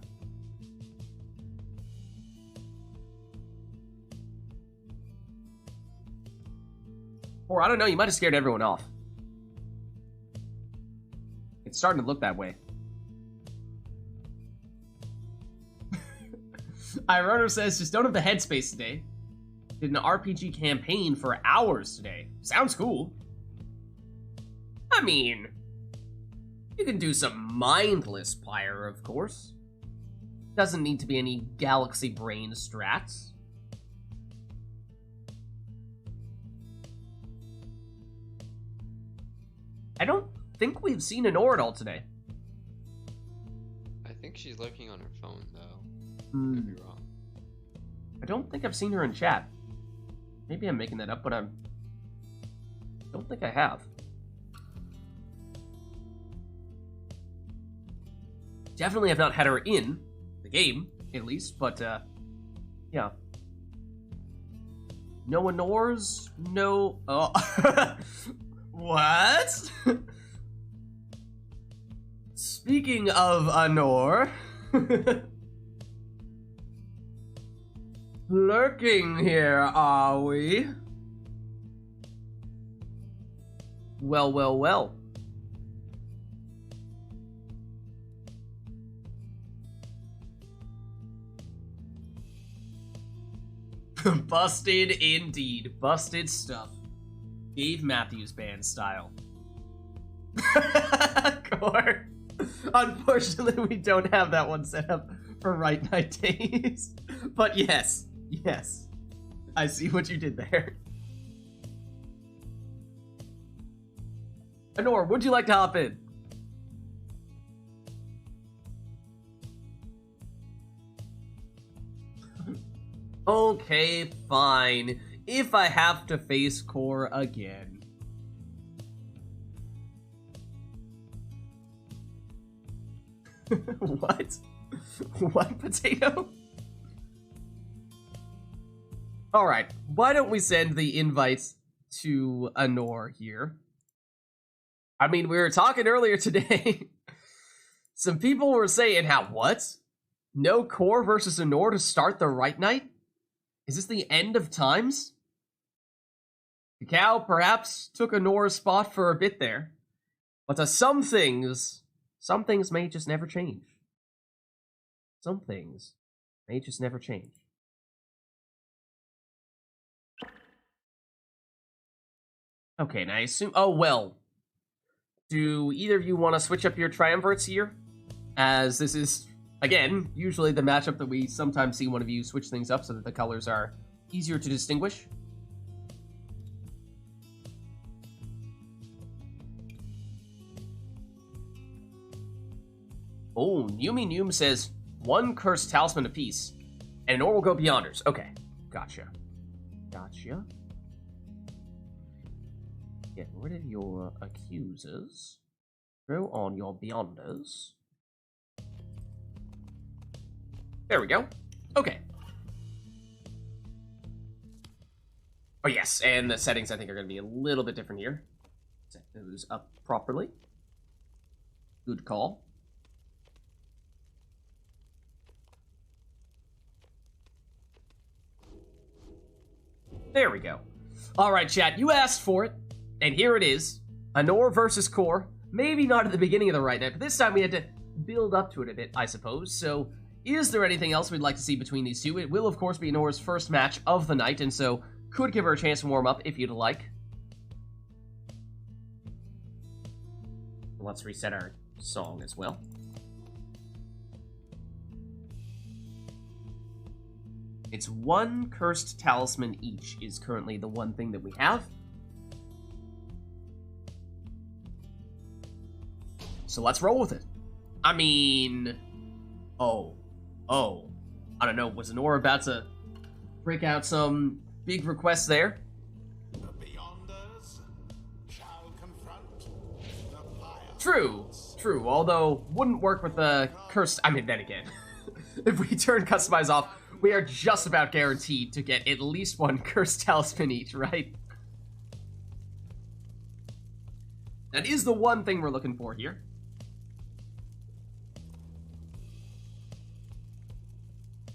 Or I don't know, you might have scared everyone off. It's starting to look that way. Ironer says, just don't have the headspace today. Did an RPG campaign for hours today. Sounds cool. I mean, you can do some mindless Pyre, of course. Doesn't need to be any galaxy brain strats. I don't think we've seen an Oradol today. I think she's lurking on her phone, though. Hmm. Could be wrong. I don't think I've seen her in chat. Maybe I'm making that up, but I don't think I have. Definitely have not had her in the game, at least, but, yeah. No Honors? No... Oh. What? Speaking of Honor... Lurking here, are we? Well. Busted indeed. Busted stuff. Dave Matthews Band style. Core. Unfortunately, we don't have that one set up for RITE NITE days. But yes. I see what you did there. Honor, would you like to hop in? Okay, fine. If I have to face Core again. What? What, Potato? Alright, why don't we send the invites to Honor here? I mean, we were talking earlier today. Some people were saying how, what? No Core versus Honor to start the RITE NITE? Is this the end of times? Cacao perhaps took Honor's spot for a bit there. But some things may just never change. Some things may just never change. Okay, now I assume... Oh, well. Do either of you want to switch up your triumvirates here? As this is, again, usually the matchup that we sometimes see one of you switch things up so that the colors are easier to distinguish. Oh, Yumi Noom says, 1 cursed talisman apiece, and Honor will go Beyonders. Okay, gotcha. Get rid of your accusers. Throw on your Beyonders. There we go. Okay. Oh, yes, and the settings, I think, are going to be a little bit different here. Set those up properly. Good call. There we go. All right, chat, you asked for it, and here it is. Anor versus Core. Maybe not at the beginning of the Rite Night, but this time we had to build up to it a bit, I suppose. So, is there anything else we'd like to see between these two? It will, of course, be Anor's first match of the night, and so could give her a chance to warm up if you'd like. Let's reset our song as well. It's one cursed talisman each is currently the one thing that we have. So let's roll with it. I mean... Oh. I don't know, was Anor about to break out some big requests there? The Beyonders shall confront the Pyre. True, although wouldn't work with the cursed... I mean, then again, if we turn Customize off, we are just about guaranteed to get at least one cursed talisman each, right? That is the one thing we're looking for here.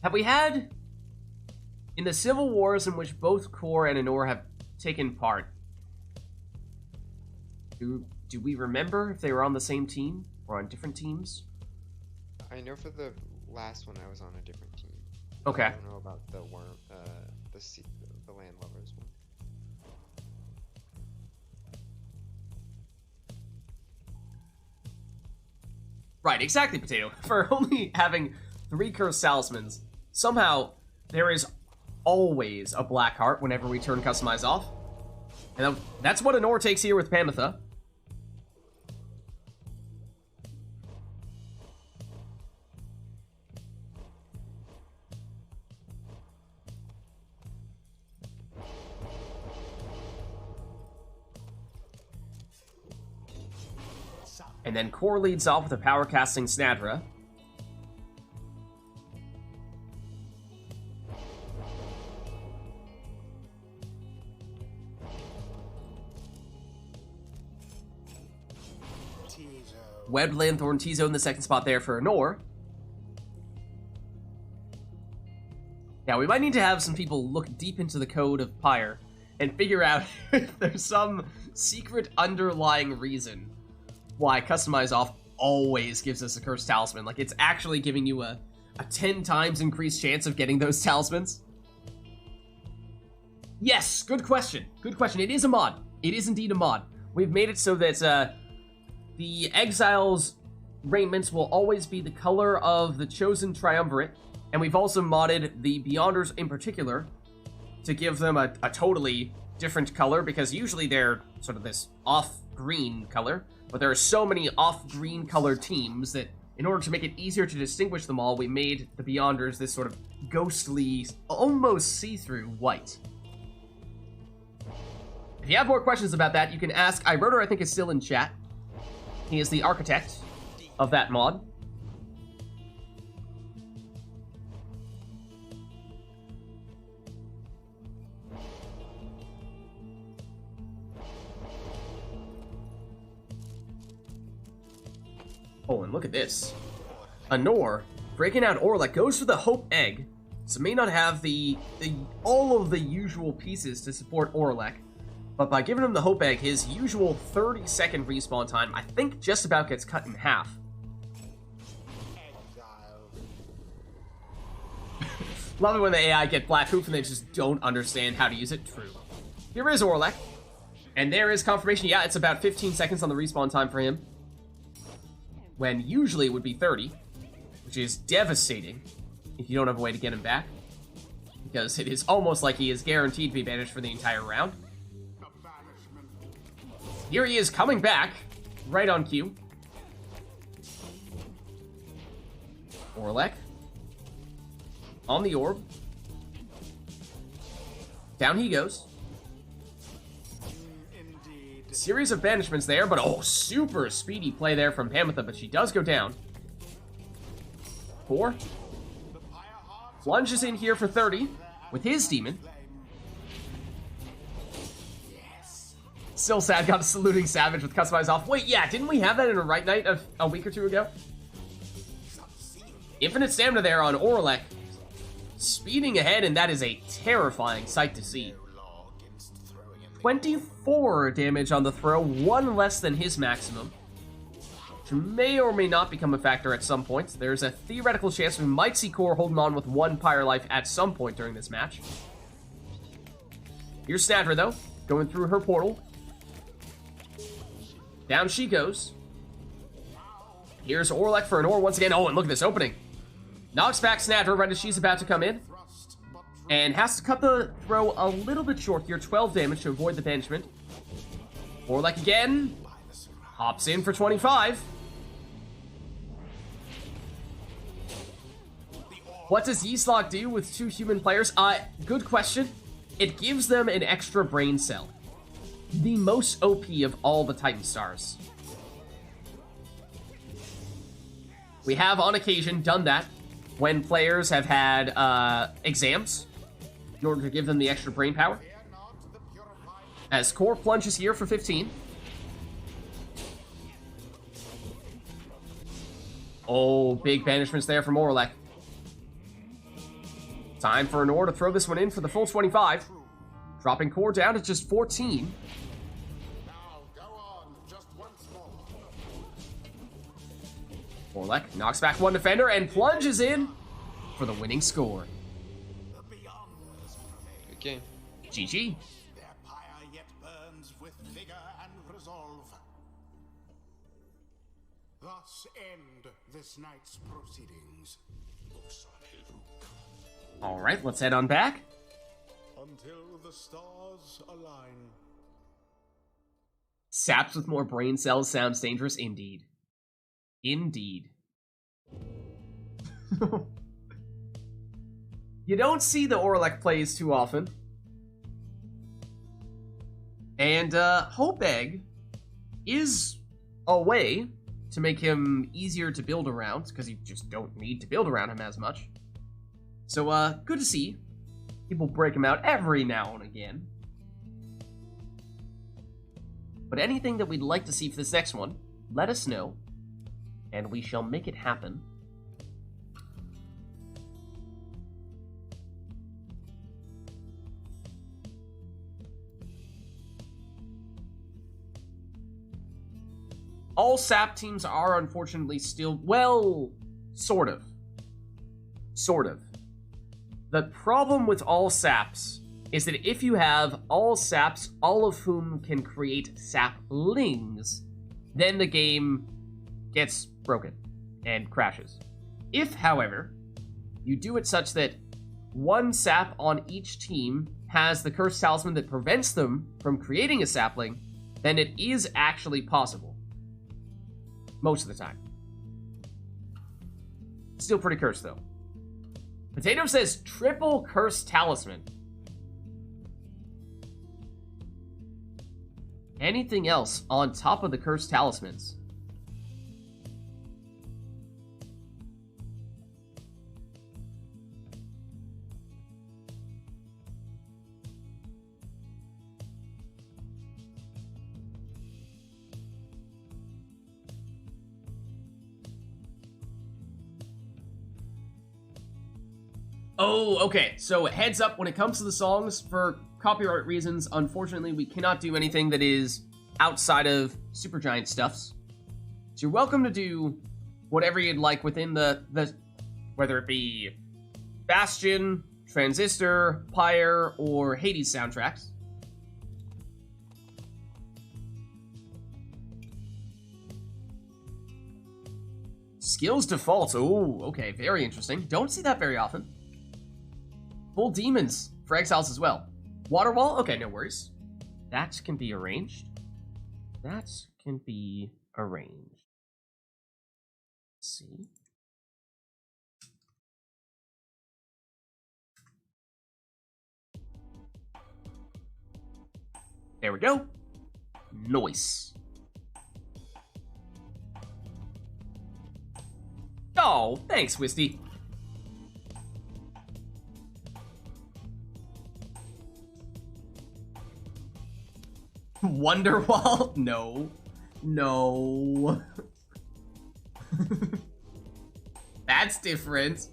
Have we had, in the civil wars in which both Core and Anor have taken part, do we remember if they were on the same team or on different teams? I know for the last one I was on a different team. Okay. I don't know about the the Landlubbers one. Right, exactly, Potato. For only having 3 cursed talismans, somehow there is always a black heart whenever we turn Customize off. And that's what Anor takes here with Pamitha. And then Core leads off with a power casting Snadra. Webbed Lanthorn T-Zone in the second spot there for Anor. Now, we might need to have some people look deep into the code of Pyre and figure out if there's some secret underlying reason why Customize Off always gives us a cursed talisman. Like, it's actually giving you a 10 times increased chance of getting those talismans. Yes, good question. Good question. It is a mod. It is indeed a mod. We've made it so that the Exiles' raiments will always be the color of the chosen triumvirate, and we've also modded the Beyonders in particular to give them a totally different color, because usually they're sort of this off-green color, but there are so many off-green colored teams that in order to make it easier to distinguish them all, we made the Beyonders this sort of ghostly, almost see-through white. If you have more questions about that, you can ask. Iroder, I think, is still in chat. He is the architect of that mod. Oh, and look at this. Anor, breaking out Orlek, goes for the Hope Egg, so may not have all of the usual pieces to support Orlek, but by giving him the Hope Egg, his usual 30-second respawn time, I think, just about gets cut in half. Love it when the AI get Black Hoof and they just don't understand how to use it. True. Here is Orlek, and there is confirmation. Yeah, it's about 15 seconds on the respawn time for him, when usually it would be 30, which is devastating if you don't have a way to get him back, because it is almost like he is guaranteed to be banished for the entire round. Here he is coming back, right on cue. Orlek. On the orb. Down he goes. Series of banishments there, but oh, super speedy play there from Pamitha, but she does go down. 4. Plunges in here for 30 with his demon. Still sad, got a Saluting Savage with Customize off. Wait, yeah, didn't we have that in a RITE NITE a week or two ago? Infinite stamina there on Orlek. Speeding ahead, and that is a terrifying sight to see. 24 damage on the throw, 1 less than his maximum, which may or may not become a factor at some point. There's a theoretical chance we might see Core holding on with 1 Pyre life at some point during this match. Here's Snadra, though, going through her portal. Down she goes. Here's Orlek for an ore once again. Oh, and look at this opening. Knocks back Snadra right as she's about to come in. And has to cut the throw a little bit short here. 12 damage to avoid the banishment. Orlek again. Hops in for 25. What does Yeaslog do with 2 human players? Good question. It gives them an extra brain cell. The most OP of all the Titan Stars. We have, on occasion, done that when players have had exams in order to give them the extra brain power. As Core plunges here for 15. Oh, big banishments there from Orlek. Time for an ore to throw this one in for the full 25. Dropping Core down to just 14. Orlek knocks back 1 defender and plunges in for the winning score. Good game. GG. Their pyre yet burns with vigor and resolve. Thus end this night's proceedings. All right, let's head on back. Until the stars align. Saps with more brain cells sounds dangerous indeed. Indeed. You don't see the Orlek plays too often. And Hope Egg is a way to make him easier to build around, because you just don't need to build around him as much. So, good to see. People break him out every now and again. But anything that we'd like to see for this next one, let us know, and we shall make it happen. All SAP teams are unfortunately still, well, sort of. Sort of. The problem with all SAPs is that if you have all SAPs, all of whom can create saplings, then the game gets broken and crashes. If, however, you do it such that one sap on each team has the cursed talisman that prevents them from creating a sapling, then it is actually possible. Most of the time. Still pretty cursed, though. Potato says triple cursed talisman. Anything else on top of the cursed talismans? Oh, okay. So heads up, when it comes to the songs, for copyright reasons, unfortunately, we cannot do anything that is outside of Supergiant stuffs. So you're welcome to do whatever you'd like within the whether it be Bastion, Transistor, Pyre, or Hades soundtracks. Skills defaults. Oh, okay. Very interesting. Don't see that very often. Full demons for exiles as well. Water wall? Okay, no worries. That can be arranged. That can be arranged. Let's see. There we go. Nice. Oh, thanks, Wisty. Wonderwall? No. No. That's different.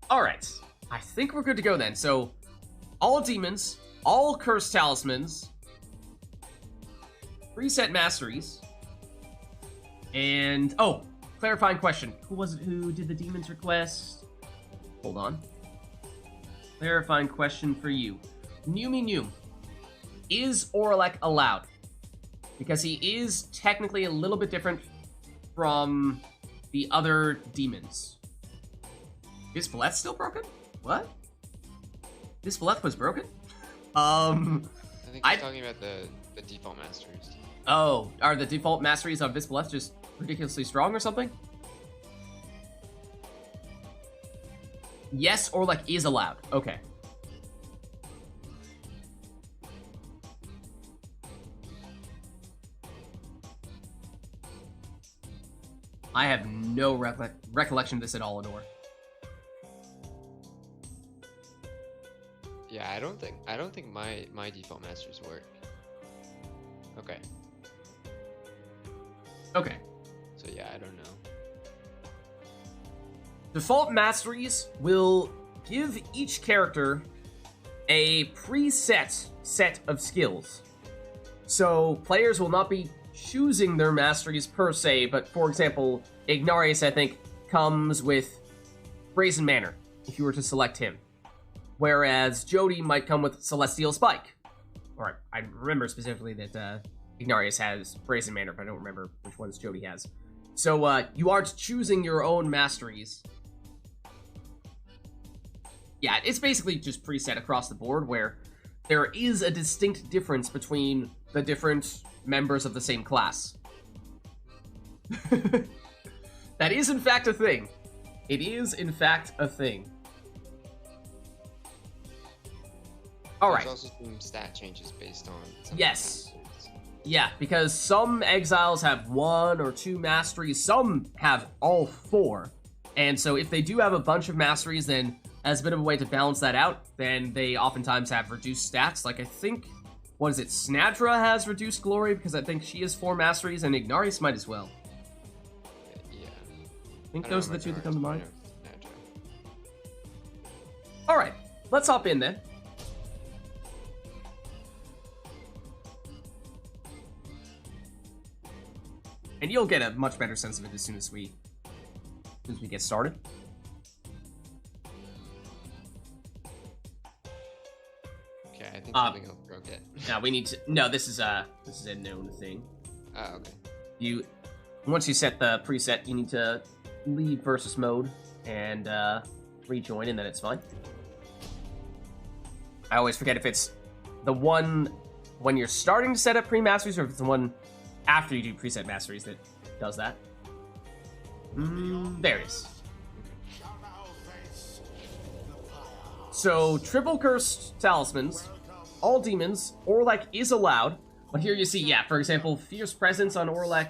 Alright. I think we're good to go then. So, all demons, all cursed talismans, preset masteries, and... Oh, clarifying question. Who was it who did the demon's request? Hold on. Clarifying question for you. Numi Noom. Is Orlek allowed? Because he is technically a little bit different from the other demons. Is Valeth still broken? What? This Valeth was broken? I think he's talking about the default masteries. Oh, are the default masteries of Visbaleth just ridiculously strong or something? Yes, Orlek is allowed. Okay. I have no recollection of this at all, Adore. Yeah, I don't think my default masters work. Okay. Okay. So yeah, I don't know. Default masteries will give each character a preset set of skills. So players will not be choosing their masteries per se, but for example, Ignarius, I think, comes with Brazen Manor, if you were to select him. Whereas Jody might come with Celestial Spike. Or I remember specifically that Ignarius has Brazen Manor, but I don't remember which ones Jody has. So you aren't choosing your own masteries. Yeah, it's basically just preset across the board, where there is a distinct difference between the different members of the same class. That is in fact a thing. It is in fact a thing. Alright. There's also some stat changes based on some Yes. masters. Yeah, because some exiles have 1 or 2 masteries, some have all 4. And so if they do have a bunch of masteries, then as a bit of a way to balance that out, then they oftentimes have reduced stats. Like I think, what is it, Snadra has reduced glory because I think she has 4 masteries, and Ignarius might as well. Yeah. I think those are the 2 that come to mind. Natural. Alright, let's hop in then. And you'll get a much better sense of it as soon as we get started. Okay, I think something else broke it. Now we need to. No, this is a known thing. Oh, okay. Once you set the preset, you need to leave versus mode and rejoin, and then it's fine. I always forget if it's the one when you're starting to set up pre-masteries, or if it's the one after you do preset masteries that does that. There it is. So, triple cursed talismans, all demons, Orlek is allowed. But here you see, yeah, for example, Fierce Presence on Orlek.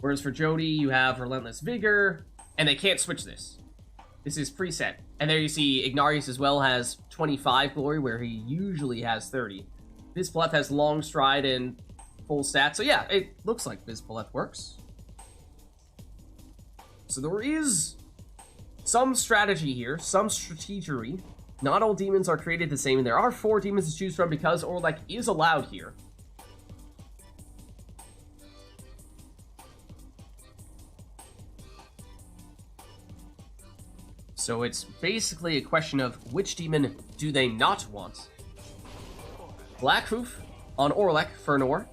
Whereas for Jody, you have Relentless Vigor, and they can't switch this. This is preset. And there you see Ignarius as well has 25 glory, where he usually has 30. Visbaleth has Long Stride and full stat. So yeah, it looks like Visbaleth works. So there is some strategy here, some strategery. Not all demons are created the same, and there are 4 demons to choose from because Orlek is allowed here. So it's basically a question of which demon do they not want. Blackhoof on Orlek for Nor.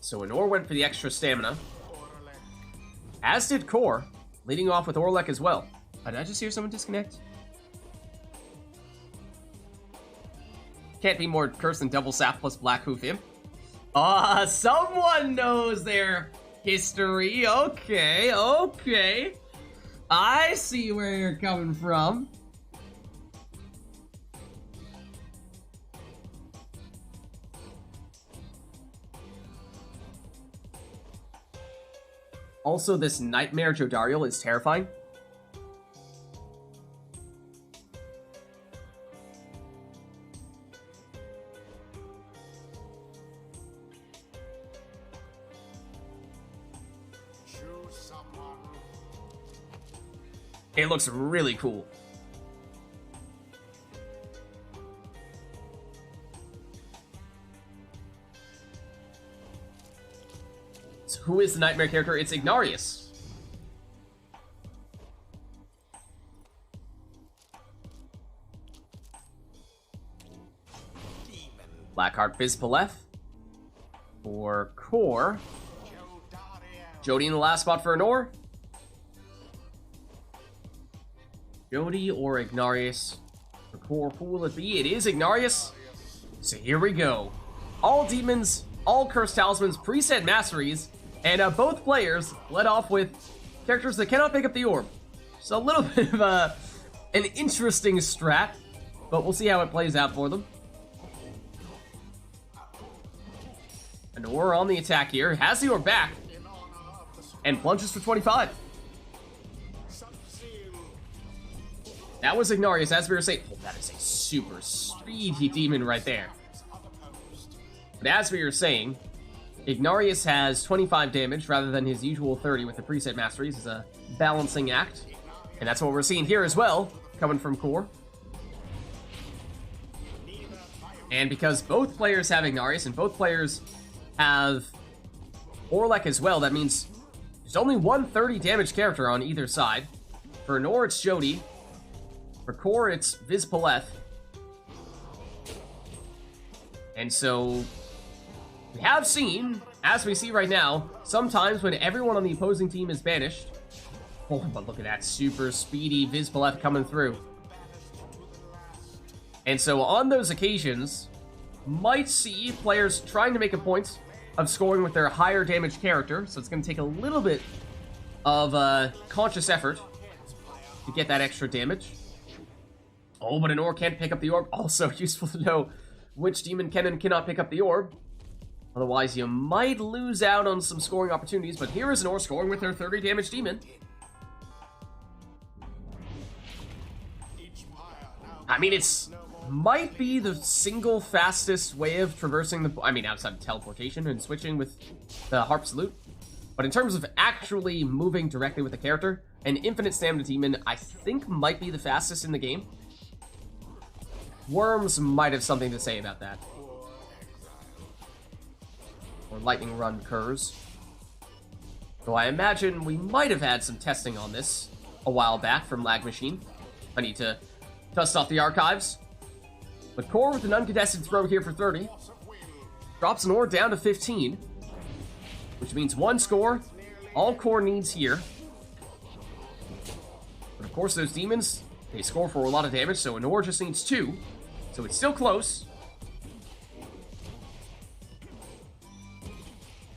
So Anor went for the extra stamina, as did Core, leading off with Orlek as well. Did I just hear someone disconnect? Can't be more cursed than Double Sap plus Blackhoof Imp. Someone knows their history. Okay, okay. I see where you're coming from. Also, this Nightmare Jodariel is terrifying. Choose someone. It looks really cool. So who is the Nightmare character? It's Ignarius. Blackheart Vizpaleth. For Core. Jody in the last spot for Anor. Jody or Ignarius. For Core, who will it be? It is Ignarius. So here we go. All demons, all cursed talismans, preset masteries, and both players led off with characters that cannot pick up the orb. So a little bit of an interesting strat, but we'll see how it plays out for them. Anor on the attack here, has the orb back, and plunges for 25. That was Ignarius, as we were saying. Oh, that is a super speedy demon right there. But as we were saying, Ignarius has 25 damage rather than his usual 30 with the preset masteries. It's a balancing act. And that's what we're seeing here as well, coming from Core. And because both players have Ignarius and both players have Orlek as well, that means there's only one 30 damage character on either side. For Anor, it's Jody. For Core, it's Vizpaleth. And so we have seen, as we see right now, sometimes when everyone on the opposing team is banished. Oh, but look at that super speedy Vizpaleth coming through. And so on those occasions, might see players trying to make a point of scoring with their higher damage character. So it's going to take a little bit of conscious effort to get that extra damage. Oh, but Anor can't pick up the orb. Also useful to know which demon can and cannot pick up the orb. Otherwise, you might lose out on some scoring opportunities. But here is Anor scoring with her 30 damage demon. I mean, it's might be the single fastest way of traversing the... I mean, outside of teleportation and switching with the Harp Salute. But in terms of actually moving directly with the character, an Infinite Stamina Demon, I think, might be the fastest in the game. Worms might have something to say about that. Or Lightning Run Curs. So I imagine we might have had some testing on this a while back from Lag Machine. I need to dust off the archives. But Core with an uncontested throw here for 30. Drops Anor down to 15. Which means one score. All Core needs here. But of course those demons, they score for a lot of damage, so Anor just needs 2. So it's still close.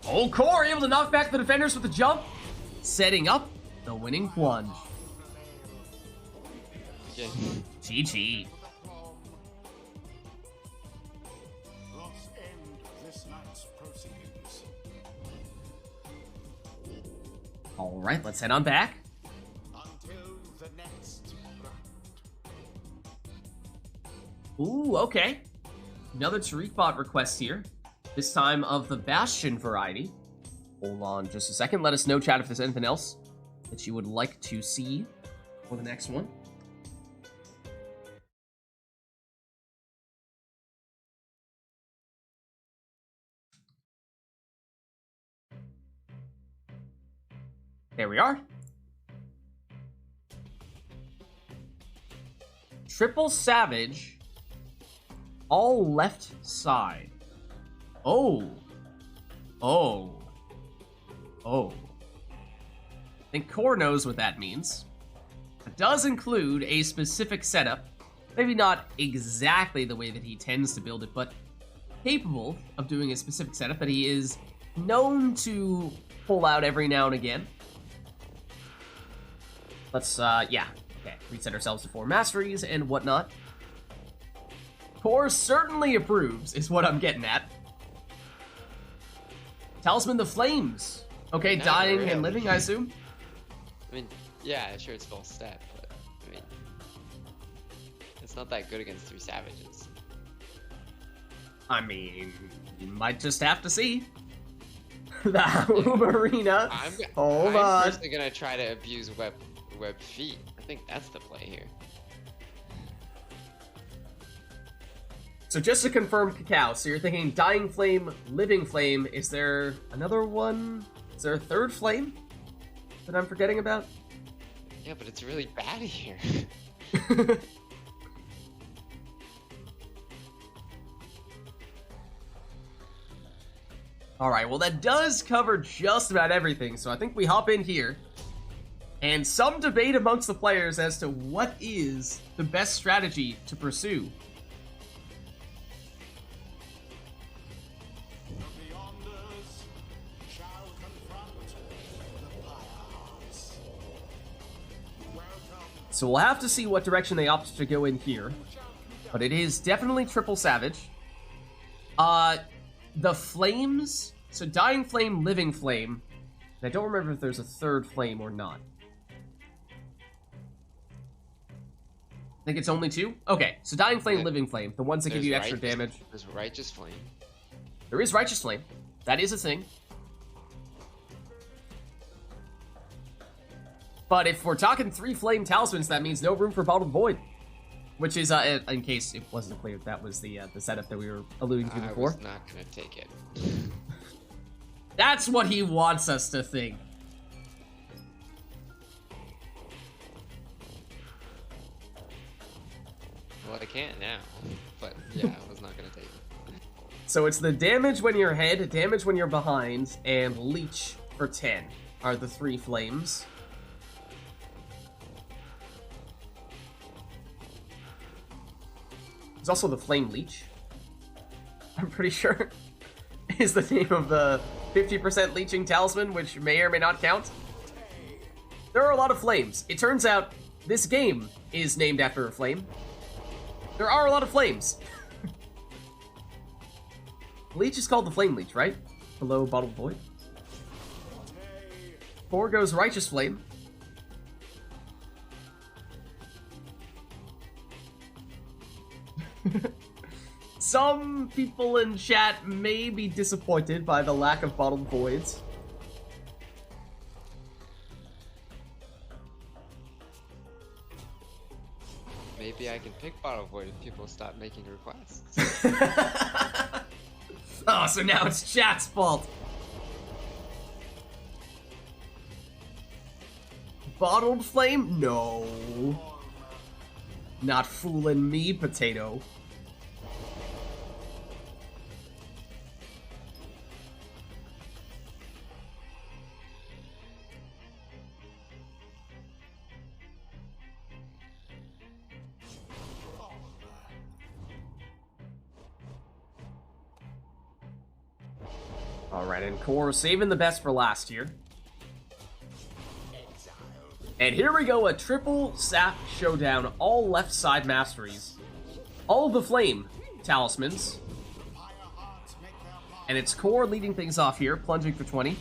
Oh, Core able to knock back the defenders with the jump. Setting up the winning plunge. Okay. GG. Let's end this night's proceedings. Alright, let's head on back. Until the next round. Ooh, okay. Another Tariq request here. This time of the Bastion variety. Hold on just a second. Let us know, chat, if there's anything else that you would like to see for the next one. There we are. Triple Savage. All left side. Oh. Oh. Oh. I think Core knows what that means. It does include a specific setup. Maybe not exactly the way that he tends to build it, but capable of doing a specific setup that he is known to pull out every now and again. Let's, yeah. Okay, reset ourselves to 4 masteries and whatnot. Core certainly approves, is what I'm getting at. Talisman the Flames Okay, Not dying really. and living, I assume? I mean, yeah, sure, it's full stat, but I mean, it's not that good against 3 savages. I mean, you might just have to see. The Home Arena. Hold I'm on. personally gonna try to abuse web feet. I think that's the play here. So just to confirm, Cacao, so you're thinking Dying Flame, Living Flame. Is there another one? Is there a third flame that I'm forgetting about? Yeah, but it's really bad here. Alright, well that does cover just about everything, so I think we hop in here. And some debate amongst the players as to what is the best strategy to pursue. The Yonders shall confront the Pyres. Welcome. So we'll have to see what direction they opt to go in here. But it is definitely triple savage. The flames, so Dying Flame, Living Flame. And I don't remember if there's a third flame or not. I think it's only 2? Okay, so Dying Flame, Yeah. Living Flame, the ones that give you extra Righteous- damage. There's Righteous Flame. There is Righteous Flame. That is a thing. But if we're talking 3 Flame Talismans, that means no room for Bottled Void. Which is, in case it wasn't clear, that was the setup that we were alluding to I before. was not gonna take it. That's what he wants us to think. Well, I can't now, but yeah, I was not gonna take it. So it's the damage when you're ahead, damage when you're behind, and leech for 10 are the 3 flames. There's also the Flame Leech. I'm pretty sure is the name of the 50% leeching talisman, which may or may not count. There are a lot of flames. It turns out this game is named after a flame. There are a lot of flames. Leech is called the Flame Leech, right? Below Bottled Void. 4 goes Righteous Flame. Some people in chat may be disappointed by the lack of Bottled Voids. Maybe I can pick Bottle Void if people stop making requests. Oh, so now it's chat's fault. Bottled Flame? No. Not fooling me, potato. Alright, and Core saving the best for last here. And here we go, a triple sap showdown, all left side masteries. All of the flame talismans. And it's Core leading things off here, plunging for 20.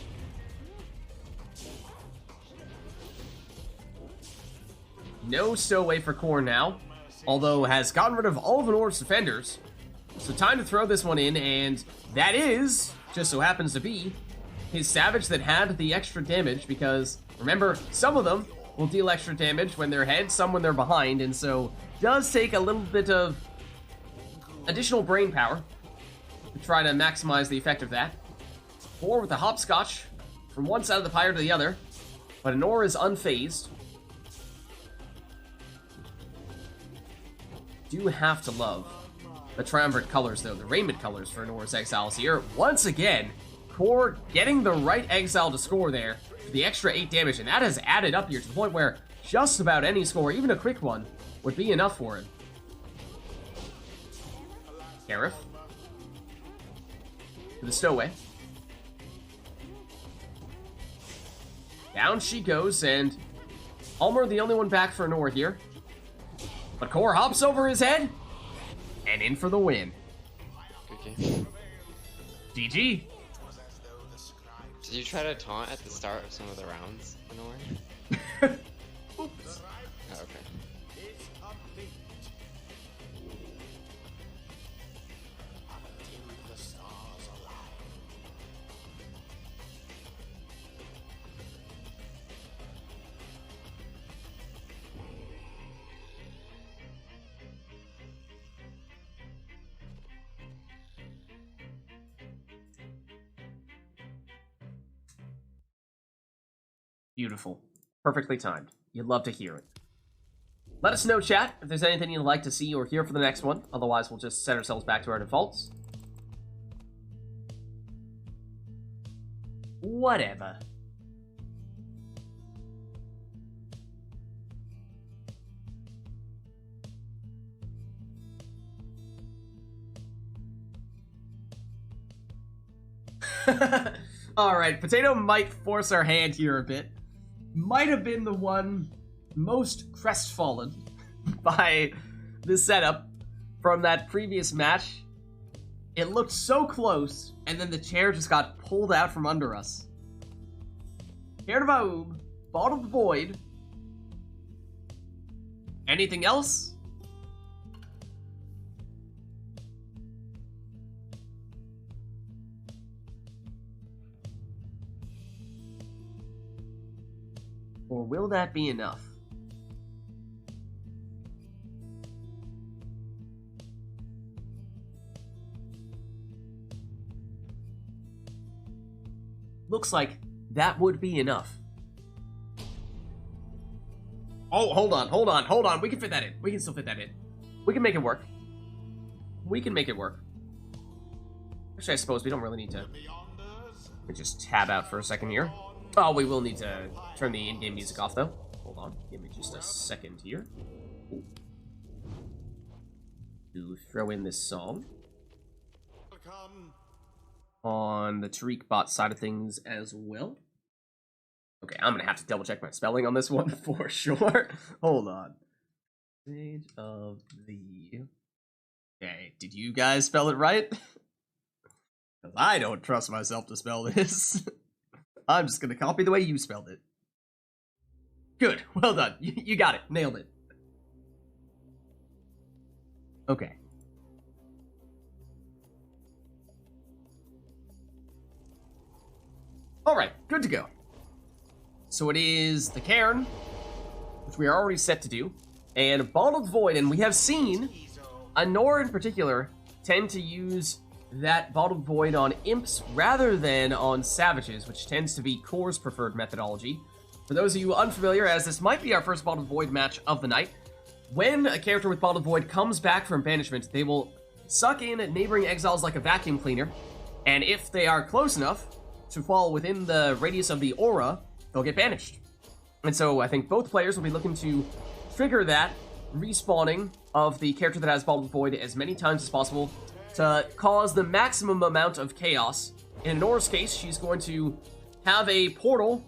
No stowaway for Core now, although has gotten rid of all of Anor's defenders. So time to throw this one in, and that is, just so happens to be, his Savage that had the extra damage, because, remember, some of them will deal extra damage when they're ahead, some when they're behind, and so does take a little bit of additional brain power to try to maximize the effect of that. 4 with the hopscotch from one side of the Pyre to the other, but Anor is unfazed. Do have to love the triumvirate colors, though, the raiment colors for Anor's Exiles here. Once again, Core getting the right exile to score there for the extra 8 damage, and that has added up here to the point where just about any score, even a quick one, would be enough for him. Gareth to the stowaway. Down she goes, and Ulmer the only one back for Anor here. But Core hops over his head, and in for the win. Good game. GG. GG. Did you try to taunt at the start of some of the rounds, Anor? Oops. Oh, okay. Is complete. Until the stars align. Beautiful. Perfectly timed. You'd love to hear it. Let us know, chat, if there's anything you'd like to see or hear for the next one. Otherwise, we'll just set ourselves back to our defaults. Whatever. Alright, Potato might force our hand here a bit. Might have been the one most crestfallen by this setup from that previous match. It looked so close, and then the chair just got pulled out from under us. Care of Aoub, Bottled Void. Anything else? Or will that be enough? Looks like that would be enough. Oh, hold on. We can fit that in. We can still fit that in. We can make it work. We can make it work. Actually, I suppose we don't really need to... We just tab out for a second here. Oh, we will need to turn the in-game music off, though. Hold on. Give me just a second here. Ooh. To throw in this song. On the Tariq bot side of things as well. Okay, I'm gonna have to double check my spelling on this one for sure. Hold on. Page of the... Okay, did you guys spell it right? Because I don't trust myself to spell this. I'm just gonna copy the way you spelled it. Good, well done. You got it, nailed it. Okay. Alright, good to go. So it is the Cairn, which we are already set to do, and Bottled Void, and we have seen Anor in particular tend to use that Bottled Void on imps rather than on savages, which tends to be Core's preferred methodology. For those of you unfamiliar, as this might be our first Bottled Void match of the night, when a character with Bottled Void comes back from banishment, they will suck in neighboring exiles like a vacuum cleaner, and if they are close enough to fall within the radius of the aura, they'll get banished. And so I think both players will be looking to trigger that respawning of the character that has Bottled Void as many times as possible to cause the maximum amount of chaos. In Nora's case, she's going to have a portal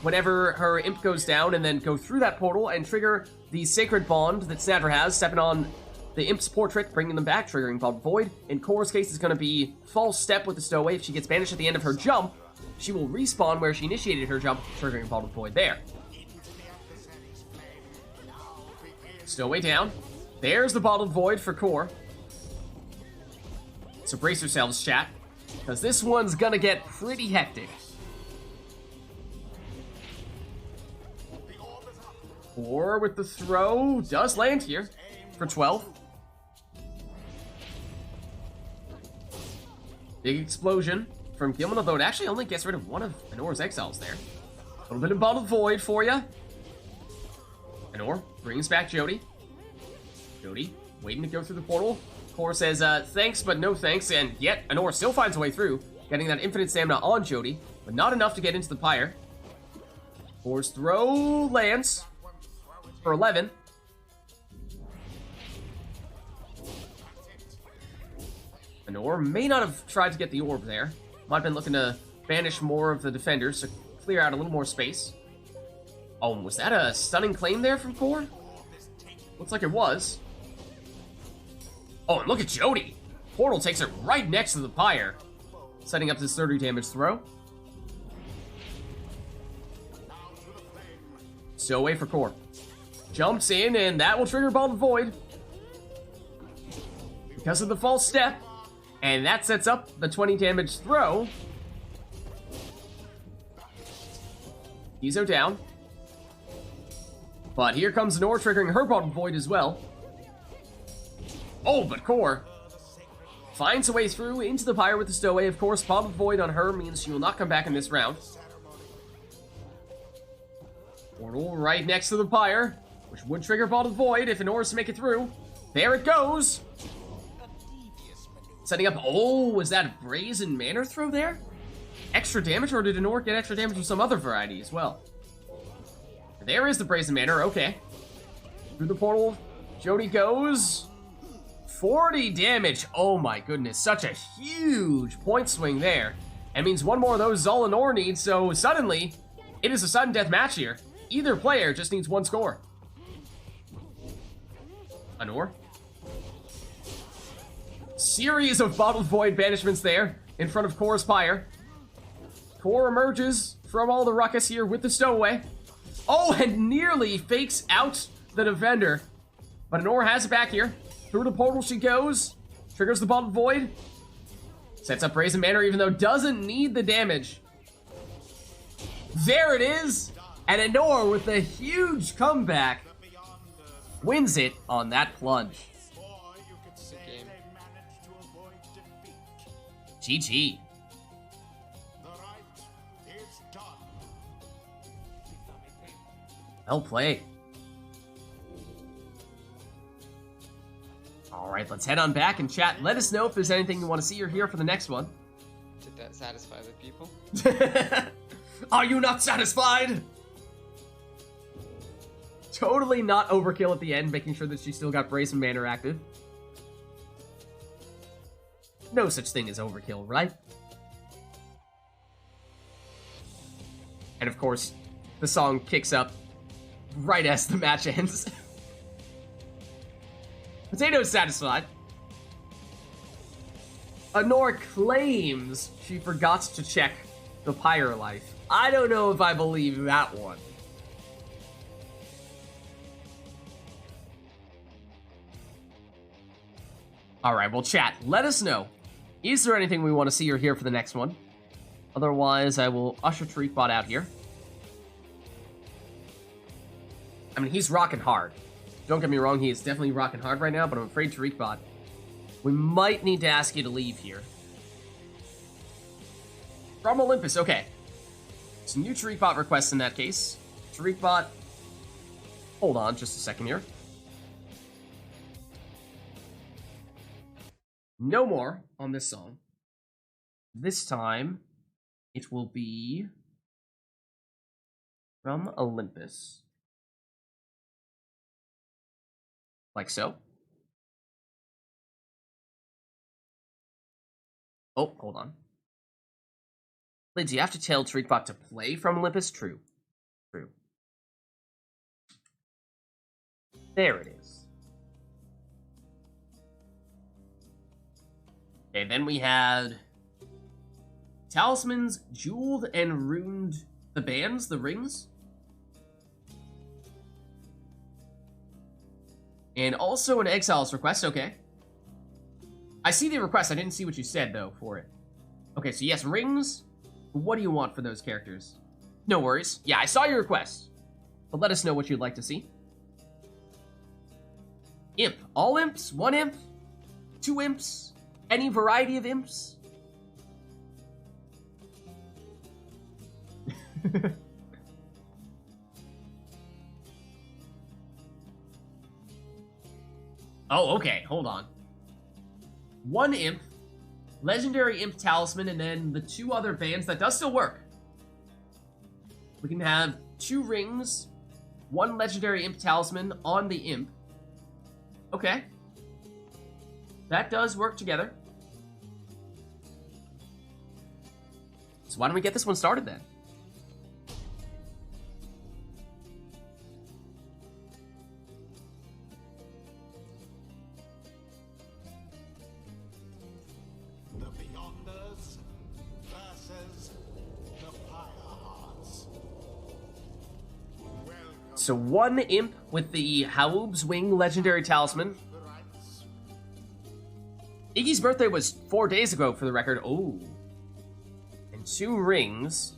whenever her imp goes down and then go through that portal and trigger the Sacred Bond that Snapper has, stepping on the imp's portrait, bringing them back, triggering Bottled Void. In Core's case, it's going to be False Step with the Stowaway. If she gets banished at the end of her jump, she will respawn where she initiated her jump, triggering Bottled Void there. Stowaway down. There's the Bottled Void for Core. So brace yourselves, chat, because this one's gonna get pretty hectic. Core with the throw does land here for 12. Big explosion from Gilman, although it actually only gets rid of one of Anor's exiles there. A little bit of Bottled Void for you. Anor brings back Jody. Jody waiting to go through the portal. Core says, thanks, but no thanks, and yet Anor still finds a way through, getting that infinite stamina on Jody, but not enough to get into the Pyre. Core's throw lands for 11. Anor may not have tried to get the orb there. Might have been looking to banish more of the defenders to clear out a little more space. Oh, was that a stunning claim there from Core? Looks like it was. Oh, and look at Jody. Portal takes it right next to the Pyre, setting up this 30 damage throw. Stowaway for core. Jumps in, and that will trigger Ball of Void. Because of the false step. And that sets up the 20 damage throw. Izo down. But here comes Nor triggering her Ball of Void as well. Oh, but core finds a way through into the Pyre with the Stowaway. Of course, Ball of Void on her means she will not come back in this round. Portal right next to the Pyre, which would trigger Ball of Void if Nor is to make it through. There it goes. Setting up. Oh, was that a Brazen Manor throw there? Extra damage, or did Nor get extra damage from some other variety as well? There is the Brazen Manor. Okay. Through the portal, Jody goes. 40 damage. Oh my goodness. Such a huge point swing there. That means one more of those Zal Nor needs, so suddenly, it is a sudden death match here. Either player just needs one score. Anor. Series of Bottled Void banishments there in front of Core's Pyre. Core emerges from all the ruckus here with the Stowaway. Oh, and nearly fakes out the defender. But Anor has it back here. Through the portal she goes. Triggers the Bottled Void. Sets up Brazen Manor even though doesn't need the damage. There it is. And Anor with a huge comeback wins it on that plunge. GG. Well played. Alright, let's head on back and chat. Let us know if there's anything you want to see or hear for the next one. Did that satisfy the people? Are you not satisfied? Totally not overkill at the end, making sure that she still got Brazen Manor active. No such thing as overkill, right? And of course, the song kicks up right as the match ends. Potato's satisfied. Anor claims she forgot to check the Pyre life. I don't know if I believe that one. Alright, well chat, let us know. Is there anything we want to see or hear for the next one? Otherwise, I will usher TariqBot out here. I mean, he's rocking hard. Don't get me wrong, he is definitely rocking hard right now, but I'm afraid TariqBot, we might need to ask you to leave here. From Olympus, okay. Some new TariqBot requests in that case. TariqBot, hold on just a second here. No more on this song. This time, it will be from Olympus. Like so. Oh, hold on. Lids, you have to tell TariqBot to play from Olympus? True. True. There it is. Okay, then we had Talismans, Jeweled and Runed, the bands, the rings. And also an Exiles request, okay. I see the request, I didn't see what you said, though, for it. Okay, so yes, rings. What do you want for those characters? No worries. Yeah, I saw your request. But let us know what you'd like to see. Imp. All imps? One imp? Two imps? Any variety of imps? Oh, okay, hold on. One imp, legendary imp talisman, and then the two other bands. That does still work. We can have two rings, one legendary imp talisman on the imp. Okay. That does work together. So why don't we get this one started then? The Beyonders versus the Pyre Hearts. Welcome So 1 imp with the Haub's Wing legendary talisman. The rites. Iggy's birthday was 4 days ago, for the record. Oh. And 2 rings.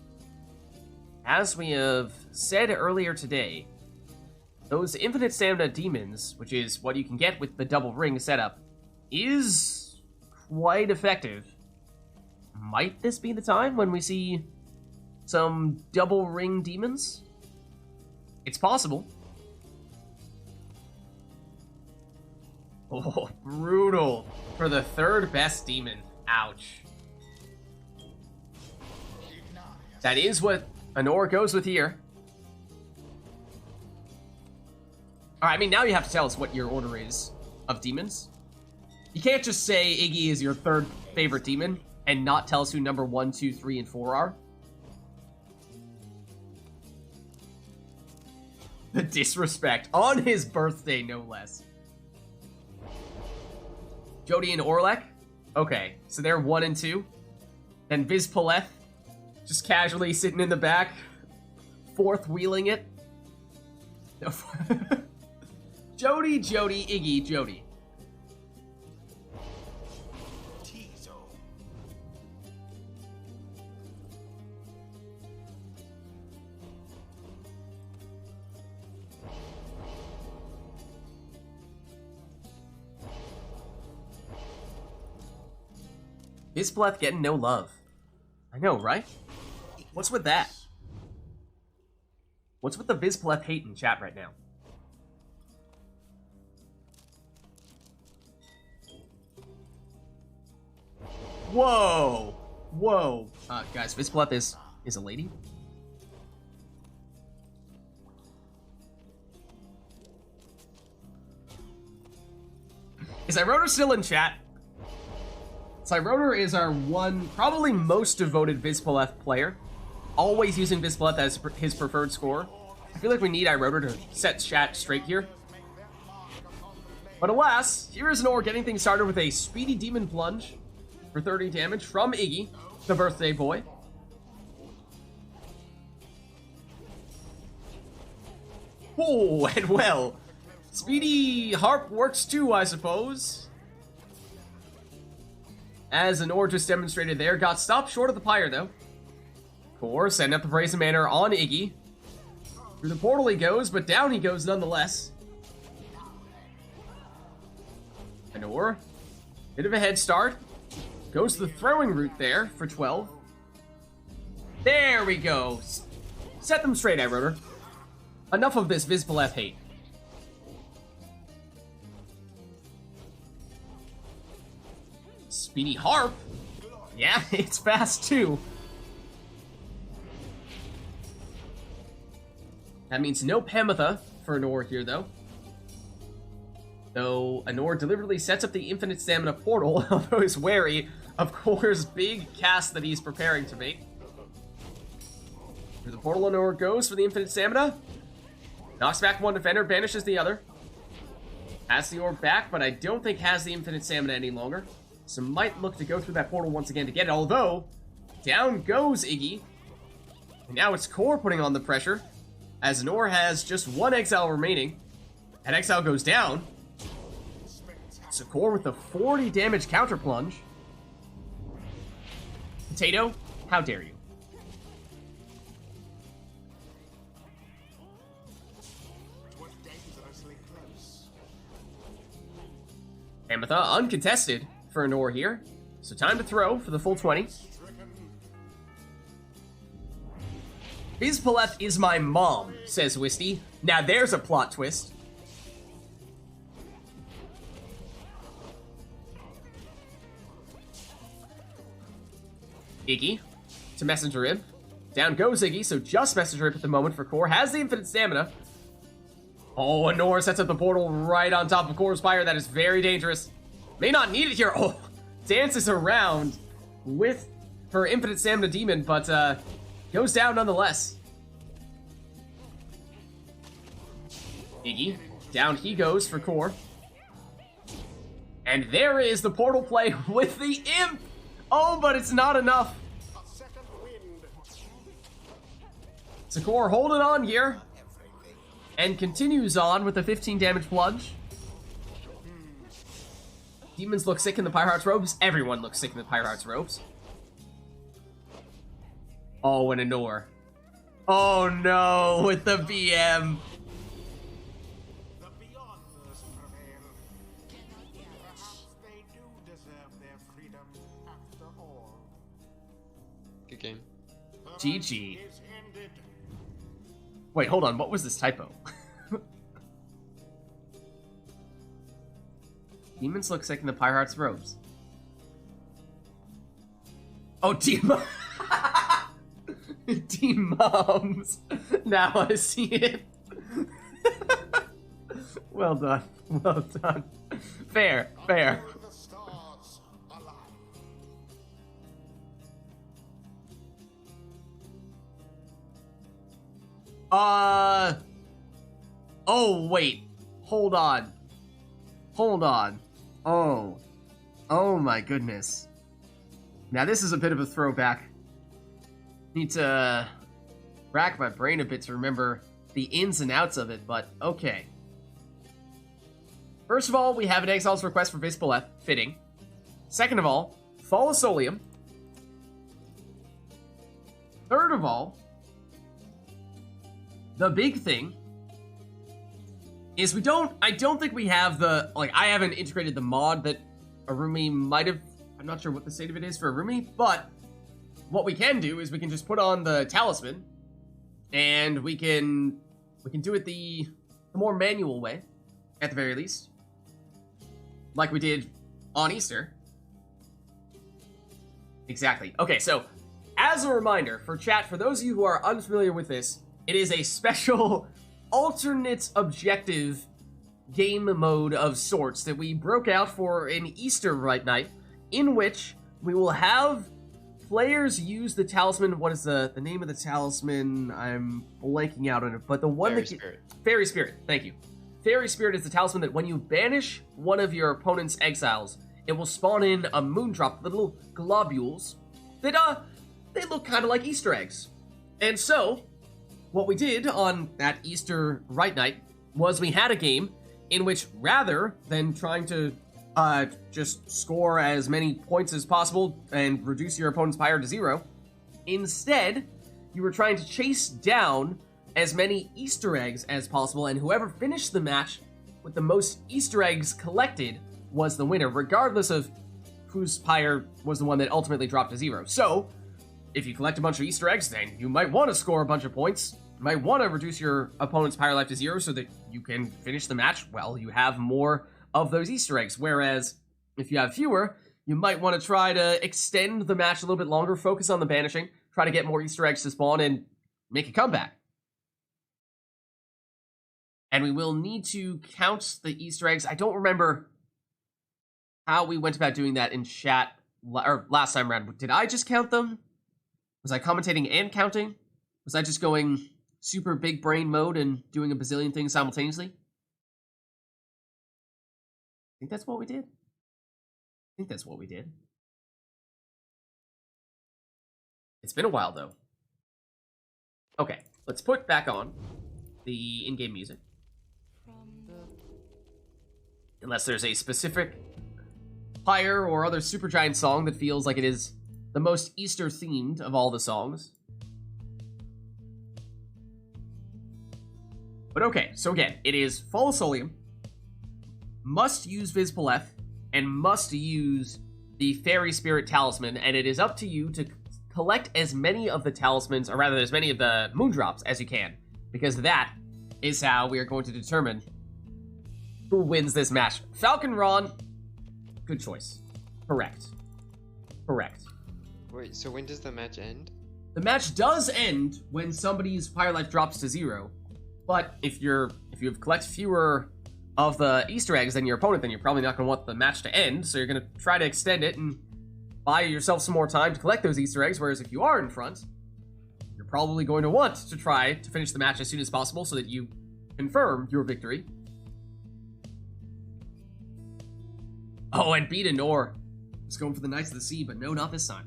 As we have said earlier today, those infinite stamina demons, which is what you can get with the double ring setup, is quite effective. Might this be the time when we see some double ring demons? It's possible. Oh, brutal. For the 3rd best demon. Ouch. That is what Anor goes with here. Alright, I mean, now you have to tell us what your order is of demons. You can't just say Iggy is your 3rd favorite demon and not tell us who number 1, 2, 3, and 4 are. The disrespect. On his birthday, no less. Jody and Orlek? Okay, so they're 1 and 2. Then Viz Paleth, just casually sitting in the back, 4th wheeling it. Jody, Iggy, Jody. Tizo. Vizpleth getting no love. I know, right? What's with that? What's with the Vizpleth hate in chat right now? Whoa! Whoa! Guys, Vizpleth is a lady? Is Ironer still in chat? Cyroner is our probably most devoted Vizpleth player. Always using Vizpleth as his preferred score. I feel like we need Ironer to set chat straight here. But alas, here is Nor getting things started with a speedy demon plunge for 30 damage from Iggy, the birthday boy. Oh, and well, speedy harp works too, I suppose. As Anor just demonstrated there, got stopped short of the Pyre, though. Core setting up the Brazen Manor on Iggy. Through the portal he goes, but down he goes nonetheless. Anor, bit of a head start. Goes to the throwing route there for 12. There we go. Set them straight, Ironer. Enough of this Vizpleth hate. Speedy harp? Yeah, it's fast too. That means no Pamitha for Anor here, though. Though Anor deliberately sets up the infinite stamina portal, although he's wary of Core's big cast that he's preparing to make. Through the portal, Anor goes for the infinite stamina. Knocks back one defender, banishes the other. Has the orb back, but I don't think has the infinite stamina any longer. So might look to go through that portal once again to get it, although down goes Iggy. And now it's Core putting on the pressure, as Anor has just 1 exile remaining. And exile goes down. So Core with the 40 damage counter plunge. Potato, how dare you? It was dangerously close. Pamitha uncontested for Anor here. So time to throw for the full 20. Vizpaleth is my mom, says Wisty. Now there's a plot twist. Iggy to Messenger Imp. Down goes Iggy, so just Messenger Imp at the moment for Core. Has the infinite stamina. Oh, Anor sets up the portal right on top of Core's Pyre. That is very dangerous. May not need it here. Oh, dances around with her infinite stamina demon, but goes down nonetheless. Iggy, down he goes for Core. And there is the portal play with the imp. Oh, but it's not enough. A second wind. So Core holding on here. and continues on with a 15 damage plunge. Demons look sick in the Pyreheart's robes. Everyone looks sick in the Pyreheart's robes. Oh, and a Nor. Oh no, with the BM. The Beyonders prevail. Perhaps they do deserve their freedom after all. Good game. GG. Is ended. Wait, hold on. What was this typo? Demons look sick in the Pyreheart's robes. Oh, Demon. Demons. Now I see it. Well done. Well done. Fair. Fair. Were the stars alive? Oh, wait. Hold on. Hold on. Oh. Oh my goodness. Now this is a bit of a throwback. Need to rack my brain a bit to remember the ins and outs of it, but okay. First of all, we have an Exile's request for Visible F, fitting. Second of all, Fall of Solium. Third of all, the big thing is I don't think we have the, like, I haven't integrated the mod that Arumi might have, I'm not sure what the state of it is for Arumi, but what we can do is we can just put on the talisman, and we can do it the more manual way, at the very least. Like we did on Easter. Exactly. Okay, so, as a reminder, for chat, for those of you who are unfamiliar with this, it is a special alternate objective game mode of sorts that we broke out for an Easter RITE Night, in which we will have players use the talisman. What is the name of the talisman? I'm blanking out on it, but the one Fairy that... Spirit. Fairy Spirit, thank you. Fairy Spirit is the talisman that when you banish one of your opponent's exiles, it will spawn in a moondrop, little globules, that, they look kind of like Easter eggs. And so, what we did on that Easter RITE Night was we had a game in which, rather than trying to just score as many points as possible and reduce your opponent's Pyre to 0, instead, you were trying to chase down as many Easter eggs as possible, and whoever finished the match with the most Easter eggs collected was the winner, regardless of whose Pyre was the one that ultimately dropped to 0. So, if you collect a bunch of Easter eggs, then you might want to score a bunch of points. You might want to reduce your opponent's Pyre life to 0 so that you can finish the match. Well, you have more of those Easter eggs. Whereas, if you have fewer, you might want to try to extend the match a little bit longer, focus on the banishing, try to get more Easter eggs to spawn, and make a comeback. And we will need to count the Easter eggs. I don't remember how we went about doing that in chat or last time around. Did I just count them? Was I commentating and counting? Was I just going super big brain mode and doing a bazillion things simultaneously? I think that's what we did. It's been a while, though. Okay, let's put back on the in-game music. Unless there's a specific Pyre or other Supergiant song that feels like it is the most Easter-themed of all the songs. But okay, so again, it is Fall of Solium, must use Visible F, and must use the Fairy Spirit Talisman, and it is up to you to collect as many of the talismans, or rather as many of the Moondrops as you can, because that is how we are going to determine who wins this match. Falcon Ron, good choice. Correct. Wait, so when does the match end? The match does end when somebody's Pyre life drops to 0, but if you have collected fewer of the Easter eggs than your opponent, then you're probably not going to want the match to end, so you're going to try to extend it and buy yourself some more time to collect those Easter eggs, whereas if you are in front, you're probably going to want to try to finish the match as soon as possible so that you confirm your victory. Oh, and beat a Nor. Just going for the Knights of the Sea, but no, not this time.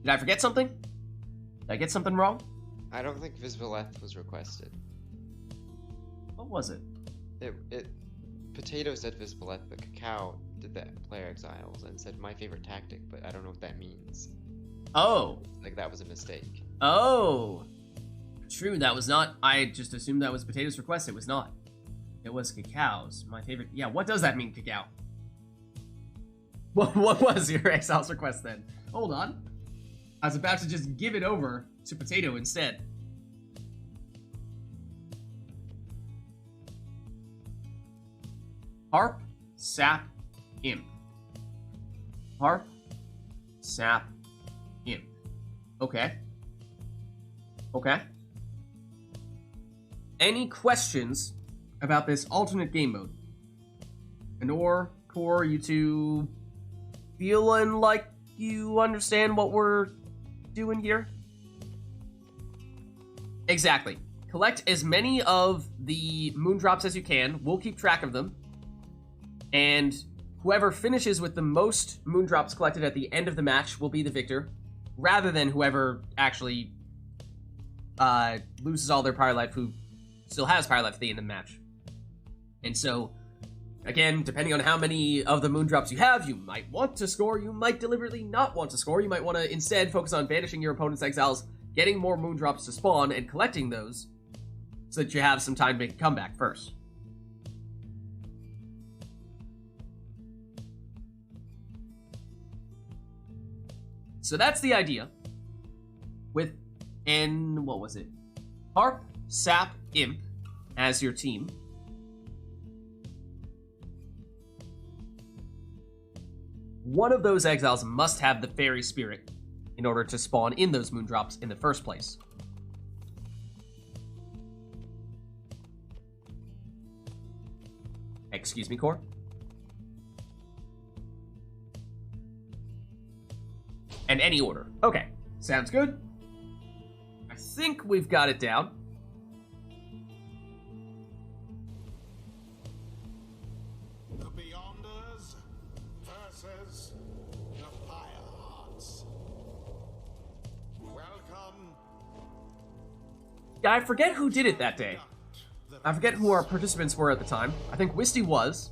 Did I forget something? Did I get something wrong? I don't think Visibileth was requested. What was it? Potato said Visibileth, but Cacao did the player exiles and said my favorite tactic, but I don't know what that means. Oh. Like that was a mistake. Oh. True, that was not. I just assumed that was Potato's request. It was not. It was Cacao's. My favorite. Yeah, what does that mean, Cacao? What was your exile's request then? Hold on. I was about to just give it over to Potato instead. Harp, Sap, Imp. Harp, Sap, Imp. Okay. Okay. Any questions about this alternate game mode? Anor, Core, you two feeling like you understand what we're doing here? Exactly. Collect as many of the moondrops as you can. We'll keep track of them. And whoever finishes with the most moondrops collected at the end of the match will be the victor, rather than whoever actually loses all their Pyre life who still has Pyre life at the end of the match. And so, again, depending on how many of the moondrops you have, you might want to score, you might deliberately not want to score, you might want to instead focus on banishing your opponent's exiles, getting more moondrops to spawn, and collecting those, so that you have some time to make a comeback first. So that's the idea. With, and what was it? Harp, Sap, Imp as your team. One of those exiles must have the Fairy Spirit in order to spawn in those moondrops in the first place. Excuse me, Core? And any order. Okay, sounds good. I think we've got it down. The Beyonders versus the Firehearts. Welcome. Yeah, I forget who did it that day. I forget who our participants were at the time. I think Wisty was,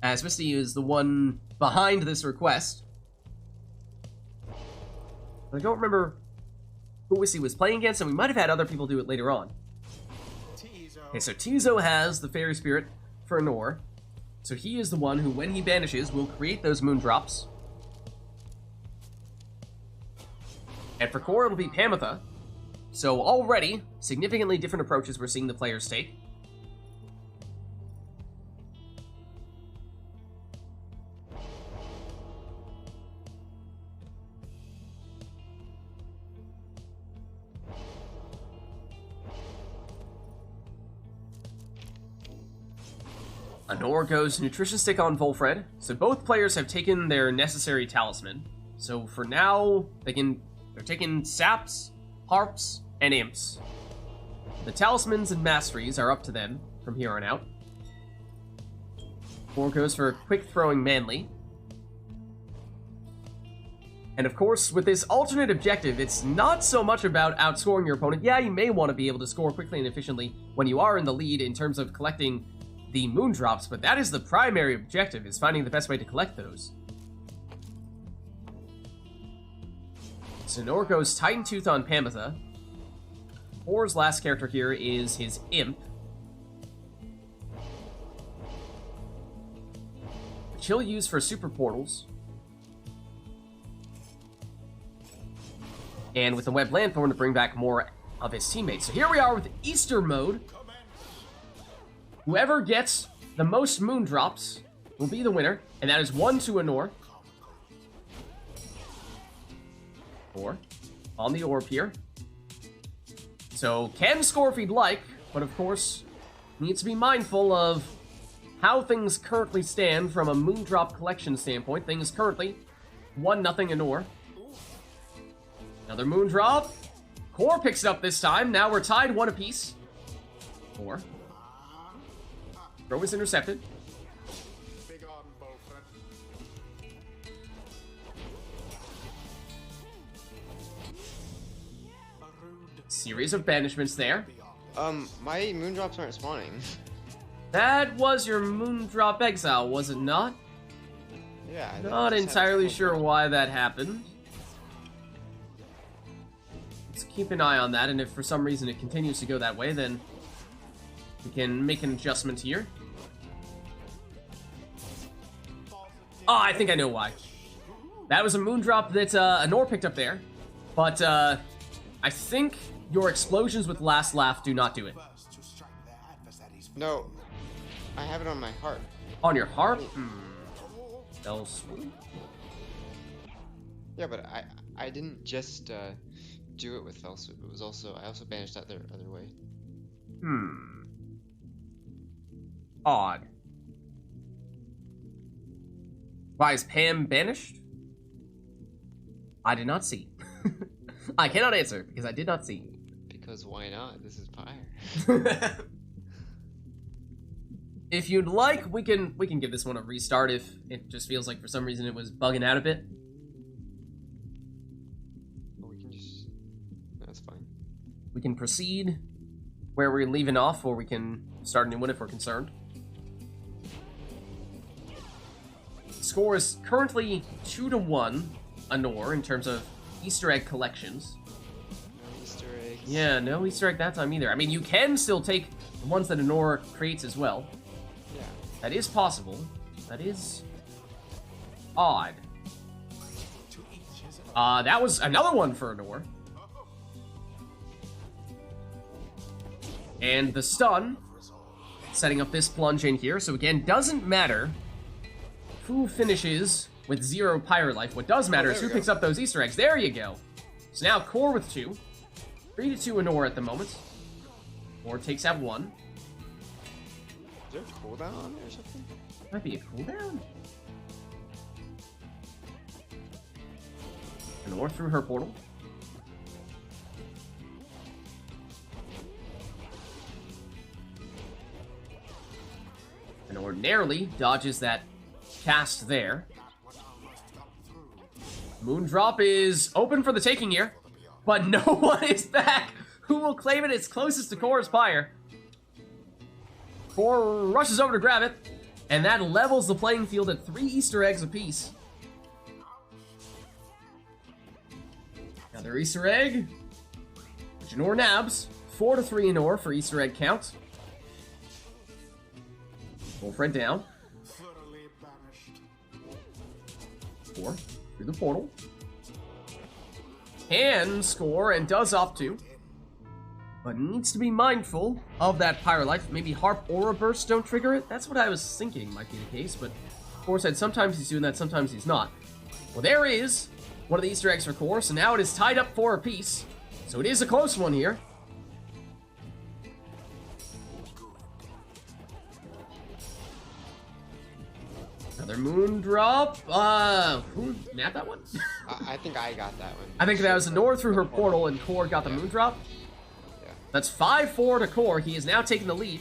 as Wisty is the one behind this request. But I don't remember who Wisty was playing against, and we might have had other people do it later on. Okay, so Tizo has the Fairy Spirit for Anor. So he is the one who, when he banishes, will create those moondrops. And for Core, it'll be Pamitha. So already, significantly different approaches we're seeing the players take. Anor goes Nutrition Stick on Volfred, so both players have taken their necessary talisman. So for now, they're taking Saps, Harps, and Imps. The talismans and masteries are up to them from here on out. Core goes for Quick Throwing Manly. And of course, with this alternate objective, it's not so much about outscoring your opponent. Yeah, you may want to be able to score quickly and efficiently when you are in the lead in terms of collecting the moondrops, but that is the primary objective, is finding the best way to collect those. So Anor goes Titan Tooth on Pamitha. Core's last character here is his Imp, which he'll use for super portals. And with the Web Lanthorn to bring back more of his teammates. So here we are with Easter mode. Whoever gets the most moondrops will be the winner, and that is 1 to Anor. 4 on the orb here. So can score if he'd like, but of course needs to be mindful of how things currently stand from a moondrop collection standpoint. Things currently 1-0 Anor. Another moondrop. Core picks it up this time. Now we're tied 1 apiece. 4. Throw is intercepted. Big on, Volfred. Series of banishments there. My moondrops aren't spawning. That was your Moondrop Exile, was it not? Yeah. I think Not I just had entirely full sure drop. why that happened. Let's keep an eye on that, and if for some reason it continues to go that way, then we can make an adjustment here. Oh, I think I know why. That was a Moondrop that Anor picked up there, but I think your explosions with Last Laugh do not do it. No, I have it on my heart. On your harp? Else. Yeah, but I didn't just do it with Fell Swoop. It was also I also banished that the other way. Odd. Why is Pam banished? I did not see. I cannot answer because I did not see. Because why not? This is Pyre. If you'd like, we can give this one a restart if it just feels like for some reason it was bugging out a bit. Or we can just. That's fine. We can proceed where we're leaving off, or we can start a new one if we're concerned. Score is currently 2-1, Anor, in terms of Easter egg collections. No Easter eggs. Yeah, no Easter egg that time either. I mean, you can still take the ones that Anor creates as well. Yeah. That is possible. That is odd. That was another one for Anor. And the stun, setting up this plunge in here. So again, doesn't matter who finishes with 0 Pyre life. What does matter is who picks up those Easter eggs. There you go. So now Core with 2. 3-2 Anor at the moment. Core takes out 1. Is there a cooldown on it or something? Might be a cooldown. Anor through her portal. And ordinarily dodges that cast there. Moondrop is open for the taking here, but no one is back. Who will claim it? It's closest to Core's Pyre. Core rushes over to grab it, and that levels the playing field at 3 Easter eggs apiece. Another Easter egg. Janor nabs. 4-3 Anor for Easter egg count. Wolfred down. 4 through the portal. Can score and does opt to, but needs to be mindful of that Pyre life. Maybe Harp Aura Burst don't trigger it. That's what I was thinking might be the case, but Core said sometimes he's doing that, sometimes he's not. Well, there is one of the Easter eggs for Core, so now it is tied up 4 apiece. So it is a close one here. Another Moondrop. Who nabbed that one? I think I got that one. I think that was Anor through her portal and Core got the Moondrop. Yeah. That's 5-4 to Core. He is now taking the lead.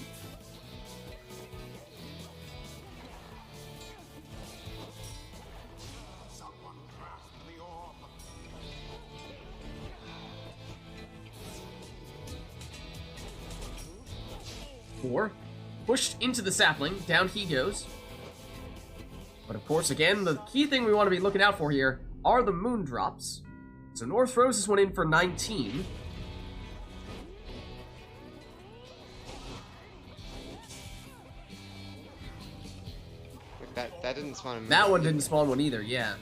Core pushed into the sapling. Down he goes. But of course, again, the key thing we want to be looking out for here are the Moondrops. So North throws this one in for 19. That didn't spawn a moon. That one didn't spawn one either, yeah.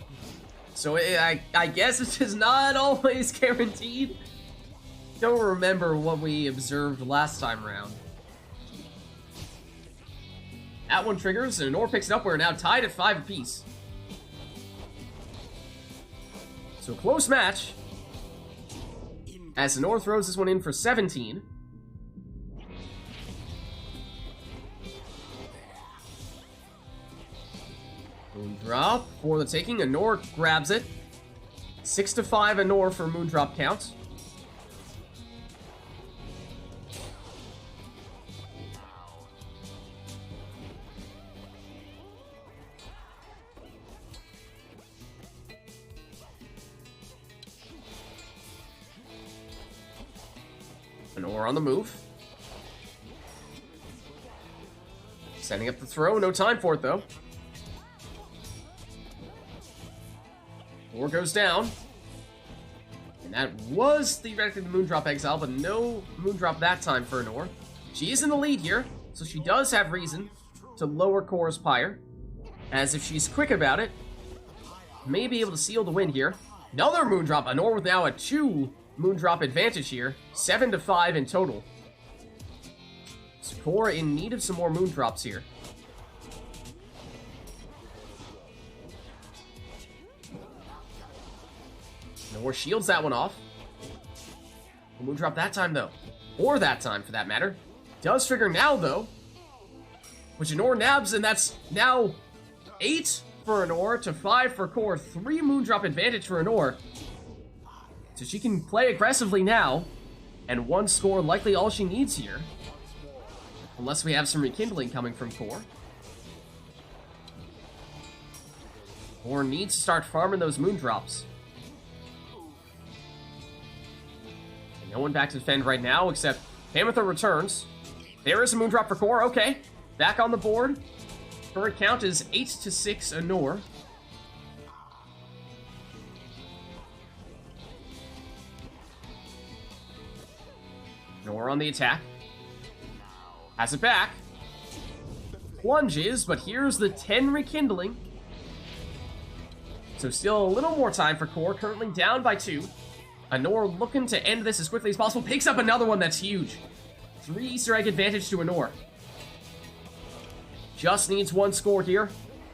So I guess it's just not always guaranteed. Don't remember what we observed last time around. That one triggers, and Anor picks it up. We're now tied at 5 apiece. So close match. As Anor throws this one in for 17. Moondrop for the taking. Anor grabs it. 6-5 Anor for Moondrop count. An Or on the move. Setting up the throw, no time for it though. Or goes down. And that was theoretically the Moondrop Exile, but no Moondrop that time for an Or. She is in the lead here, so she does have reason to lower Core's Pyre. As if she's quick about it, may be able to seal the win here. Another Moondrop, an Or with now a 2 Moondrop advantage here. 7 to 5 in total. So Core in need of some more Moondrops here. Or shields that one off. Moondrop that time though. Or that time for that matter. Does trigger now though. Which an Or nabs, and that's now 8 for an Or to 5 for Core. 3 Moondrop advantage for an Or. So she can play aggressively now. And 1 score likely all she needs here. Unless we have some rekindling coming from Core. Core needs to start farming those Moondrops. No one back to defend right now, except Panther returns. There is a Moondrop for Core. Okay, back on the board. Current count is 8 to 6 Anor. Anor on the attack. Has it back. Plunges, but here's the 10 rekindling. So still a little more time for Core, currently down by 2. Anor looking to end this as quickly as possible. Picks up another one that's huge. 3 Easter egg advantage to Anor. Just needs 1 score here.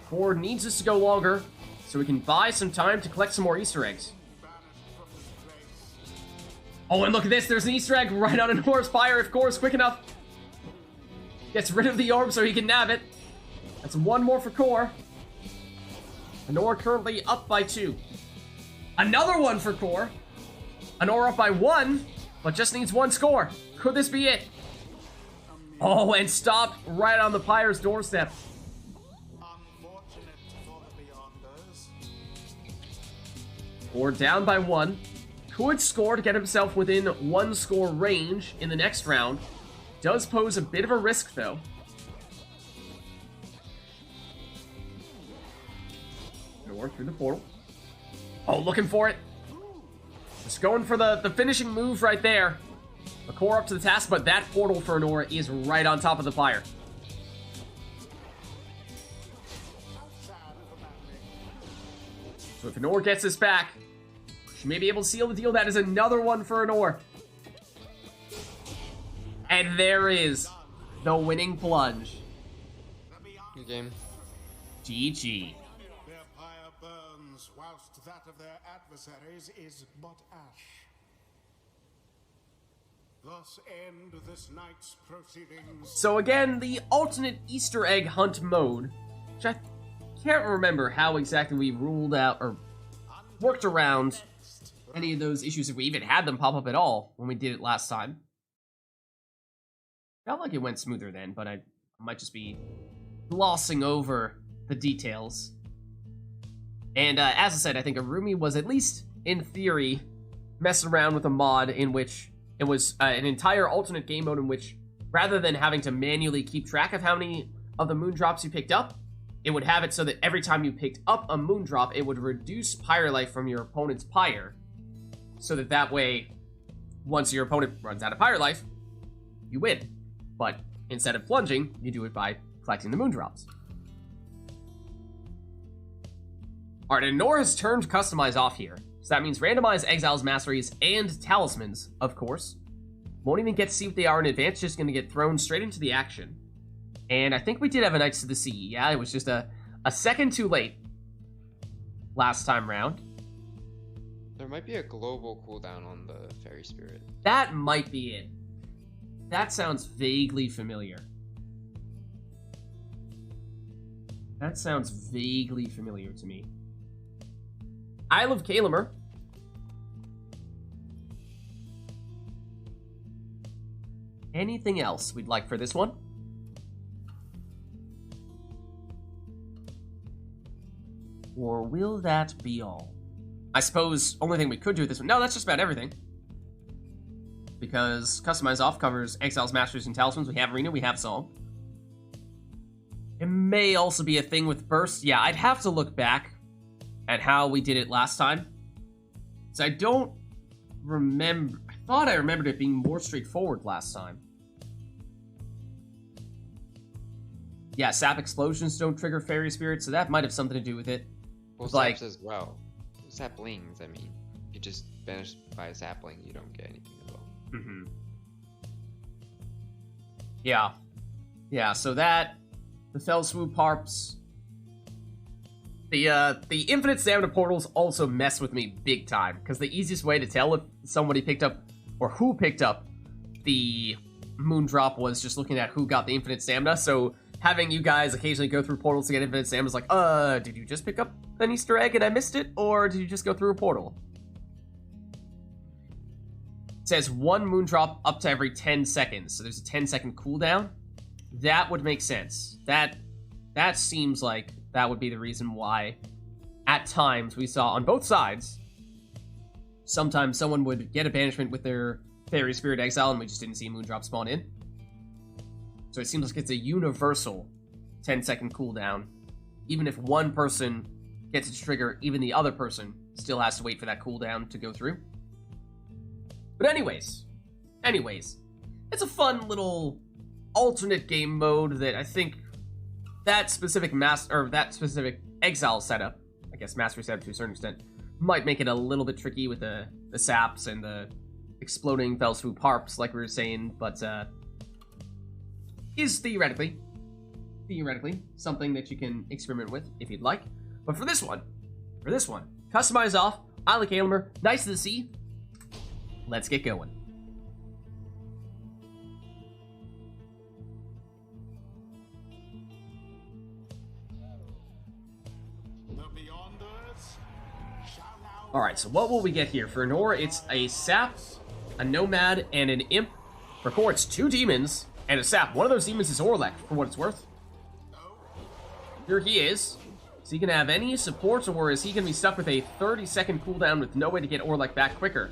Core needs this to go longer so we can buy some time to collect some more Easter eggs. Oh, and look at this. There's an Easter egg right on Anor's Pyre if Core's quick enough. Gets rid of the orb so he can nab it. That's 1 more for Core. Anor currently up by 2. Another one for Core. Anor up by 1, but just needs 1 score. Could this be it? Oh, and stopped right on the Pyre's doorstep. Unfortunate for the Beyonders. Or down by 1. Could score to get himself within 1 score range in the next round. Does pose a bit of a risk, though. Anor through the portal. Oh, looking for it. Just going for the finishing move right there. The Core up to the task, but that portal for Anor is right on top of the Pyre. So if Anor gets this back, she may be able to seal the deal. That is another one for Anor. And there is the winning plunge. Good game. GG. Their pyre burns, whilst that of their adversaries is but ash. Thus end this night's proceedings. So again, the alternate Easter egg hunt mode, which I can't remember how exactly we ruled out or worked around any of those issues, if we even had them pop up at all when we did it last time. Felt like it went smoother then, but I might just be glossing over the details. And as I said, I think Arumi was, at least in theory, messing around with a mod in which it was an entire alternate game mode in which, rather than having to manually keep track of how many of the Moondrops you picked up, it would have it so that every time you picked up a Moondrop, it would reduce Pyre life from your opponent's Pyre, so that way, once your opponent runs out of Pyre life, you win. But instead of plunging, you do it by collecting the Moondrops. Alright, and Anor has turned Customize off here. So that means randomize Exiles, Masteries, and Talismans, of course. Won't even get to see what they are in advance, just going to get thrown straight into the action. And I think we did have a Knights to the Sea. Yeah, it was just a second too late last time round. There might be a global cooldown on the Fairy Spirit. That might be it. That sounds vaguely familiar. That sounds vaguely familiar to me. Isle of Kalamer. Anything else we'd like for this one? Or will that be all? I suppose only thing we could do with this one. No, that's just about everything. because Customize Off covers Exiles, Masters, and Talismans. We have Arena, we have Song. It may also be a thing with Burst. Yeah, I'd have to look back at how we did it last time. So I don't remember. I thought I remembered it being more straightforward last time. Yeah, Sap Explosions don't trigger Fairy Spirit, so that might have something to do with it. Well, like, Saps as well. Saplings, I mean. You just banish by a sapling, you don't get anything as well. Mm-hmm. Yeah. Yeah, so that, the Fell Swoop Harps, the Infinite Stamina Portals also mess with me big time, because the easiest way to tell if somebody picked up, or who picked up the Moondrop was just looking at who got the Infinite Stamina, so having you guys occasionally go through portals to get Infinite Stamina is like, did you just pick up an Easter egg and I missed it, or did you just go through a portal? It says 1 Moondrop up to every 10 seconds, so there's a 10-second cooldown. That would make sense. That seems like that would be the reason why, at times, we saw on both sides, sometimes someone would get a banishment with their Fairy Spirit Exile and we just didn't see a Moondrop spawn in. So it seems like it's a universal 10-second cooldown. Even if one person gets its trigger, even the other person still has to wait for that cooldown to go through. But anyways, it's a fun little alternate game mode that I think that specific Exile setup, I guess Mastery setup to a certain extent, might make it a little bit tricky with the Saps and the exploding Fell Swoop Harps, like we were saying, but is theoretically something that you can experiment with if you'd like. But for this one, Customize Off, I like Aylmer, nice to see. Let's get going. Alright, so what will we get here? For Nor, it's a Sap, a Nomad, and an Imp. For Core, it's 2 demons and a Sap. One of those demons is Orlek, for what it's worth. Here he is. So he can have any support, or is he going to be stuck with a 30-second cooldown with no way to get Orlek back quicker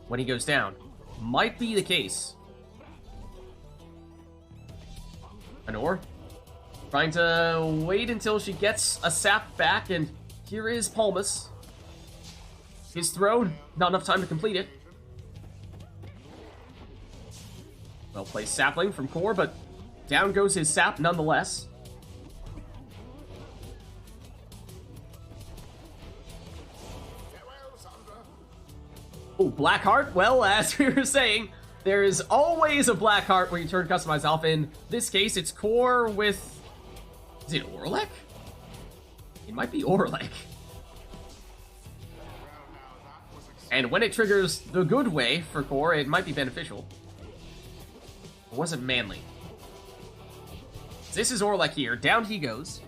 when he goes down? Might be the case. Anor, trying to wait until she gets a Sap back, and here is Palmas. His throw, not enough time to complete it. Well placed sapling from Core, but down goes his Sap nonetheless. Oh, Blackheart. Well, as we were saying, there is always a Blackheart when you turn Customize Off. In this case, it's Core with... Is it Orlek? It might be Orlek. And when it triggers the good way for Core, it might be beneficial. It wasn't manly. This is Orlek here. Down he goes.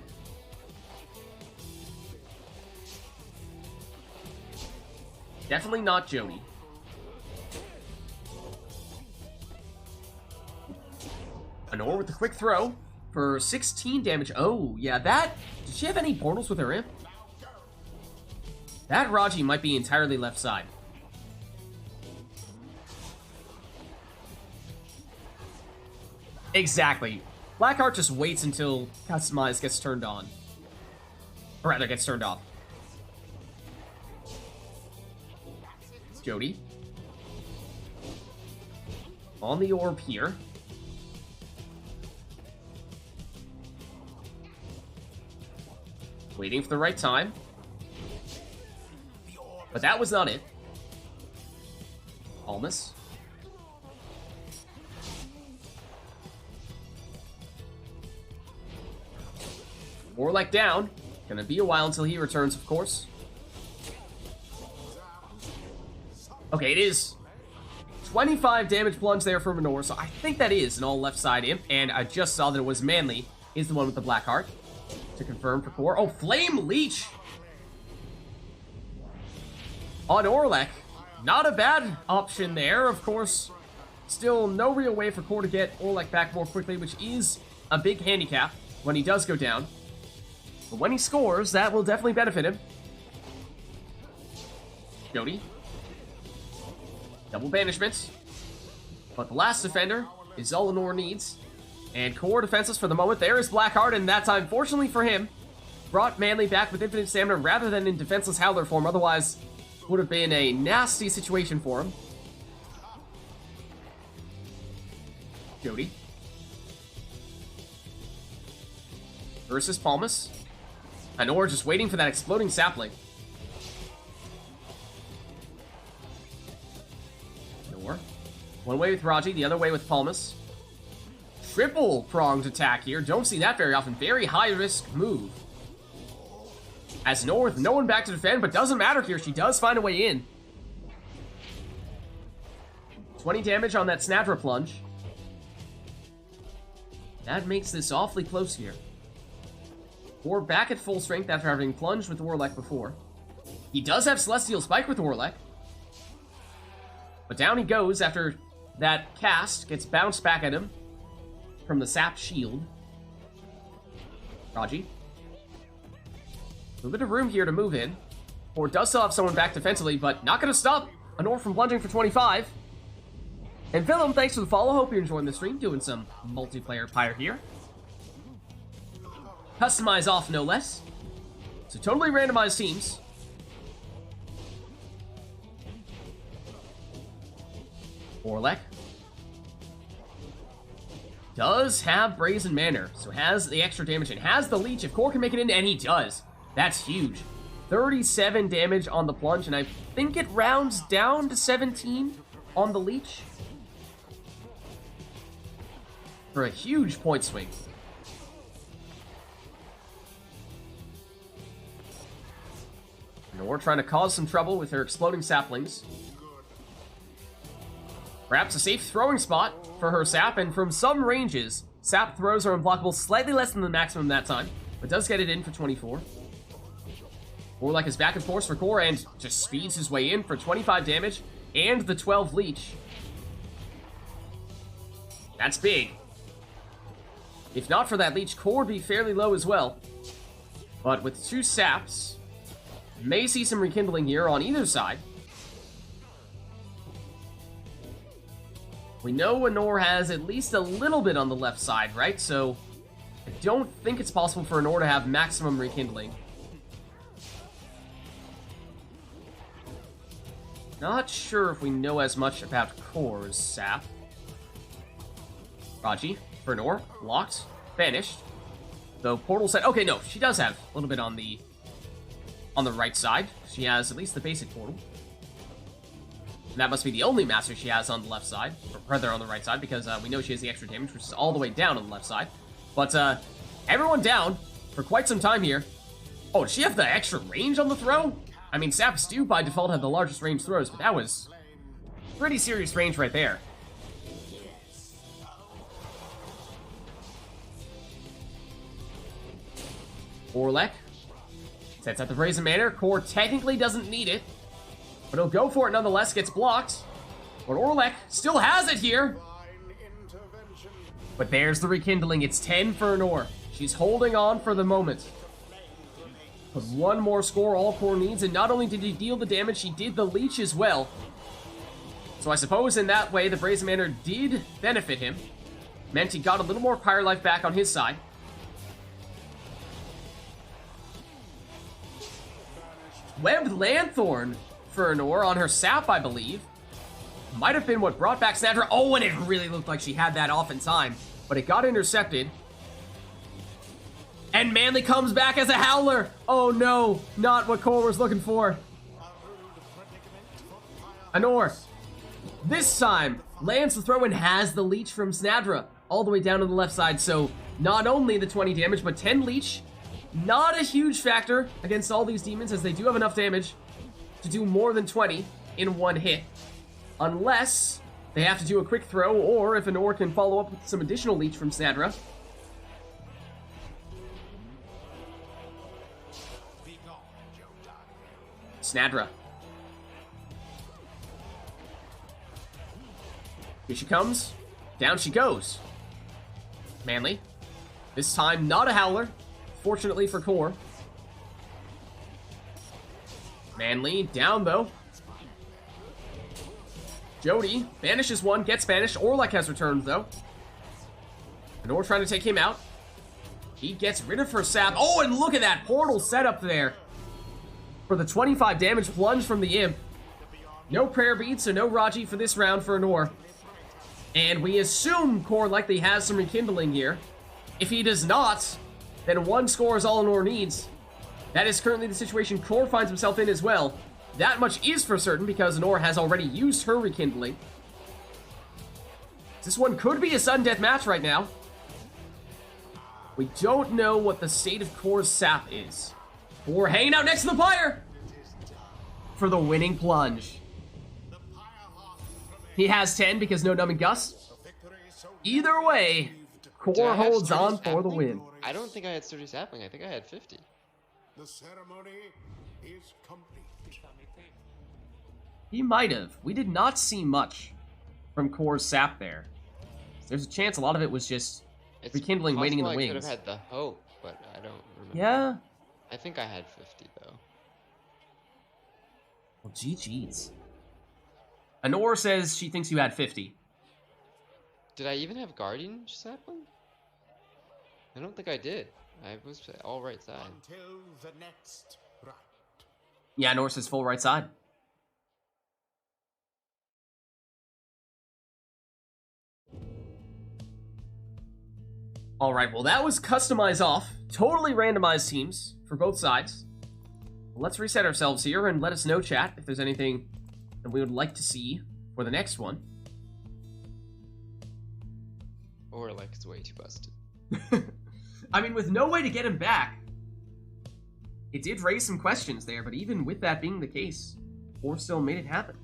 Definitely not Jody. Anor with the quick throw for 16 damage. Oh, yeah, that... Did she have any portals with her Imp? That Raji might be entirely left side. Exactly. Blackheart just waits until Customize gets turned on. Or rather, gets turned off. Jody. On the orb here. Waiting for the right time. But that was not it. Almas. Orlek down. Gonna be a while until he returns, of course. Okay, it is 25 damage plunge there for Manor, so I think that is an all left side Imp, and I just saw that it was Manly, is the one with the black heart. To confirm for Core. Oh, Flame Leech! On Orlek. Not a bad option there, of course. Still no real way for Core to get Orlek back more quickly, which is a big handicap when he does go down. But when he scores, that will definitely benefit him. Jody. Double banishments. But the last defender is all Lenore needs. And core defenseless for the moment. There is Blackheart, and that time, fortunately for him, brought Manly back with infinite stamina rather than in defenseless Howler form. Otherwise, would have been a nasty situation for him. Jody. Versus Palmas. Anor just waiting for that exploding sapling. Anor. One way with Raji, the other way with Palmas. Triple pronged attack here. Don't see that very often. Very high risk move. As Nor with no one back to defend, but doesn't matter here. She does find a way in. 20 damage on that Snapper plunge. That makes this awfully close here. Or back at full strength after having plunged with Warlek before. He does have Celestial Spike with Warlek. But down he goes after that cast gets bounced back at him from the sapped shield. Raji. A little bit of room here to move in. Or does still have someone back defensively, but not going to stop Anor from plunging for 25. And Philum, thanks for the follow. Hope you're enjoying the stream. Doing some multiplayer Pyre here. Customize off, no less. So totally randomized teams. Orlek. Does have Brazen Manor, so has the extra damage and has the leech if Core can make it in, and he does. That's huge. 37 damage on the plunge, and I think it rounds down to 17 on the leech. For a huge point swing. Nor trying to cause some trouble with her exploding saplings. Perhaps a safe throwing spot for her sap, and from some ranges, sap throws are unblockable, slightly less than the maximum that time, but does get it in for 24. Warlock is back and forth for Core and just speeds his way in for 25 damage and the 12 leech. That's big. If not for that leech, Core would be fairly low as well. But with two saps, may see some rekindling here on either side. We know Anor has at least a little bit on the left side, right? So I don't think it's possible for Anor to have maximum rekindling. Not sure if we know as much about Core's sap. Raji, for Anor, locked, banished. Though portal set, okay, no, she does have a little bit on the right side. She has at least the basic portal. And that must be the only master she has on the left side, or rather on the right side, because we know she has the extra damage, which is all the way down on the left side. But everyone down for quite some time here. Oh, does she have the extra range on the throw? I mean, Saps do by default have the largest range throws, but that was pretty serious range right there. Orlek sets out the Brazen Manor. Core technically doesn't need it, but he'll go for it nonetheless, gets blocked. But Orlek still has it here. But there's the rekindling. It's 10 for Anor. She's holding on for the moment. But one more score all Core needs, and not only did he deal the damage, she did the leech as well. So I suppose in that way, the Brazen Manor did benefit him. Meant he got a little more Pyre life back on his side. Webbed Lanthorn for Anor on her sap, I believe. Might have been what brought back Snadra. Oh, and it really looked like she had that off in time, but it got intercepted. And Manly comes back as a Howler. Oh no, not what Core was looking for. Anor, this time, lands the throw and has the leech from Snadra all the way down to the left side. So not only the 20 damage, but 10 leech. Not a huge factor against all these demons, as they do have enough damage to do more than 20 in one hit. Unless they have to do a quick throw, or if Anor can follow up with some additional leech from Snadra. Snadra. Here she comes. Down she goes. Manly. This time not a Howler. Fortunately for Core. Manly down though. Jody banishes one, gets banished. Orlek has returned, though. Anor trying to take him out. He gets rid of her sap. Oh, and look at that portal setup there. For the 25 damage plunge from the Imp. No prayer beads, so no Raji for this round for Anor. And we assume Core likely has some rekindling here. If he does not, then one score is all Anor needs. That is currently the situation Core finds himself in as well. That much is for certain because Anor has already used her rekindling. This one could be a sudden death match right now. We don't know what the state of Core's sap is. Core hanging out next to the Pyre for the winning plunge. He has 10 because no numbing gust. Either way, Core holds on for the win. I don't think I had sturdy sapling. I think I had 50. The ceremony is complete. He might have. We did not see much from Core's sap there. There's a chance a lot of it was just rekindling waiting in the wings. I could have had the hope, but I don't remember. Yeah. I think I had 50 though. Well, GG's. Anor says she thinks you had 50. Did I even have guardian sapling? I don't think I did. I was all right side. Until the next rite. Yeah, Anor says full right side. All right, well, that was customized off. Totally randomized teams for both sides. Well, let's reset ourselves here and let us know, chat, if there's anything that we would like to see for the next one. Or like it's way too busted. I mean, with no way to get him back, it did raise some questions there, but even with that being the case, Core still made it happen.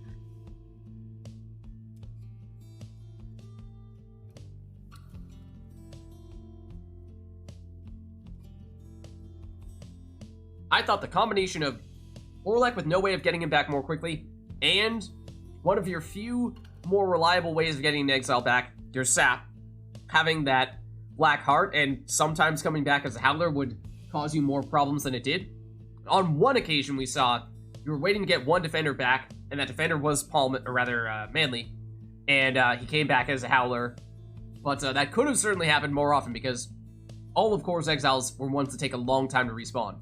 I thought the combination of Orlek with no way of getting him back more quickly, and one of your few more reliable ways of getting an exile back, your sap, having that Black Heart and sometimes coming back as a Howler would cause you more problems than it did. On one occasion we saw you were waiting to get one defender back, and that defender was Manly, and he came back as a Howler. But that could have certainly happened more often because all of Core's exiles were ones that take a long time to respawn.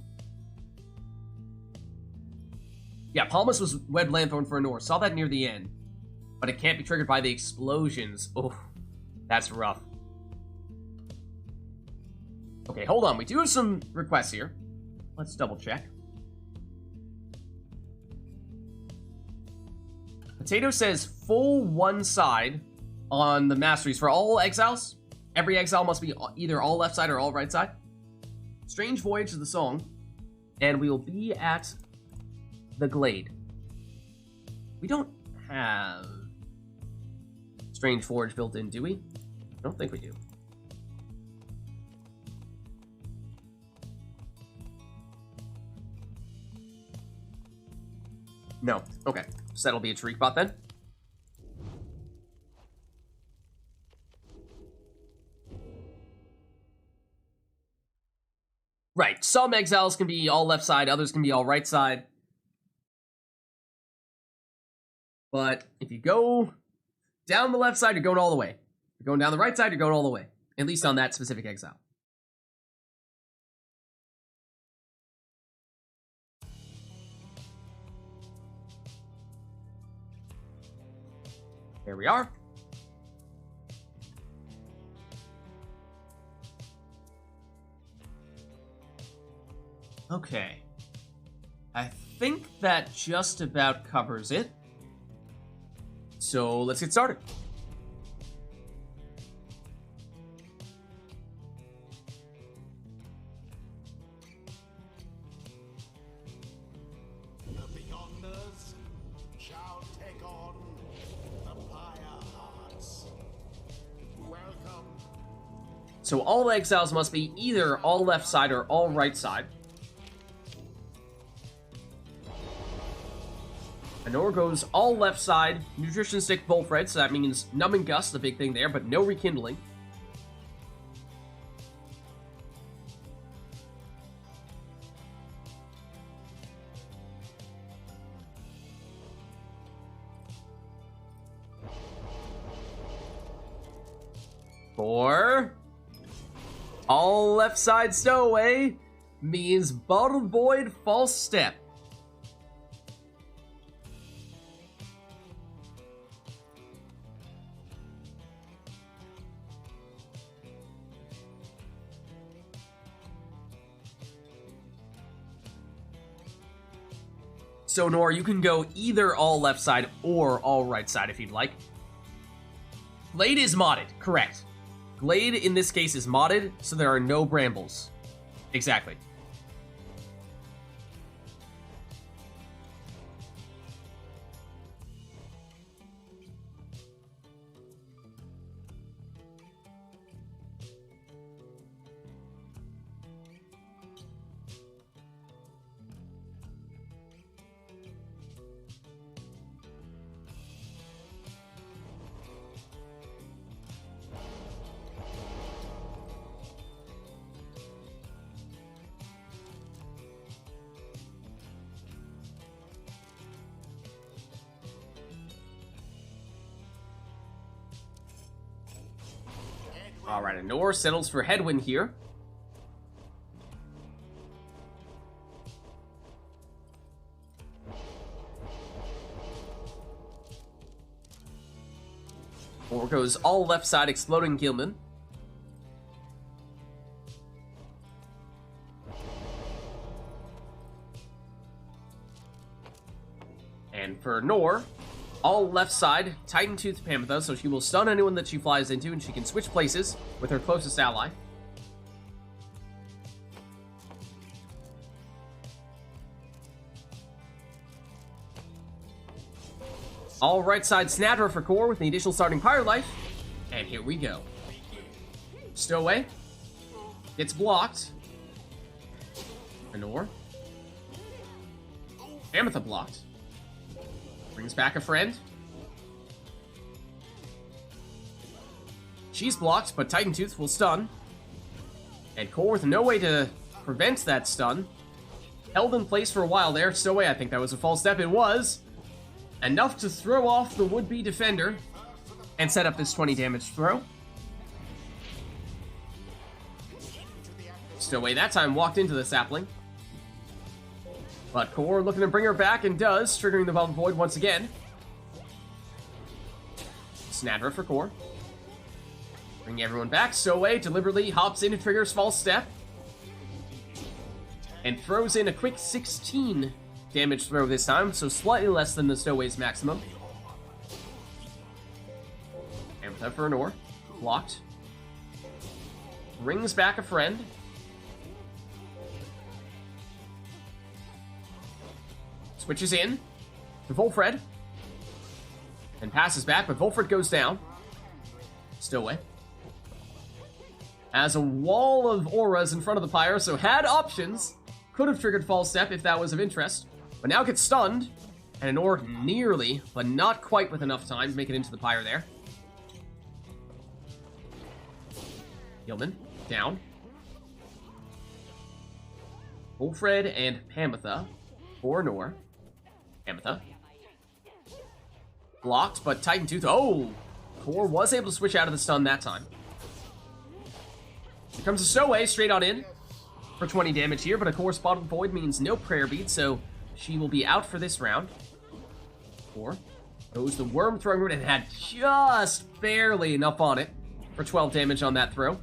Yeah, Palmas was Web Lanthorn for Anor. Saw that near the end. But it can't be triggered by the explosions. Oh, that's rough. Okay, hold on. We do have some requests here. Let's double check. Potato says full one side on the masteries for all exiles. Every exile must be either all left side or all right side. Strange Voyage is the song. And we will be at the Glade. We don't have Strange Forge built in, do we? I don't think we do. No. Okay. So that'll be a Tariq bot then. Right. Some exiles can be all left side, others can be all right side. But if you go down the left side, you're going all the way. If you're going down the right side, you're going all the way. At least on that specific exile. There we are. Okay. I think that just about covers it. So let's get started. The Beyonders shall take on the Pyre Hearts. Welcome. So all exiles must be either all left side or all right side. Anor goes all left side, Nutrition Stick Bullfred, so that means Numbing Gust, the big thing there, but no Rekindling. 4. All left side stowaway means bottled void false step. So, Nor, you can go either all left side or all right side if you'd like. Glade is modded, correct. Glade, in this case, is modded, so there are no brambles. Exactly. Alright, and Nor settles for headwind here. Or goes all left side exploding Gilman. And for Nor, all left side, Titan Tooth Pamotha, so she will stun anyone that she flies into, and she can switch places with her closest ally. All right side Snadra for core with the additional starting Pyre life. And here we go. Stowaway. Gets blocked. Anor. Pamotha blocked. Brings back a friend. She's blocked, but Titan Tooth will stun. And Core with no way to prevent that stun. Held in place for a while there. Stowaway, I think that was a false step. It was. Enough to throw off the would-be defender. And set up this 20 damage throw. Stowaway that time walked into the sapling. But Core looking to bring her back and does, triggering the Bubble Void once again. Snadra for Core. Bring everyone back. Stowaway deliberately hops in and triggers false step. And throws in a quick 16 damage throw this time, so slightly less than the Stowaway's maximum. And with for Anor. Blocked. Brings back a friend. Switches in to Volfred. And passes back, but Volfred goes down. Stowaway. Has a wall of auras in front of the Pyre, so had options. Could have triggered False Step if that was of interest. But now gets stunned. And Anor nearly, but not quite with enough time to make it into the Pyre there. Gilman, down. Volfred and Pamotha for Anor. Pamotha. Blocked, but Titan Tooth. Oh! Core was able to switch out of the stun that time. Here comes a Stowaway straight on in for 20 damage here, but of course Bottled Void means no prayer bead, so she will be out for this round. Core goes the Worm Throwing Root and had just barely enough on it for 12 damage on that throw.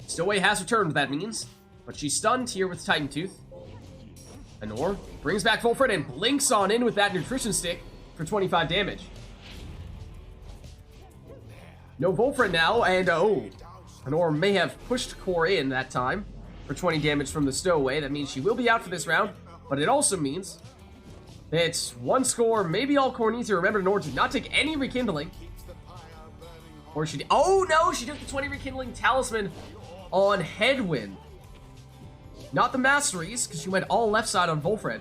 Stowaway has returned, that means, but she's stunned here with Titan Tooth. Anor brings back Volfred and blinks on in with that Nutrition Stick for 25 damage. No Volfred now, and oh, Anor may have pushed Core in that time for 20 damage from the Stowaway. That means she will be out for this round, but it also means that one score, maybe all Core needs to remember Anor did not take any Rekindling. Or she did. Oh no, she took the 20 Rekindling Talisman on Headwind. Not the Masteries, because she went all left side on Volfred.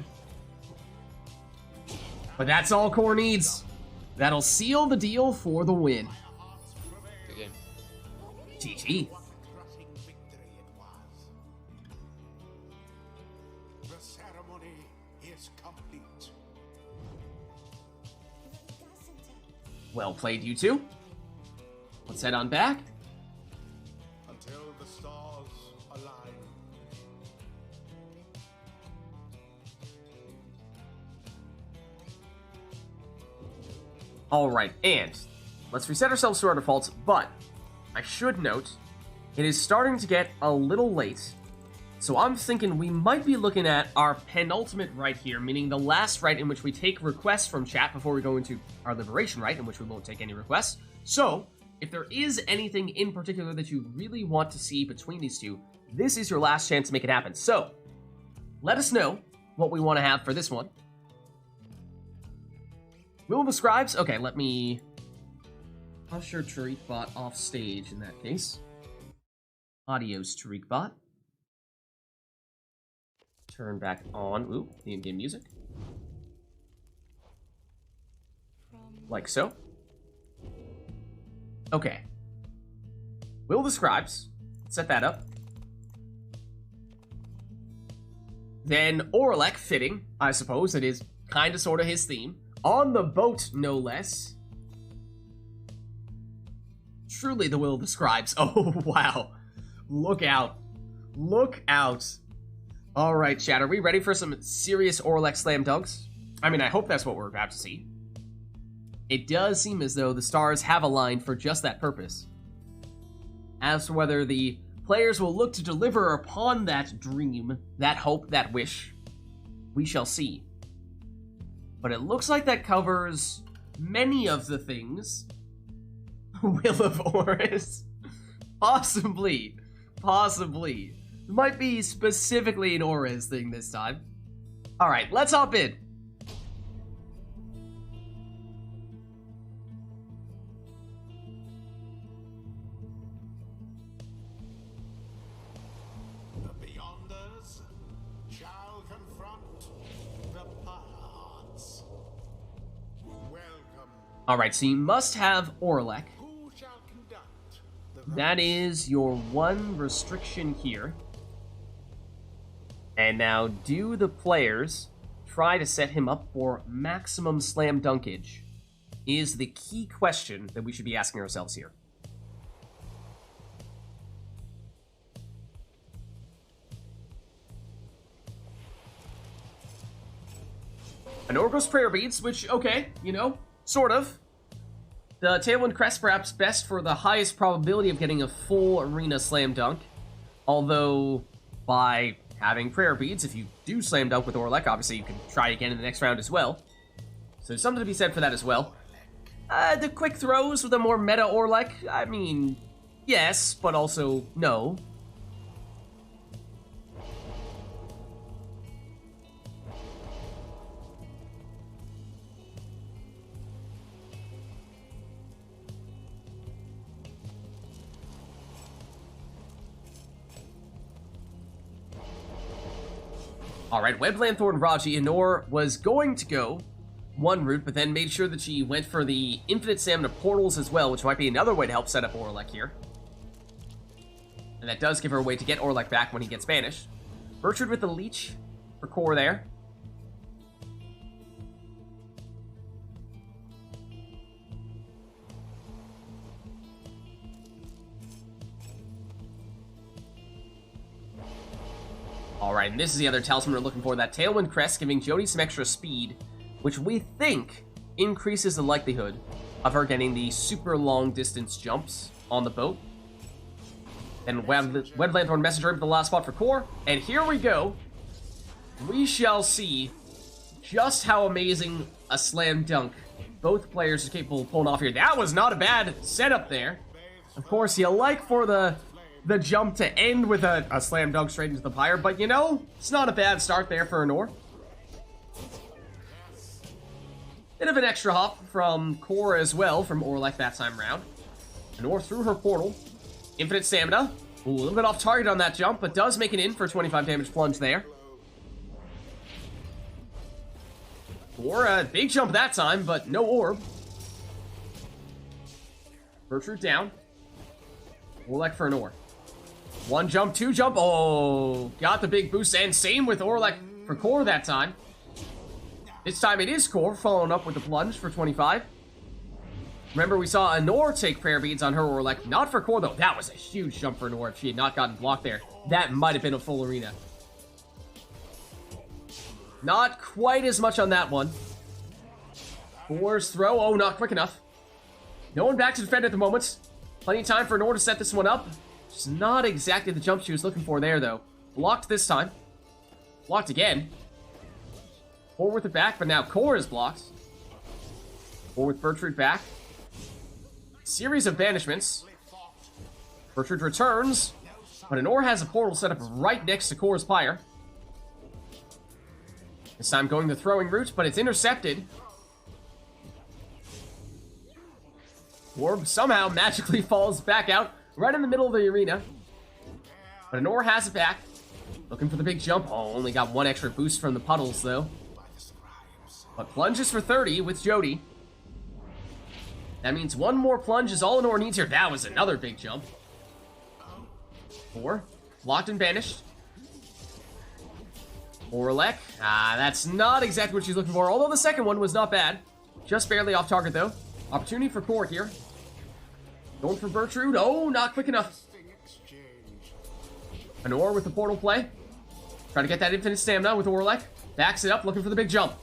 But that's all Core needs. That'll seal the deal for the win. Good game. GG. Crushing victory it was. The ceremony is complete. Well played, you two. Let's head on back. Until the stars align. Alright, and let's reset ourselves to our defaults, but I should note, it is starting to get a little late, so I'm thinking we might be looking at our penultimate rite here, meaning the last rite in which we take requests from chat before we go into our liberation rite, in which we won't take any requests. So, if there is anything in particular that you really want to see between these two, this is your last chance to make it happen. So, let us know what we want to have for this one. Will of the Scribes? Okay, let me usher TariqBot off stage in that case. Adios, TariqBot. Turn back on. Ooh, the in-game music. Like so. Okay. Will of the Scribes. Set that up. Then Orlek, fitting, I suppose. It is kind of sort of his theme. On the boat, no less. Truly the Will of the Scribes. Oh, wow. Look out. Look out. Alright, chat, are we ready for some serious Orlek slam dunks? I mean, I hope that's what we're about to see. It does seem as though the stars have aligned for just that purpose. As to whether the players will look to deliver upon that dream, that hope, that wish, we shall see. But it looks like that covers many of the things. Will of Oris. Possibly. Possibly. It might be specifically an Oris thing this time. Alright, let's hop in. The Beyonders shall confront the Pirates. Welcome. Alright, so you must have Orlek. Who shall conduct the That is your one restriction here. And now, do the players try to set him up for maximum slam dunkage? Is the key question that we should be asking ourselves here. An Oracle's Prayer Beads, which, okay, you know, sort of. The Tailwind Crest perhaps best for the highest probability of getting a full arena slam dunk. Although, by having Prayer Beads, if you do slam dunk with Orlek, obviously you can try again in the next round as well. So there's something to be said for that as well. The quick throws with a more meta Orlek, I mean, yes, but also no. Alright, Weblanthorn Raji Inor was going to go one route, but then made sure that she went for the Infinite Stamina Portals as well, which might be another way to help set up Orlek here. And that does give her a way to get Orlek back when he gets banished. Bertrude with the Leech for core there. Alright, and this is the other talisman we're looking for. That Tailwind Crest giving Jody some extra speed, which we think increases the likelihood of her getting the super long distance jumps on the boat. And Weblanthorn Messenger into the last spot for core. And here we go. We shall see just how amazing a slam dunk both players are capable of pulling off here. That was not a bad setup there. Of course, you like for the jump to end with a slam dunk straight into the Pyre, but you know, it's not a bad start there for Anor. Bit of an extra hop from core as well from Orlek that time round. Anor through her portal. Infinite stamina. Ooh, a little bit off target on that jump, but does make it in for a 25 damage plunge there. Or a big jump that time, but no orb. Bertrude down. Orlek for Anor. One jump, two jump. Oh, got the big boost. And same with Orlek for core that time. This time it is core, following up with the plunge for 25. Remember, we saw Anor take prayer beads on her Orlek. Not for Core, though. That was a huge jump for Anor. If she had not gotten blocked there, that might have been a full arena. Not quite as much on that one. Core's throw. Oh, not quick enough. No one back to defend at the moment. Plenty of time for Anor to set this one up. It's not exactly the jump she was looking for there, though. Blocked this time. Blocked again. Core with it back, but now Core is blocked. Core with Bertrude back. Series of banishments. Bertrude returns, but Anor has a portal set up right next to Core's Pyre. This time going the throwing route, but it's intercepted. Orb somehow magically falls back out right in the middle of the arena. But Anor has it back. Looking for the big jump. Oh, only got one extra boost from the puddles, though. But plunges for 30 with Jody. That means one more plunge is all Anor needs here. That was another big jump. 4. Blocked and banished. Orlek. That's not exactly what she's looking for, although the second one was not bad. Just barely off target, though. Opportunity for Core here. Going for Bertrude. Oh, not quick enough. Anor with the portal play. Trying to get that infinite stamina with Orlek. Backs it up, looking for the big jump.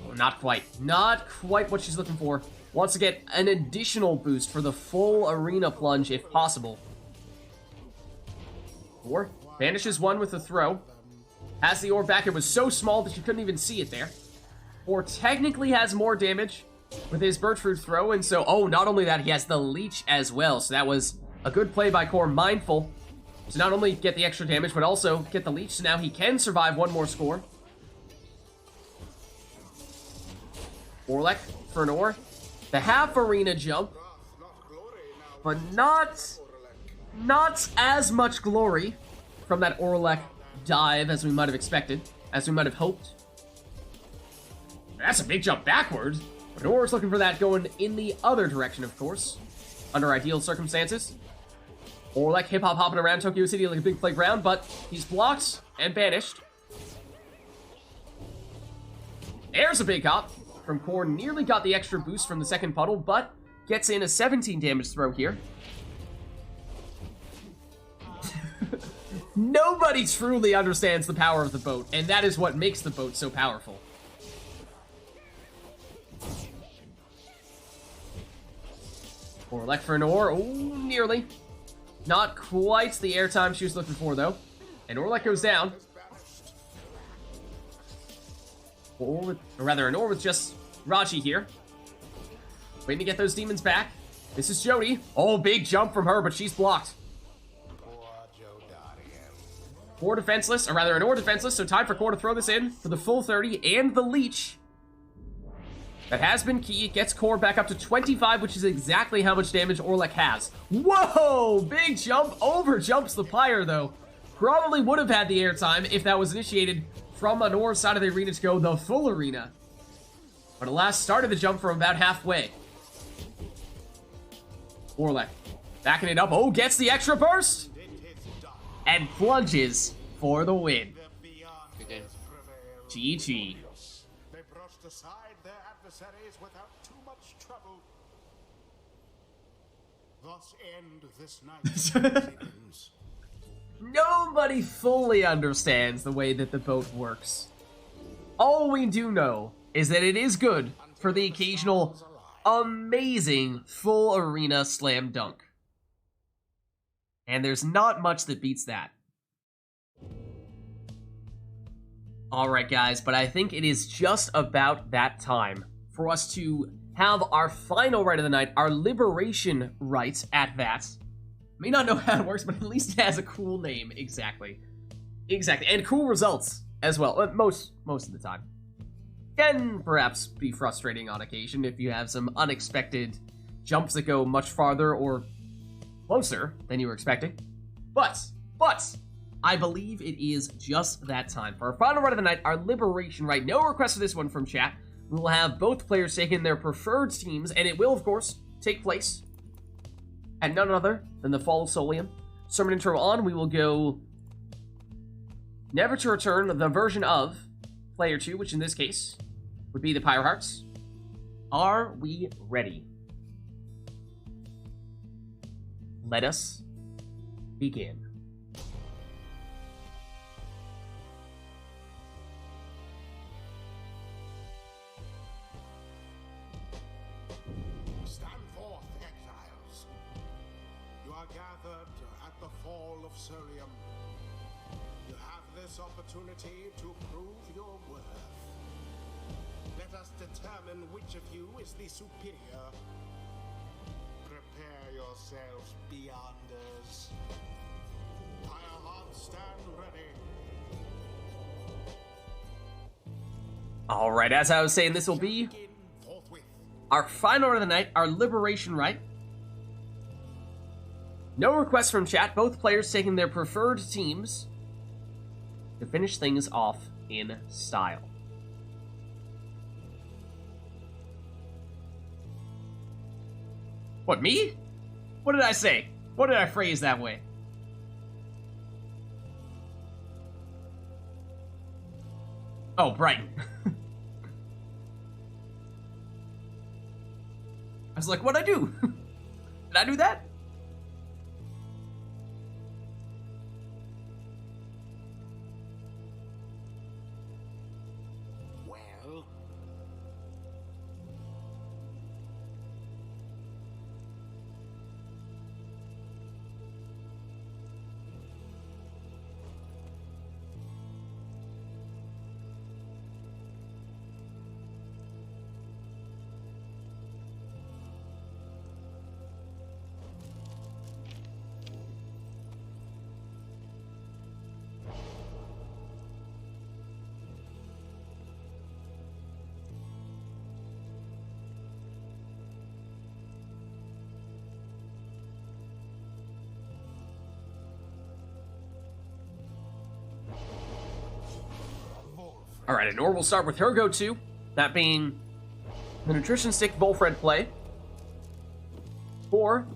Oh, not quite. Not quite what she's looking for. Wants to get an additional boost for the full arena plunge if possible. 4. Banishes one with the throw. Has the orb back. It was so small that you couldn't even see it there. 4 technically has more damage with his Bertrude throw, and so, oh, not only that, he has the leech as well. So that was a good play by Core, mindful to not only get the extra damage, but also get the leech, so now he can survive one more score. Orlek for Anor. The half arena jump, but not as much glory from that Orlek dive as we might have expected, as we might have hoped. That's a big jump backwards. But Anor's looking for that going in the other direction, of course, under ideal circumstances. Orlek hip-hop hopping around Tokyo City like a big playground, but he's blocked and banished. There's a big hop from Core. Nearly got the extra boost from the second puddle, but gets in a 17 damage throw here. Nobody truly understands the power of the boat, and that is what makes the boat so powerful. Orlek for Anor. Oh, nearly. Not quite the airtime she was looking for, though. And Orlek goes down. Anor with just Raji here. Waiting to get those demons back. This is Jody. Oh, big jump from her, but she's blocked. 4 defenseless, or rather Anor defenseless, so time for Core to throw this in for the full 30 and the leech. That has been key. It gets Core back up to 25, which is exactly how much damage Orlek has. Whoa! Big jump. Over jumps the Pyre, though. Probably would have had the airtime if that was initiated from Anor's side of the arena to go the full arena. But alas, started the jump from about halfway. Orlek backing it up. Oh, gets the extra burst! And plunges for the win. Good game. GG. They brushed aside their adversaries without too much trouble. Thus end this night. Nobody fully understands the way that the boat works. All we do know is that it is good for the occasional amazing full arena slam dunk. And there's not much that beats that. Alright guys, but I think it is just about that time for us to have our final rite of the night, our liberation rite at that. May not know how it works, but at least it has a cool name. Exactly. And cool results as well, most of the time. Can perhaps be frustrating on occasion if you have some unexpected jumps that go much farther or closer than you were expecting. But, I believe it is just that time. For our final rite of the night, our liberation rite. No request for this one from chat. We will have both players taking their preferred teams, and it will, of course, take place at none other than the Fall of Solium. Sermon intro on, we will go Never to Return, the version of Player 2, which in this case would be the Pyre Hearts. Are we ready? let us begin. Stand forth, exiles. You are gathered at the fall of Surium. You have this opportunity to prove your worth. Let us determine which of you is the superior. Prepare yourselves, Beyonders. Fire hearts, stand ready. Alright, as I was saying, this will be Begin forthwith. our final of the night, our Liberation Rite. No requests from chat, both players taking their preferred teams to finish things off in style. What, me? What did I say? What did I phrase that way? Oh, Brighton. I was like, what'd I do? Did I do that? Well, Alright, Anor will start with her go-to, that being the Nutrition Stick Volfred play. 4,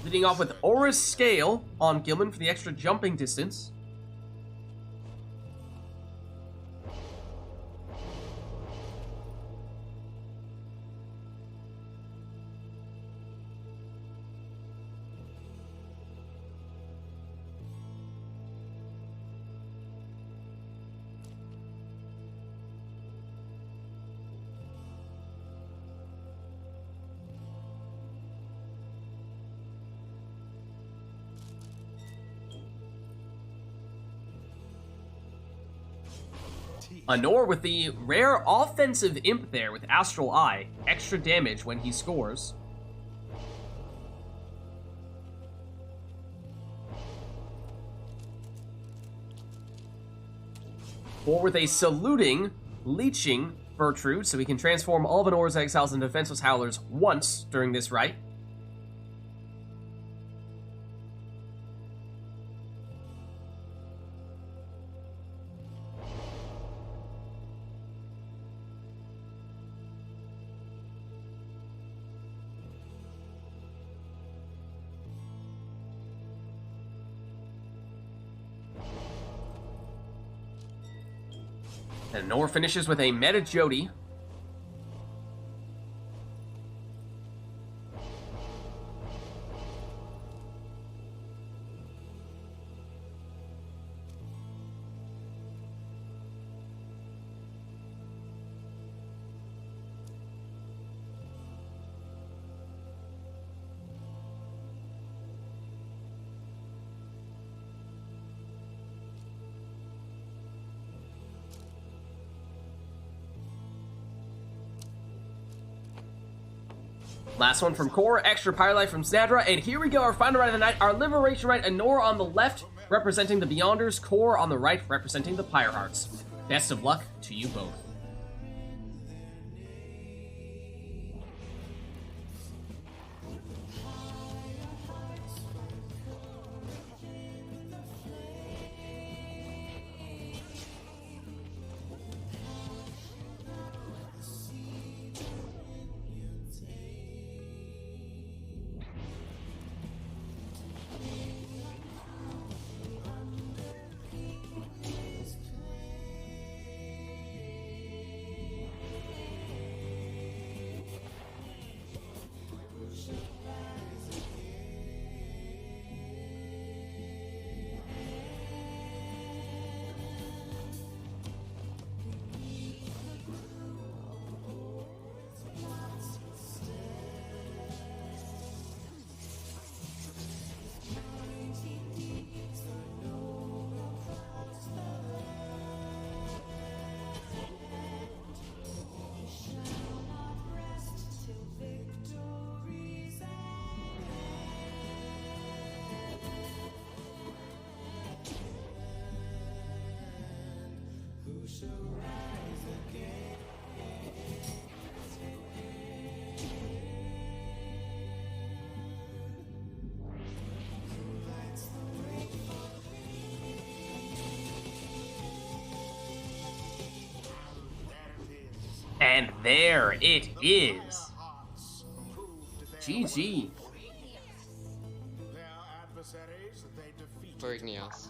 leading off with Aura's Scale on Gilman for the extra jumping distance. Anor with the rare offensive imp there with Astral Eye. Extra damage when he scores. Or with a saluting, leeching Bertrude, so he can transform all of Anor's exiles into defenseless howlers once during this rite. And Anor finishes with a Meta Jody. Last one from Core, extra Pyre Life from Zadra, and here we go, our final rite of the night, our Liberation Rite, Anor on the left, representing the Beyonders, Core on the right, representing the Pyre Hearts. Best of luck to you both. And there it is. GG. For Igneos.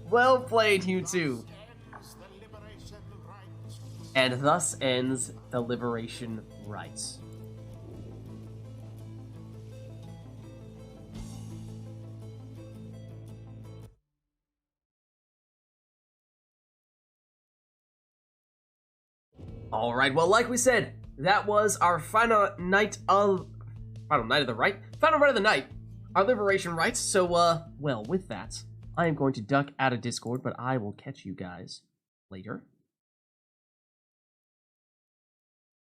Well played, you two. And thus ends the Liberation Rites. Alright, well, like we said, that was our final night of the Rite? Final Rite of the Night. Our Liberation Rites. So, well, with that, I am going to duck out of Discord, but I will catch you guys later.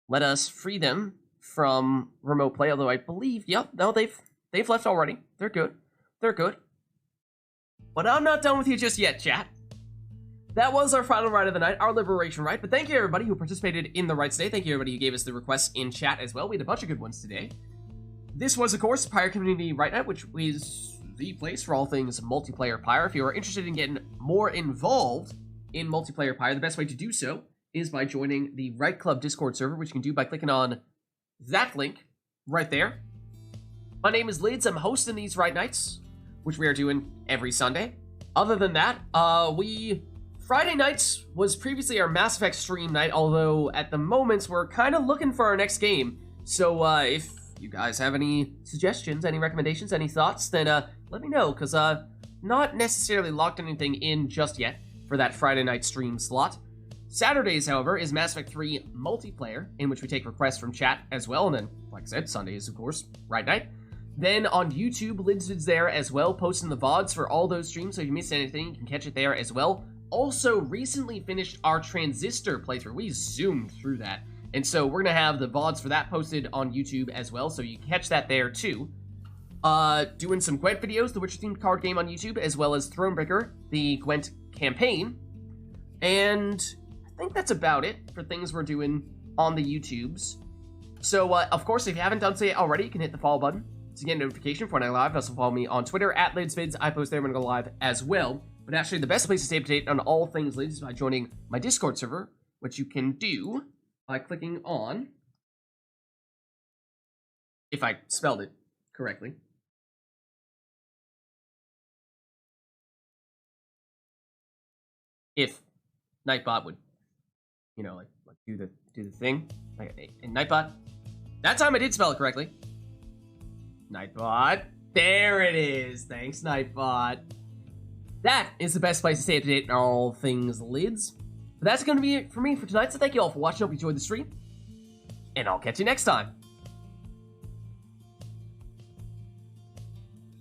Let us free them from remote play, although I believe, yep, no, they've left already. They're good. They're good. But I'm not done with you just yet, chat. That was our final rite of the night, our Liberation Rite. But thank you, everybody who participated in the rites today. Thank you, everybody who gave us the requests in chat as well. We had a bunch of good ones today. This was, of course, Pyre Community Rite Night, which is the place for all things multiplayer Pyre. If you are interested in getting more involved in multiplayer Pyre, the best way to do so is by joining the Rite Club Discord server, which you can do by clicking on that link right there. My name is Lids. I'm hosting these Rite Nights, which we are doing every Sunday. Other than that, Friday nights was previously our Mass Effect stream night, although at the moment we're kind of looking for our next game. So if you guys have any suggestions, any recommendations, any thoughts, then let me know, because not necessarily locked anything in just yet for that Friday night stream slot. Saturdays, however, is Mass Effect 3 multiplayer, in which we take requests from chat as well, and then, like I said, Sundays, of course, Rite Night. Then on YouTube, Lids is there as well, posting the VODs for all those streams, so if you missed anything, you can catch it there as well. Also, recently finished our Transistor playthrough. We zoomed through that. And so we're going to have the VODs for that posted on YouTube as well, so you can catch that there too. Doing some Gwent videos, the Witcher-themed card game on YouTube, as well as Thronebreaker, the Gwent campaign. And I think that's about it for things we're doing on the YouTubes. So, of course, if you haven't done so yet already, you can hit the follow button to get a notification for when I live. Also follow me on Twitter, @LidsVids. I post there when I go live as well. But actually, the best place to stay up to date on all things Lids is by joining my Discord server, which you can do by clicking on, if I spelled it correctly, if Nightbot would, you know, like do the thing, like, and Nightbot, that time I did spell it correctly. Nightbot, there it is. Thanks, Nightbot. That is the best place to stay up to date on all things Lids. But that's going to be it for me for tonight, so thank you all for watching. Hope you enjoyed the stream, and I'll catch you next time.